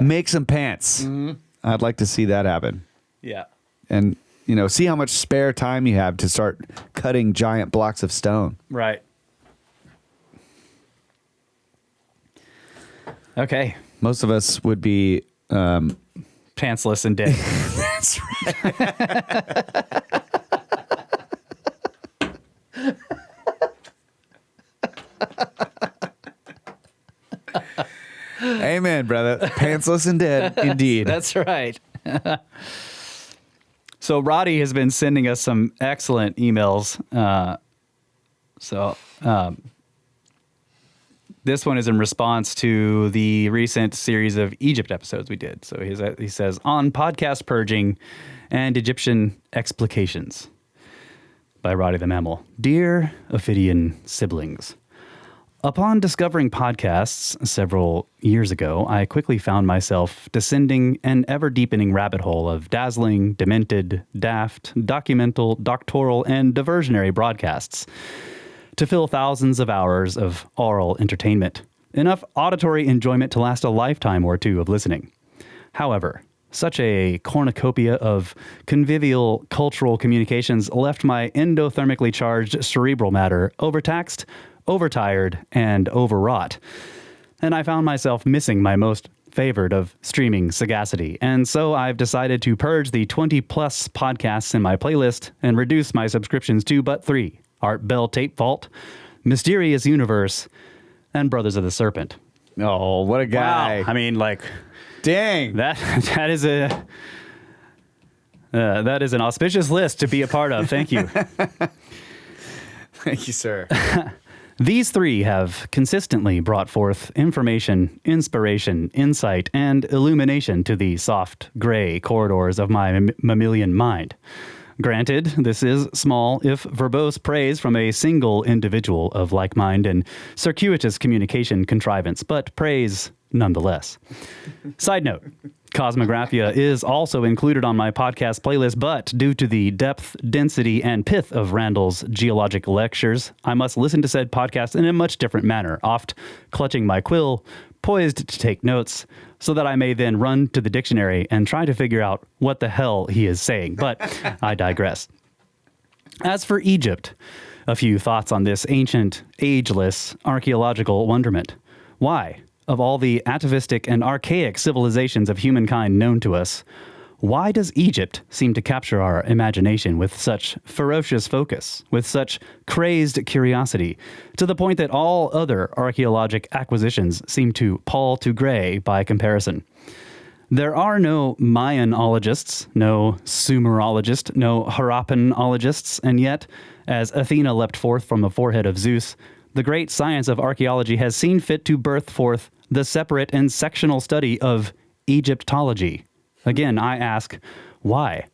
make some pants. Mm-hmm. I'd like to see that happen.
Yeah.
And, you know, see how much spare time you have to start cutting giant blocks of stone.
Right. Okay.
Most of us would be
pantsless and dead.
That's right. Amen, brother. Pantsless and dead, indeed.
That's right. So Roddy has been sending us some excellent emails. This one is in response to the recent series of Egypt episodes we did. So he says, on podcast purging and Egyptian explications by Roddy the Mammal. Dear Ophidian siblings, upon discovering podcasts several years ago, I quickly found myself descending an ever-deepening rabbit hole of dazzling, demented, daft, documental, doctoral, and diversionary broadcasts to fill thousands of hours of oral entertainment, enough auditory enjoyment to last a lifetime or two of listening. However, such a cornucopia of convivial cultural communications left my endothermically charged cerebral matter overtaxed, overtired, and overwrought. And I found myself missing my most favored of streaming sagacity. And so I've decided to purge the 20-plus podcasts in my playlist and reduce my subscriptions to but 3. Art Bell Tape Vault, Mysterious Universe, and Brothers of the Serpent.
Oh, what a guy.
Wow. I mean, like...
Dang.
That is an auspicious list to be a part of. Thank you.
Thank you, sir.
These 3 have consistently brought forth information, inspiration, insight, and illumination to the soft, gray corridors of my mammalian mind. Granted, this is small, if verbose praise from a single individual of like mind and circuitous communication contrivance, but praise nonetheless. Side note, Cosmographia is also included on my podcast playlist, but due to the depth, density, and pith of Randall's geologic lectures, I must listen to said podcast in a much different manner, oft clutching my quill, poised to take notes, so that I may then run to the dictionary and try to figure out what the hell he is saying. But I digress. As for Egypt, a few thoughts on this ancient, ageless archaeological wonderment. Why, of all the atavistic and archaic civilizations of humankind known to us, Why does Egypt seem to capture our imagination with such ferocious focus, with such crazed curiosity, to the point that all other archaeologic acquisitions seem to pall to gray by comparison? There are no Mayanologists, no Sumerologists, no Harappanologists, and yet, as Athena leapt forth from the forehead of Zeus, the great science of archaeology has seen fit to birth forth the separate and sectional study of Egyptology. Again, I ask, why?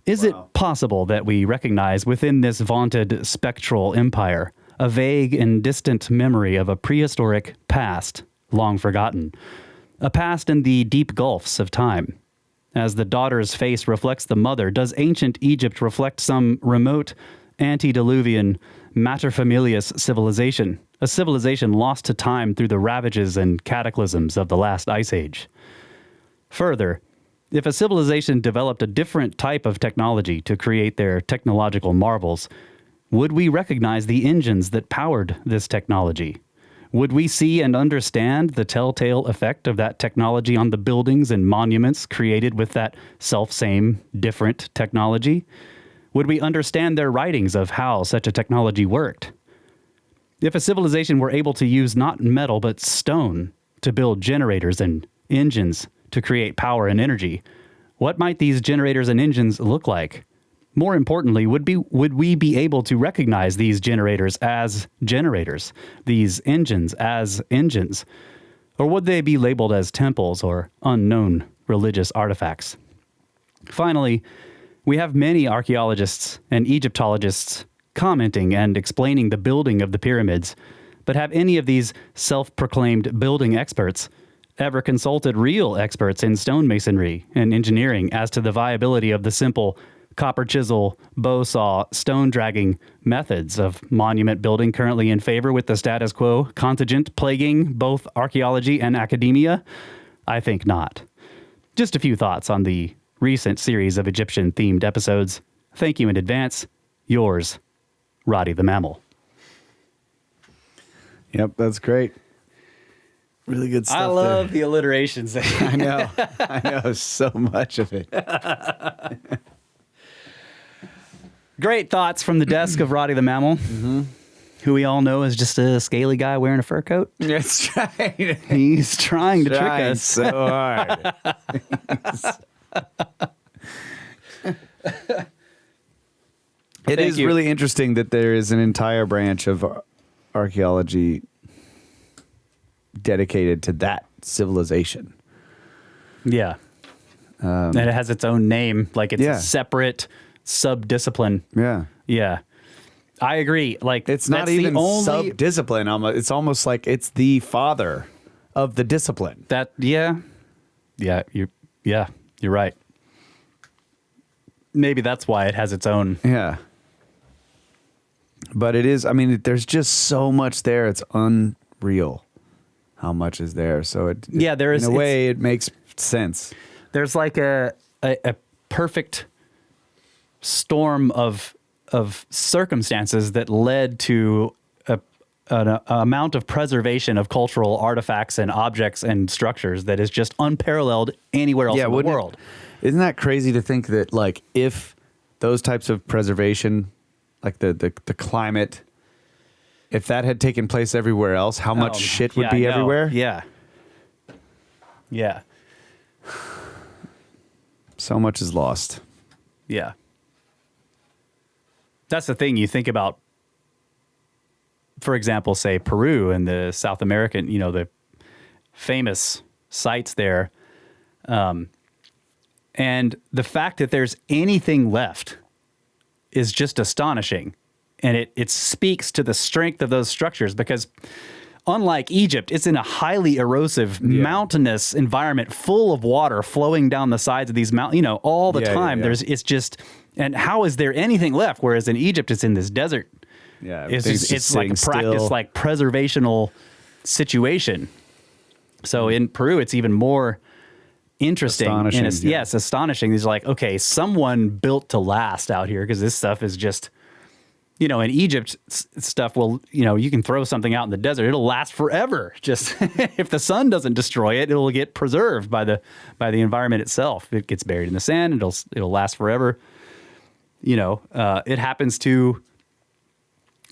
Is it possible that we recognize within this vaunted spectral empire a vague and distant memory of a prehistoric past long forgotten? A past in the deep gulfs of time. As the daughter's face reflects the mother, does ancient Egypt reflect some remote, antediluvian, materfamilias civilization, a civilization lost to time through the ravages and cataclysms of the last ice age? Further, if a civilization developed a different type of technology to create their technological marvels, would we recognize the engines that powered this technology? Would we see and understand the telltale effect of that technology on the buildings and monuments created with that self-same, different technology? Would we understand their writings of how such a technology worked? If a civilization were able to use not metal but stone to build generators and engines to create power and energy, what might these generators and engines look like? More importantly, would we be able to recognize these generators as generators, these engines as engines? Or would they be labeled as temples or unknown religious artifacts? Finally, we have many archaeologists and Egyptologists commenting and explaining the building of the pyramids, but have any of these self-proclaimed building experts ever consulted real experts in stonemasonry and engineering as to the viability of the simple copper chisel, bow saw, stone dragging methods of monument building currently in favor with the status quo contingent plaguing both archaeology and academia? I think not. Just a few thoughts on the recent series of Egyptian-themed episodes. Thank you in advance. Yours, Roddy the Mammal.
Yep, that's great. Really good stuff.
I love the alliterations.
I know so much of it.
Great thoughts from the desk of Roddy the Mammal, who we all know is just a scaly guy wearing a fur coat.
That's right.
He's trying to trick us.
So hard. It is really interesting that there is an entire branch of archaeology dedicated to that civilization.
Yeah. And it has its own name, like it's a separate sub-discipline.
Yeah.
Yeah. I agree. Like
it's not even sub-discipline. It's almost like it's the father of the discipline.
You're right. Maybe that's why it has its own.
Yeah. But it is, I mean, there's just so much there. It's unreal how much is there. So there is, in a way, it makes sense. There's
like a perfect storm of circumstances that led to an amount of preservation of cultural artifacts and objects and structures that is just unparalleled anywhere else in the world.
Isn't that crazy to think that, like, if those types of preservation, like the climate, if that had taken place everywhere else, how much shit would be everywhere?
Yeah. Yeah.
So much is lost.
Yeah. That's the thing you think about, for example, say Peru and the South American, the famous sites there. And the fact that there's anything left is just astonishing. And it speaks to the strength of those structures because unlike Egypt, it's in a highly erosive, mountainous environment full of water flowing down the sides of these mountains, all the time. It's just, and how is there anything left? Whereas in Egypt, it's in this desert.
Yeah.
It's like a practice, like preservational situation. So in Peru, it's even more interesting.
Astonishing.
Yes, astonishing. These are like, okay, someone built to last out here because this stuff is just, you know, in Egypt, stuff will, you know, you can throw something out in the desert. It'll last forever. Just if the sun doesn't destroy it, it'll get preserved by the environment itself. It gets buried in the sand. It'll last forever. You know, it happens to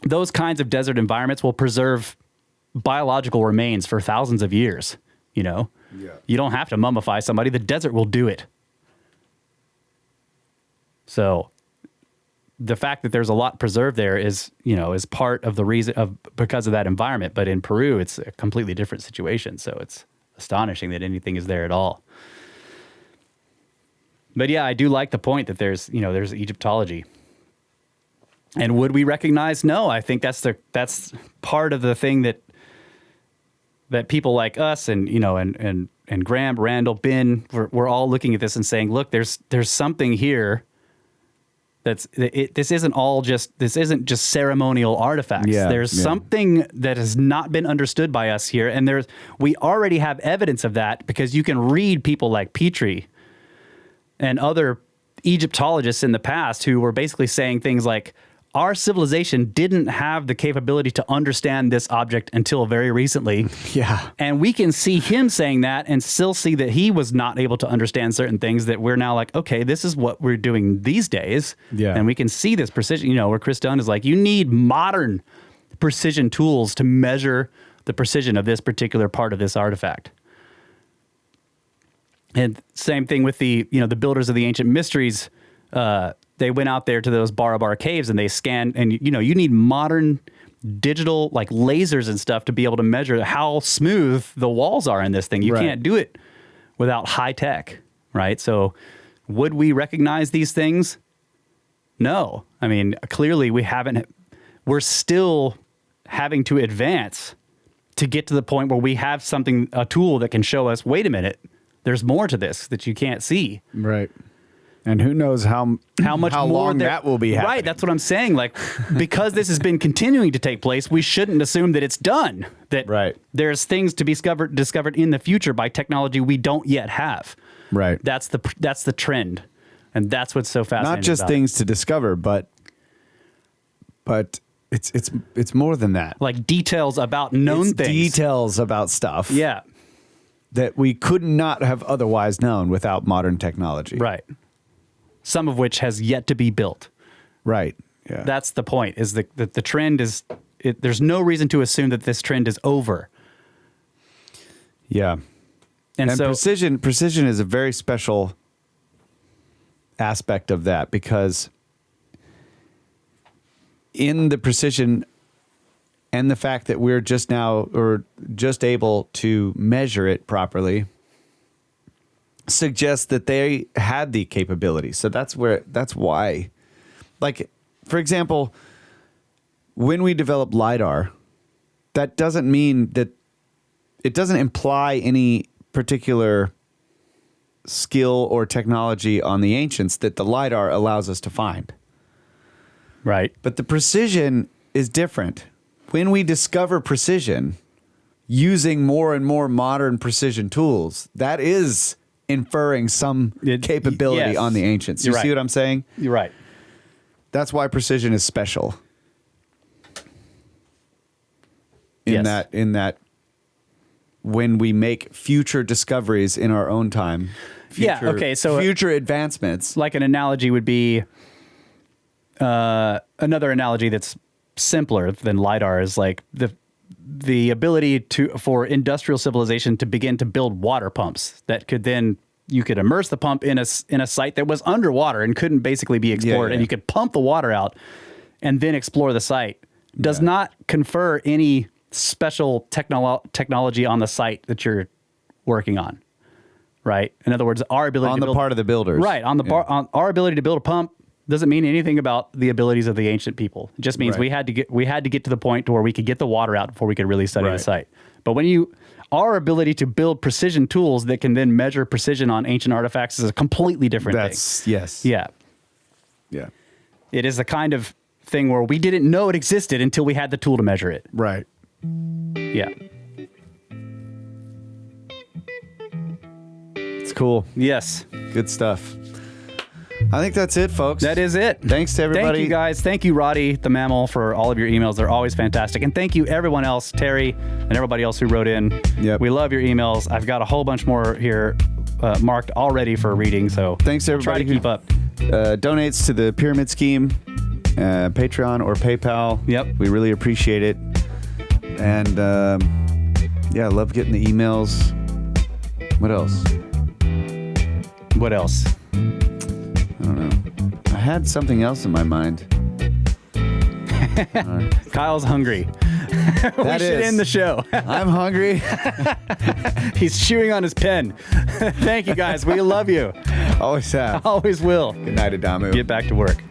those kinds of desert environments will preserve biological remains for thousands of years. You know, you don't have to mummify somebody. The desert will do it. So the fact that there's a lot preserved there is, you know, is part of the reason because of that environment. But in Peru, it's a completely different situation. So it's astonishing that anything is there at all. But yeah, I do like the point that there's Egyptology. And would we recognize? No, I think that's part of the thing that people like us and, you know, and Graham, Randall, Ben, we're all looking at this and saying, look, there's something here. This isn't just ceremonial artifacts. There's something that has not been understood by us here. And we already have evidence of that because you can read people like Petrie and other Egyptologists in the past who were basically saying things like, our civilization didn't have the capability to understand this object until very recently.
Yeah.
And we can see him saying that and still see that he was not able to understand certain things that we're now like, okay, this is what we're doing these days.
Yeah.
And we can see this precision, you know, where Chris Dunn is like, you need modern precision tools to measure the precision of this particular part of this artifact. And same thing with the builders of the ancient mysteries. They went out there to those Barabar caves and they scanned, and you know, you need modern digital like lasers and stuff to be able to measure how smooth the walls are in this thing. You can't do it without high tech, right? So would we recognize these things? No. I mean, clearly we're still having to advance to get to the point where we have a tool that can show us, wait a minute, there's more to this that you can't see.
Right. And who knows how
much more
long that will be happening.
Right, that's what I'm saying. Like, because this has been continuing to take place, we shouldn't assume that it's done. That there's things to be discovered in the future by technology we don't yet have.
Right.
That's the trend, and that's what's so fascinating.
Not just things to discover, but it's more than that.
Like details about known things.
Details about stuff.
Yeah.
That we could not have otherwise known without modern technology.
Right. Some of which has yet to be built.
Right. Yeah.
That's the point, is that the trend is, there's no reason to assume that this trend is over.
Yeah. And so precision is a very special aspect of that, because in the precision and the fact that we're just able to measure it properly suggests that they had the capability. So that's why, like, for example, when we develop LiDAR, that doesn't mean that it doesn't imply any particular skill or technology on the ancients that the LiDAR allows us to find.
Right.
But the precision is different. When we discover precision using more and more modern precision tools, that is inferring some capability on the ancients. You see what I'm saying?
You're right.
That's why precision is special. In that when we make future discoveries in our own time, future advancements.
Like an analogy would be another analogy that's simpler than LiDAR is like the ability for industrial civilization to begin to build water pumps that could then, you could immerse the pump in a site that was underwater and couldn't basically be explored, and you could pump the water out and then explore the site. Does not confer any special technology on the site that you're working on, right? In other words, our ability
on the part of the builders,
right? On our ability to build a pump doesn't mean anything about the abilities of the ancient people. It just means we had to get to the point to where we could get the water out before we could really study the site. But our ability to build precision tools that can then measure precision on ancient artifacts is a completely different thing.
Yes.
Yeah.
Yeah.
It is the kind of thing where we didn't know it existed until we had the tool to measure it.
Right.
Yeah.
It's cool.
Yes.
Good stuff. I think that's it, folks.
That is it.
Thanks to everybody.
Thank you, guys. Thank you, Roddy the Mammal, for all of your emails. They're always fantastic. And thank you, everyone else, Terry and everybody else who wrote in.
Yep.
We love your emails. I've got a whole bunch more here marked already for reading. So
thanks to everybody
try to keep up.
Donates to the Pyramid Scheme, Patreon or PayPal.
Yep.
We really appreciate it. And I love getting the emails. What else?
What else?
I don't know. I had something else in my mind.
Kyle's hungry. We should end the show.
I'm hungry.
He's chewing on his pen. Thank you, guys. We love you.
Always have.
Always will.
Good night, Adamu.
Get back to work.